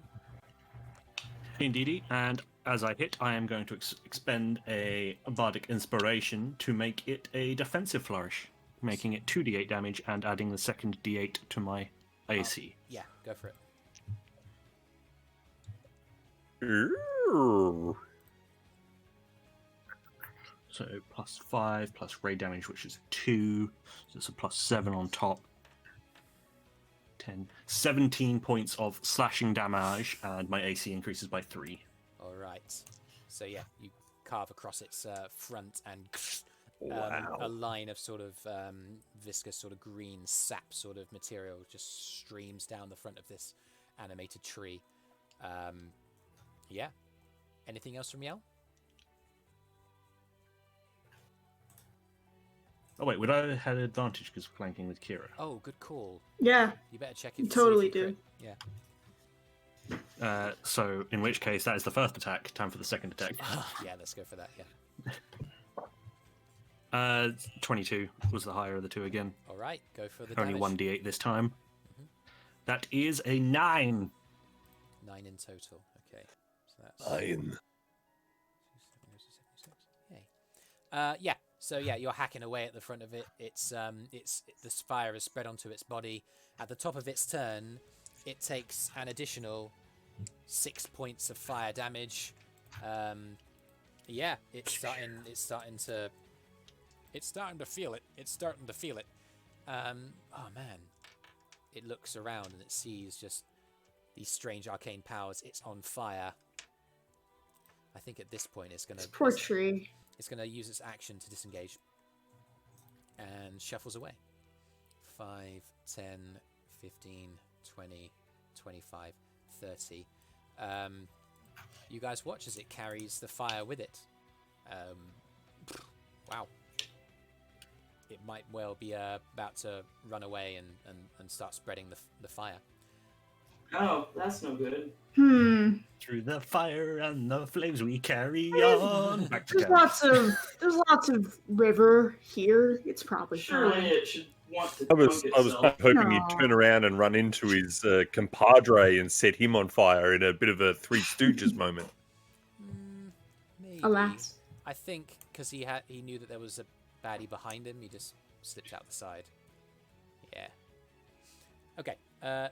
Indeedy, and as I hit, I am going to expend a bardic inspiration to make it a defensive flourish, making it 2d8 damage and adding the second d8 to my AC. Yeah. Go for it. Ooh. So plus 5 plus ray damage, which is 2, so it's a plus 7 on top. 10, 17 points of slashing damage, and my AC increases by 3. All right. So yeah, you carve across its front, and Wow. a line of sort of viscous, sort of green sap sort of material just streams down the front of this animated tree. Yeah. Anything else from Yell? Oh wait, would I have had advantage because flanking with Kira? Oh, good call. Yeah, You better check You it. totally do. Yeah. So in which case, that is the first attack. Time for the second attack. Yeah, let's go for that. Yeah. 22 was the higher of the two again. All right, go for the Only damage. 1d8 this time. That is a 9. 9 in total. Okay, so that's 9. Yeah. So yeah, you're hacking away at the front of it. This fire is spread onto its body. At the top of its turn, it takes an additional 6 points of fire damage. Yeah, it's starting to feel it. It's starting to feel it. Oh man, it looks around and it sees just these strange arcane powers. It's on fire. I think at this point it's gonna. Poor tree. It's going to use its action to disengage and shuffles away. 5, 10, 15, 20, 25, 30. You guys watch as it carries the fire with it. Wow. It might well be about to run away and start spreading the fire. Oh, that's no good. Through the fire and the flames we carry on. Back to There's camp. lots of river here. It's probably Surely fine. it should want to I was dunk itself. hoping he'd turn around and run into his compadre and set him on fire in a bit of a Three Stooges moment. Maybe. Alas. I think because he knew that there was a baddie behind him, he just slipped out the side. Yeah. Okay.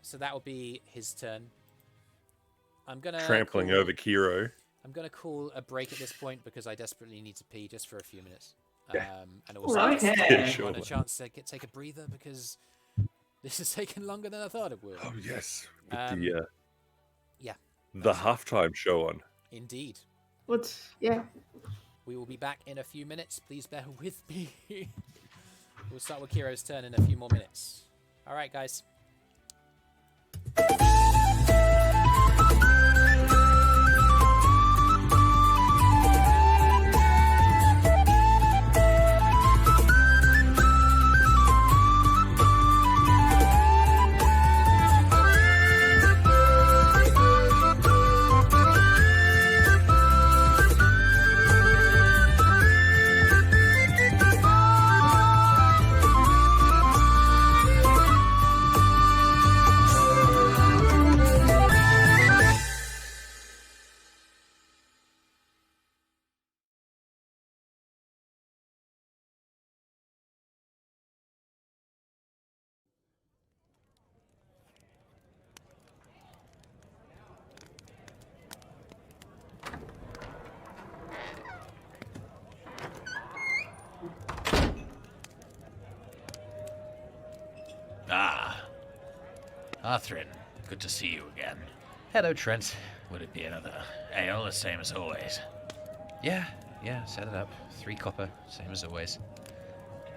So that will be his turn. I'm gonna Trampling over Kyro. I'm gonna call a break at this point because I desperately need to pee just for a few minutes. Yeah. And also Okay. I want a chance to take a breather because this is taking longer than I thought it would. Oh yes, Yeah. the halftime show on. Indeed. Yeah. We will be back in a few minutes. Please bear with me. We'll start with Kyro's turn in a few more minutes. All right, guys. Arthrin, good to see you again. Hello, Trent. Would it be another ale, the same as always? Yeah, set it up. 3 copper, same as always.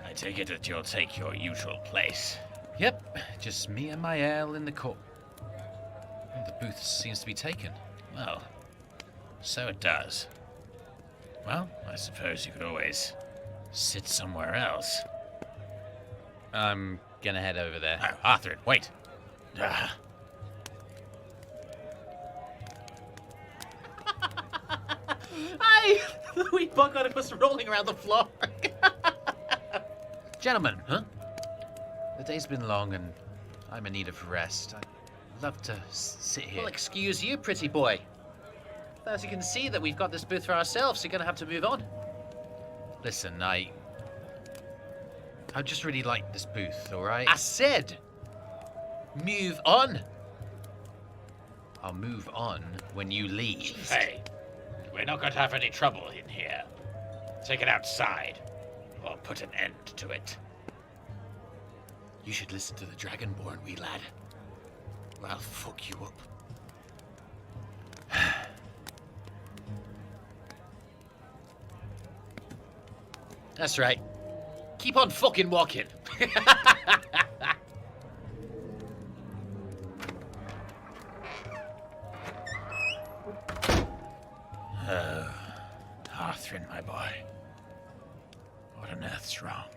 I take it that you'll take your usual place. Yep, just me and my ale in the court. The booth seems to be taken. Well, so it does. Well, I suppose you could always sit somewhere else. I'm gonna head over there. Oh, Arthrin, wait. The wee bug was rolling around the floor. Gentlemen, the day's been long and I'm in need of rest. I'd love to sit here. Well, excuse you, pretty boy. As you can see that we've got this booth for ourselves, so you're gonna have to move on. Listen, I just really like this booth, alright? I said, move on. I'll move on when you leave. Jeez. Hey, we're not going to have any trouble in here. Take it outside, or put an end to it. You should listen to the Dragonborn, wee lad. Or I'll fuck you up. That's right. Keep on fucking walking. Arthrin, my boy. What on earth's wrong?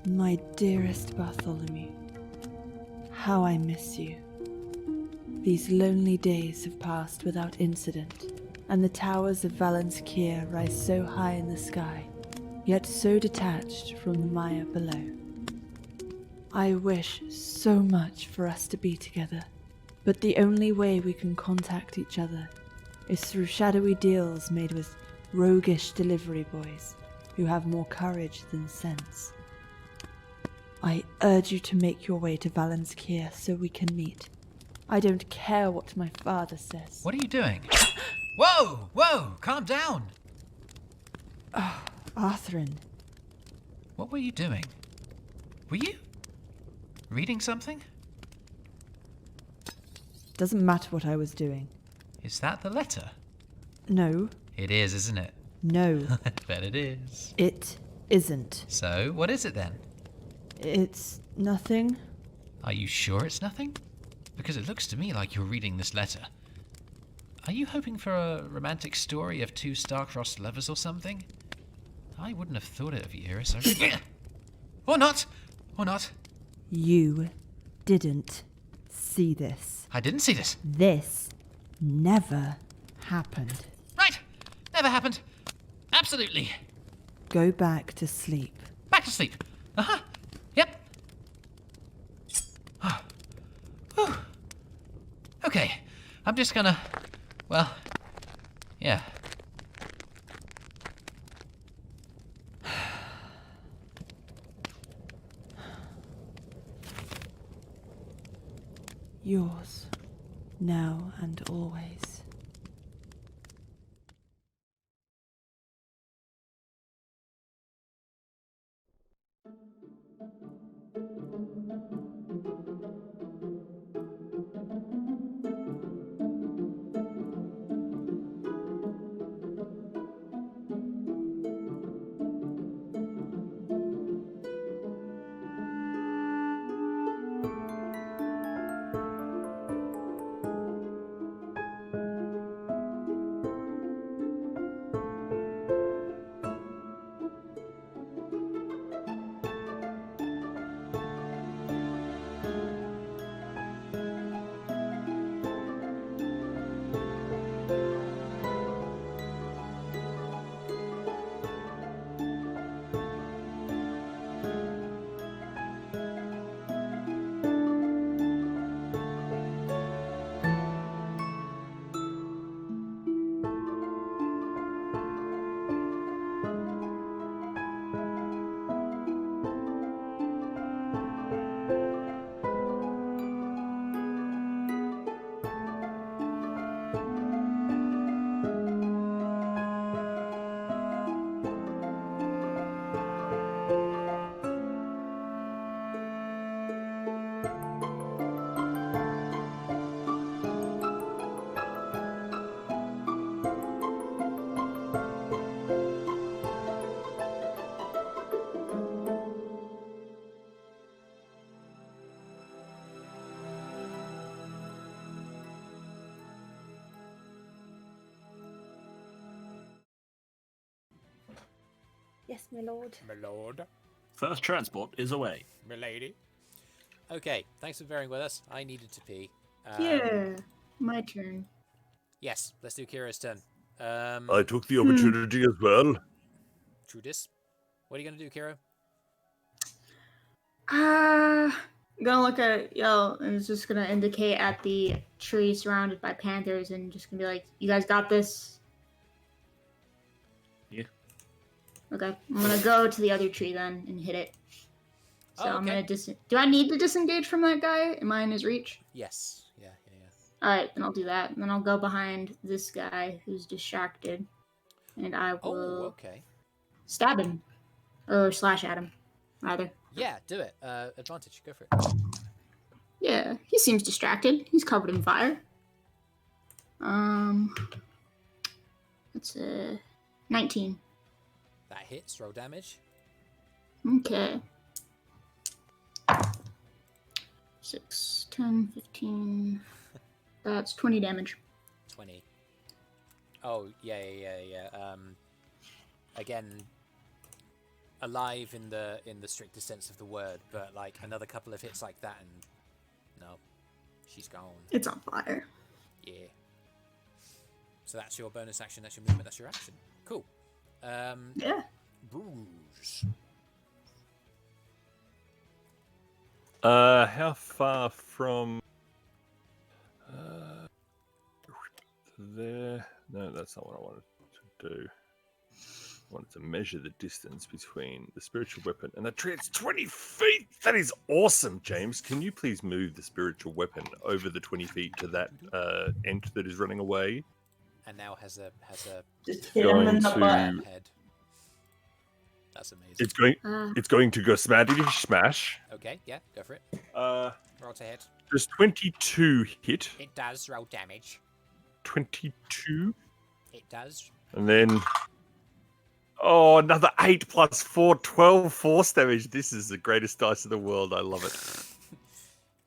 My dearest Bartholomew, how I miss you. These lonely days have passed without incident, and the towers of Valen's Kier rise so high in the sky, yet so detached from the mire below. I wish so much for us to be together, but the only way we can contact each other is through shadowy deals made with roguish delivery boys who have more courage than sense. I urge you to make your way to Valen's Kier so we can meet. I don't care what my father says. What are you doing? Whoa! Whoa! Calm down! Oh, Arthrin. What were you doing? Were you reading something? Doesn't matter what I was doing. Is that the letter? No. It is, isn't it? No. I bet it is. It isn't. So, what is it then? It's nothing. Are you sure it's nothing? Because it looks to me like you're reading this letter. Are you hoping for a romantic story of two star-crossed lovers or something? I wouldn't have thought it of you, Eirys. Or not! Or not! You didn't see this. I didn't see this. This never happened. Right! Never happened. Absolutely. Go back to sleep. Back to sleep. Uh-huh. Yep. Whew. Okay. I'm just gonna... Well... Yeah. Yours, now and always. Yes, my lord. My lord. First transport is away. My lady. Okay, thanks for bearing with us. I needed to pee. Yeah, my turn. Yes, let's do Kira's turn. I took the opportunity as well. Trudis, what are you going to do, Kira? I'm gonna look at Yo and it's just gonna indicate at the tree surrounded by panthers and just gonna be like, you guys got this? Yeah. Okay, I'm gonna go to the other tree then and hit it. So Oh, I'm okay. gonna do I need to disengage from that guy? Am I in his reach? Yes. Yeah. Alright, then I'll do that. And then I'll go behind this guy who's distracted. And I will Oh, okay. stab him. Or slash at him, rather. Yeah, do it. Advantage, go for it. Yeah, he seems distracted. He's covered in fire. That's a 19. That hits, roll damage. Okay. 6, 10, 15. That's 20 damage. 20. Oh, yeah. Again, alive in the strictest sense of the word, but like another couple of hits like that, and no, she's gone. It's on fire. Yeah. So that's your bonus action. That's your movement. That's your action. Cool. Yeah. Brüz. How far from there? No, that's not what I wanted to do. I wanted to measure the distance between the spiritual weapon and the tree. It's 20 feet! That is awesome, James. Can you please move the spiritual weapon over the 20 feet to that ent that is running away? And now has a Just hit him in the butt. head. That's amazing. It's going to go smaddy smash. Okay, yeah, go for it. Roll to hit. Does 22 hit? It does. Roll damage. 22. It does. And then... Oh, another 8 plus 4, 12 force damage. This is the greatest dice in the world. I love it.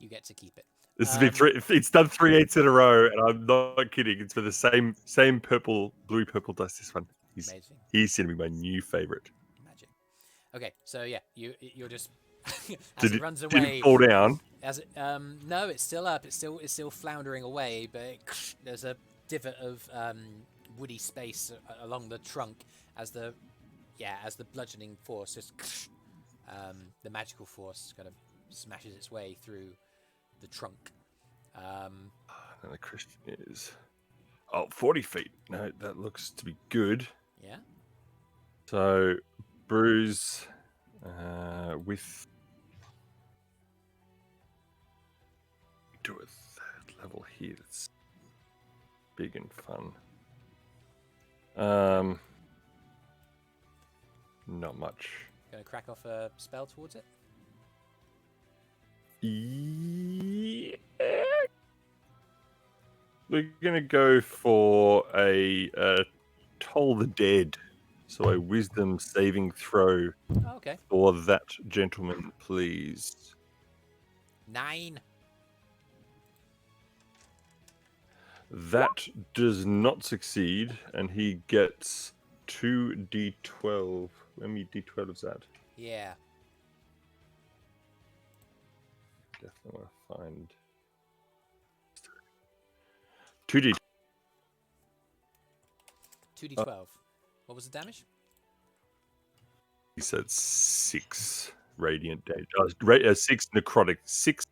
You get to keep it. This has been three. It's done 3 8s in a row, and I'm not kidding. It's for the same blue purple dice. This one. Amazing. He's gonna be my new favorite. Magic. Okay, so yeah, you're just Did it it, runs away. did it fall down? As it no, it's still up. It's still floundering away, but there's a divot of woody space along the trunk as the bludgeoning force just the magical force kind of smashes its way through the trunk. And the Christian is 40 feet. No, that looks to be good. Yeah. So Brüz with do a third level here. That's big and fun. Not much. Gonna crack off a spell towards it? Yeah. We're gonna go for a Toll the Dead. So a wisdom saving throw okay. for that gentleman, please. 9. That does not succeed, and he gets 2d12. How many d12 is that? Yeah. Definitely want to find 2d. 2d12. What was the damage? He said 6 radiant damage. 6 necrotic. 6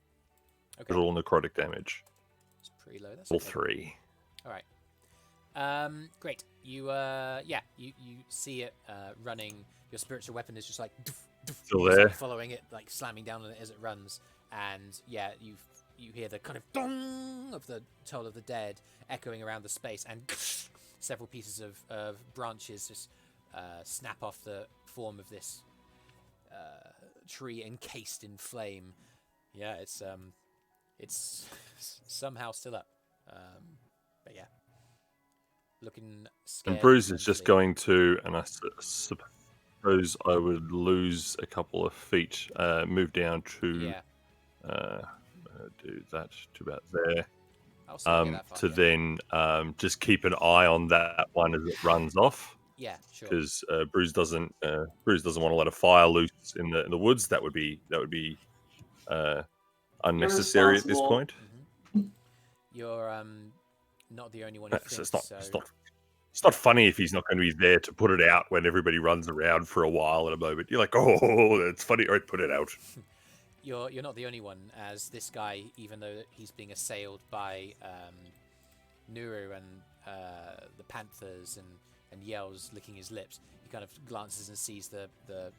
total necrotic damage. It's pretty low. That's All okay. 3. All right. Great. You see it running. Your spiritual weapon is just like Still it's there. like following it, like slamming down on it as it runs, and yeah, you hear the kind of dong of the Toll of the Dead echoing around the space, and several pieces of branches just snap off the form of this tree encased in flame. Yeah, it's somehow still up, but yeah. Looking scared. And Brüz is just going to, and I suppose I would lose a couple of feet, move down to, do that to about there, to then just keep an eye on that one as it runs off. Yeah, sure. Because Brüz doesn't want to let a fire loose in the woods. That would be unnecessary at this point. Mm-hmm. You're not the only one who thinks so. It's not funny if he's not going to be there to put it out when everybody runs around for a while at a moment. You're like, oh, that's funny. All right, put it out. You're not the only one, as this guy, even though he's being assailed by Nuru and the panthers and yells, licking his lips, he kind of glances and sees the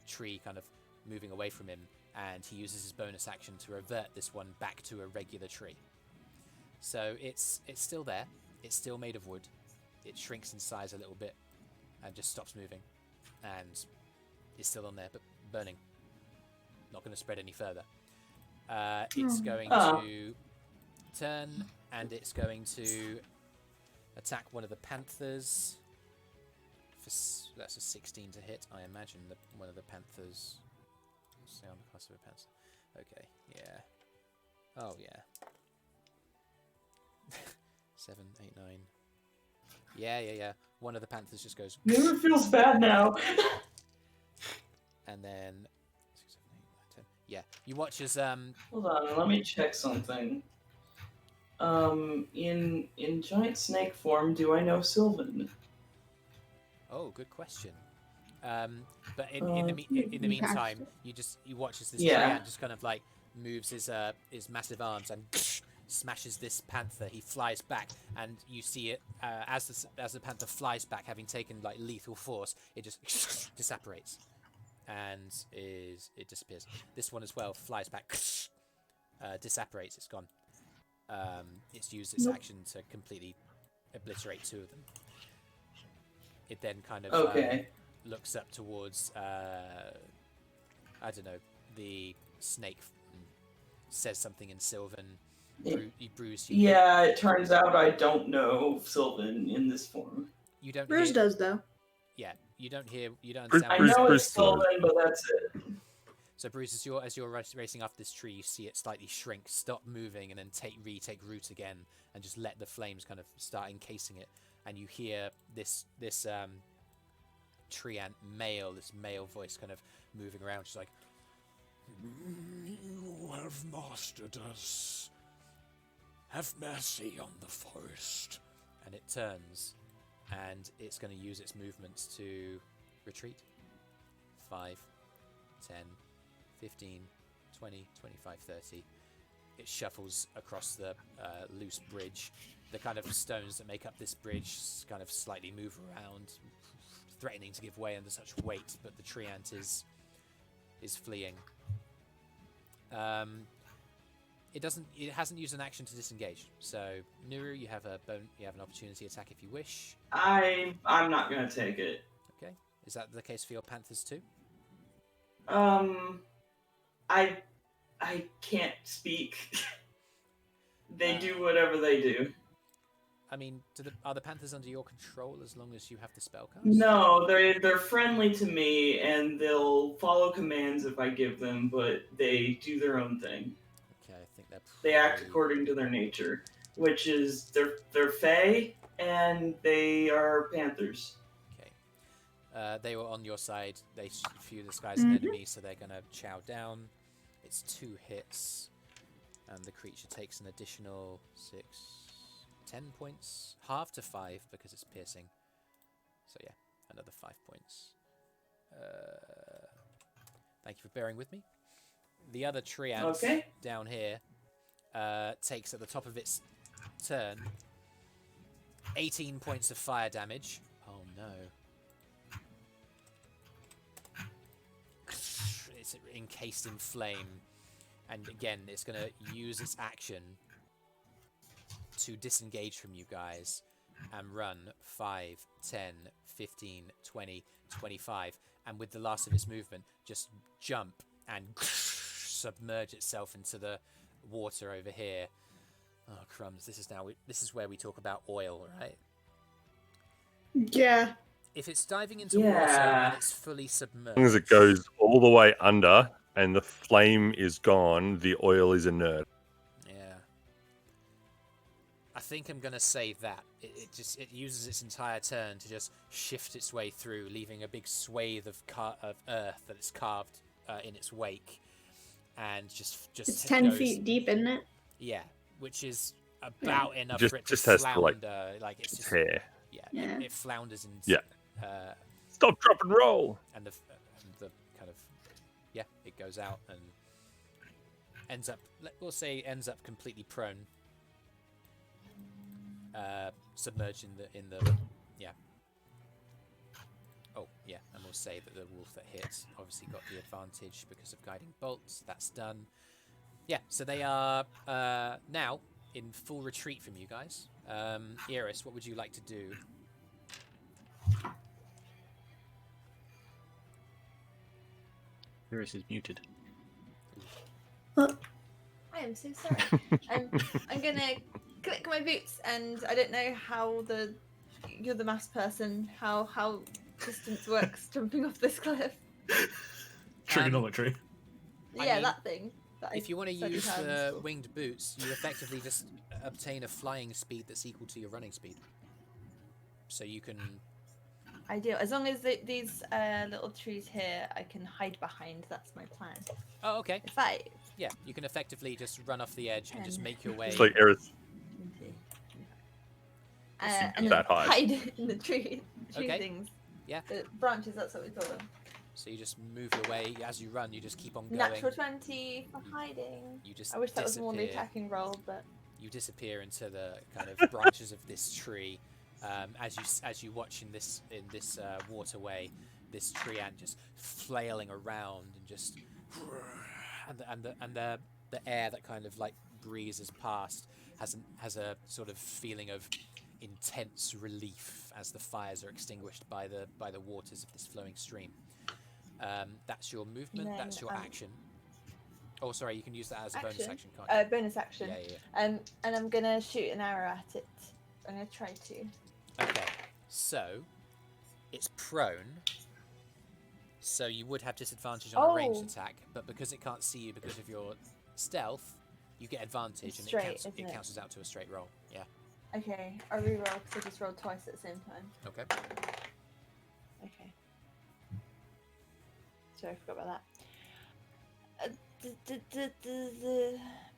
tree kind of moving away from him, and he uses his bonus action to revert this one back to a regular tree. So it's still there. It's still made of wood. It shrinks in size a little bit and just stops moving, and it's still on there but burning. Not going to spread any further. It's going to turn, and it's going to attack one of the panthers. That's a 16 to hit. I imagine that one of the panthers. Say on the class of a panther. Okay, yeah. Oh yeah. 7, 8, 9. Yeah. One of the panthers just goes. Nuru feels bad now. and then 6, 7, 8, 9, 10. Yeah, you watch as Hold on, let me check something. In giant snake form, do I know Sylvan? Oh, good question. But in the meantime, you watch as this treant just kind of like moves his massive arms and smashes this panther. He flies back, and you see it as the panther flies back, having taken like lethal force. It just disapparates, and it disappears. This one as well flies back, disapparates. It's gone. It's used its action to completely obliterate 2 of them. It then kind of looks up towards, I don't know, the snake, says something in Sylvan. Brüz, yeah, it turns out I don't know Sylvan in this form. You don't. Brüz does though. Yeah, you don't understand. I know it's Sylvan, but that's it. So Brüz, as you're racing after this tree, you see it slightly shrink, stop moving, and then retake root again, and just let the flames kind of start encasing it. And you hear this treant this male voice kind of moving around, just like, "You have mastered us. Have mercy on the forest." And it turns, and it's going to use its movements to retreat. 5, 10, 15, 20, 25, 30. It shuffles across the loose bridge. The kind of stones that make up this bridge kind of slightly move around, threatening to give way under such weight, but the treant is fleeing. It hasn't used an action to disengage. So Nuru, you have an opportunity attack if you wish. I'm not gonna take it. Okay. Is that the case for your panthers too? I can't speak. They do whatever they do. I mean, are the panthers under your control as long as you have the spellcast? No, they're friendly to me, and they'll follow commands if I give them, but they do their own thing. Okay, I think they act according to their nature, which is they're fae and they are panthers. Okay, they were on your side. They view this guy's an enemy, so they're gonna chow down. It's 2 hits, and the creature takes an additional 6. 10 points, half to 5 because it's piercing. So yeah, another 5 points. Thank you for bearing with me. The other treant down here takes at the top of its turn 18 points of fire damage. Oh no. It's encased in flame. And again, it's going to use its action to disengage from you guys and run 5, 10, 15, 20, 25, and with the last of its movement, just jump and submerge itself into the water over here. Oh crumbs! This is where we talk about oil, right? Yeah. If it's diving into water and it's fully submerged, As long as it goes all the way under and the flame is gone, the oil is inert. Yeah. I think I'm gonna say that it uses its entire turn to just shift its way through, leaving a big swathe of earth that it's carved in its wake, and just it's 10 feet deep, isn't it? Yeah, which is about enough for it to just has flounder. to, like it's just tear. Yeah. It flounders in. Yeah. Stop, drop, and roll. And the kind of it goes out and ends up. We'll say ends up completely prone. Submerged in the Oh yeah, and we'll say that the wolf that hits obviously got the advantage because of guiding bolts. That's done. Yeah, so they are now in full retreat from you guys. Eirys, what would you like to do? Eirys is muted. I am so sorry. I'm gonna click my boots, and I don't know how you're the maths person. How distance works jumping off this cliff. Trigonometry. Yeah, that thing. If you want to use the winged boots, you effectively just obtain a flying speed that's equal to your running speed. So you can. ideal. As long as these little trees here, I can hide behind. That's my plan. Oh, okay. 5. Yeah, you can effectively just run off the edge and just make your way. It's like Eirys. 20. It's And that then high. hide in the tree Okay. things. Yeah. The branches, that's what we call them. So you just move your way as you run. You just keep on going. Natural 20 for hiding. You just I wish that was more the disappear. attacking roll, but You disappear into the kind of branches of this tree. As you watch in this waterway, this tree ant just flailing around and just and the air that kind of like breezes past has a sort of feeling of intense relief as the fires are extinguished by the waters of this flowing stream. That's your movement. Then, that's your action. Oh, sorry, you can use that as a bonus action, can't you? bonus action. Yeah. And I'm gonna shoot an arrow at it. I'm gonna try to. Okay, so it's prone. So you would have disadvantage on a ranged attack, but because it can't see you because of your stealth, you get advantage, It's and straight, it counts as out to a straight roll. Yeah. Okay, I'll reroll because I just rolled twice at the same time. Okay. Okay. Sorry, I forgot about that.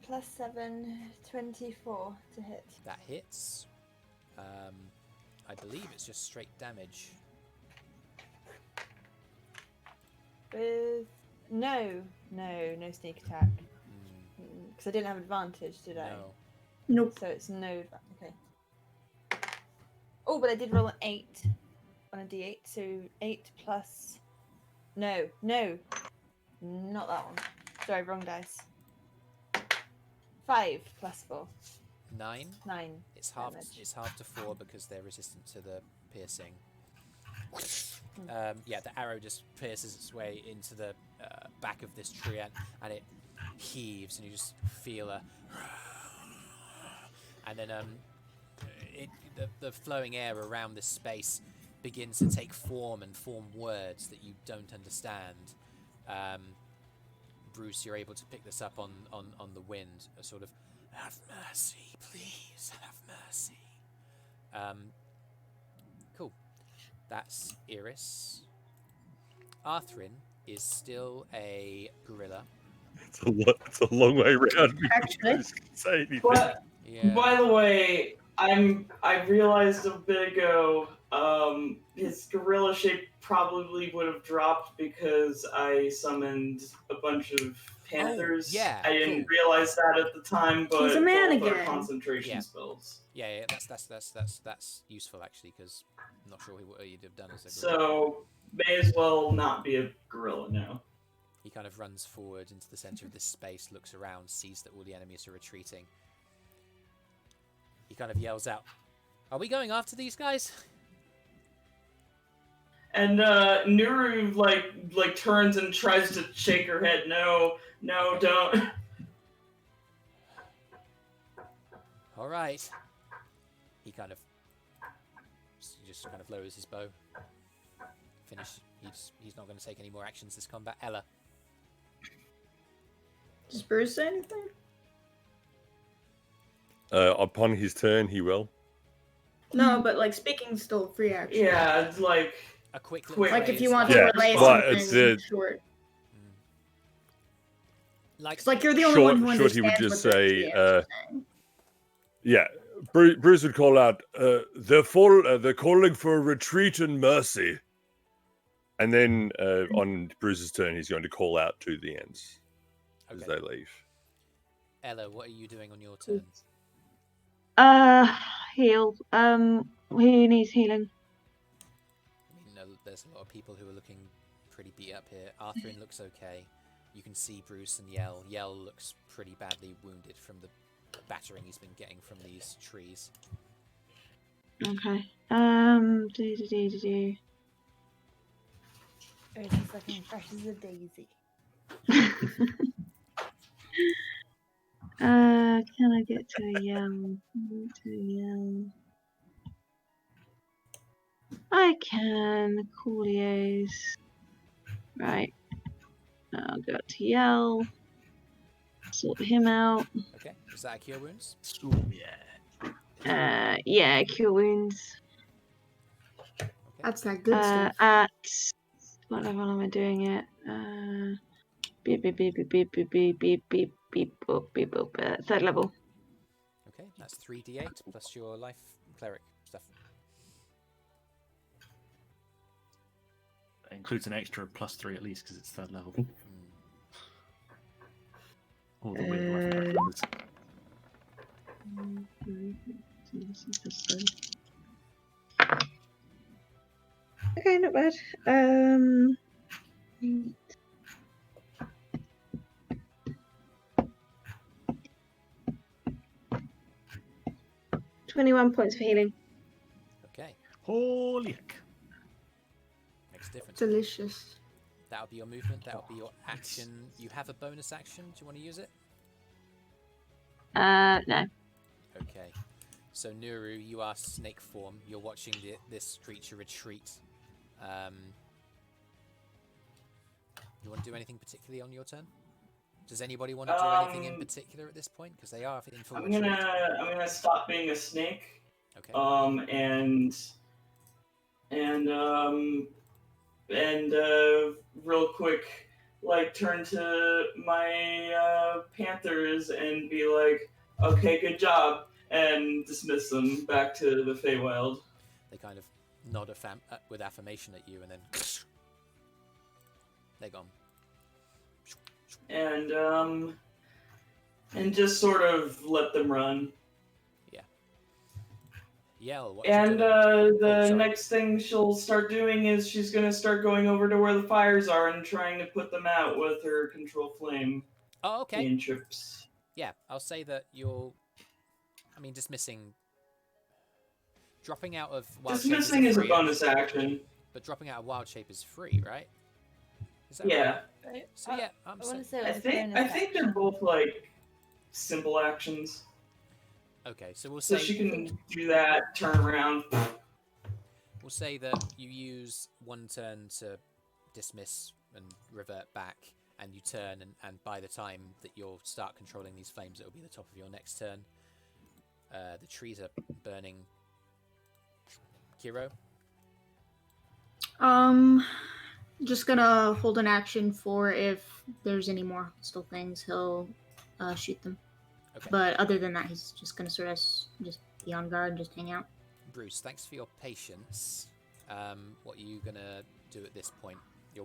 Plus 7, 24 to hit. That hits. I believe it's just straight damage. With no sneak attack. Because I didn't have advantage, did I? No. Nope. So it's no. Okay. Oh, but I did roll an 8 on a d8, so 8 plus. No, not that one. Sorry, wrong dice. 5 plus 4. 9. 9. It's half. damage. It's half to 4 because they're resistant to the piercing. Yeah, the arrow just pierces its way into the back of this tree and it heaves, and you just feel a. And then the flowing air around this space begins to take form and form words that you don't understand. Brüz, you're able to pick this up on the wind, a sort of, have mercy, please, have mercy. Cool. That's Eirys. Arthrin is still a gorilla. It's a long way around. Actually, Say anything. But Yeah. by the way, I realized a bit ago, his gorilla shape probably would have dropped because I summoned a bunch of panthers. yeah, I didn't realize that at the time, but He's a man both are again. concentration Yeah. spells. Yeah, that's useful actually, because I'm not sure what you'd have done as a gorilla. So may as well not be a gorilla now. He kind of runs forward into the center of this space, looks around, sees that all the enemies are retreating. He kind of yells out, "Are we going after these guys?" And Nuru like turns and tries to shake her head. No, don't. All right. He just kind of lowers his bow. Finish. He's not going to take any more actions this combat. Ella. does Brüz say anything? Upon his turn, he will. No, but like speaking still free action. Yeah, it's like A quick Like if you want Yeah, to relay but something it's, short. Like, It's like you're the only one who Short, he would understands just what say, the DMs are saying. yeah. Brüz would call out, they're calling for a retreat and mercy. And then on Brüz's turn, he's going to call out to the ends as Okay. they leave. Ella, what are you doing on your turn? Heal. Who needs healing? I mean, there's a lot of people who are looking pretty beat up here. Arthrin looks okay. You can see Brüz and Yell. Yell looks pretty badly wounded from the battering he's been getting from these trees. Okay. It's just looking fresh as a daisy. Can I get to Yell? I can. Coolios. Right. I'll go to Yell. Sort him out. Okay, is that a cure wounds? Yeah, cure wounds. Okay. That's that good stuff. At what level am I doing it? Beep beep beep beep beep beep beep beep beep beep boop, beep boop, 3rd level. Okay, that's 3d8 plus your life cleric stuff. It includes an extra +3 at least because it's 3rd level. All the weird weapon numbers. Okay, not bad. 21 points for healing. Okay. Holy heck. Makes a difference. Delicious. That'll be your movement. That'll be your action. You have a bonus action. Do you want to use it? No. Okay. So Nuru, you are snake form. You're watching this creature retreat. You want to do anything particularly on your turn? Does anybody want to do anything in particular at this point? Because they are in full retreat. I'm gonna stop being a snake. Okay. And real quick, like turn to my panthers and be like, "Okay, good job," and dismiss them back to the Feywild. They kind of nod with affirmation at you, and then they're gone. And just sort of let them run. Yeah. Yell. And next thing she'll start doing is she's gonna start going over to where the fires are and trying to put them out with her control flame. Oh, okay. Cantrips. Yeah, I'll say that dismissing. Dropping out of wild dismissing shape is a free bonus action. But dropping out of wild shape is free, right? Is that Yeah. right? So yeah, I want to say I think they're both like simple actions. Okay, so we'll So say she can do that, turn around. We'll say that you use one turn to dismiss and revert back, and you turn, and by the time that you'll start controlling these flames, it'll be the top of your next turn. The trees are burning. Kyro? Just gonna hold an action for if there's any more hostile things, he'll shoot them. Okay. But other than that, he's just gonna sort of just be on guard and just hang out. Brüz, thanks for your patience. What are you gonna do at this point? You're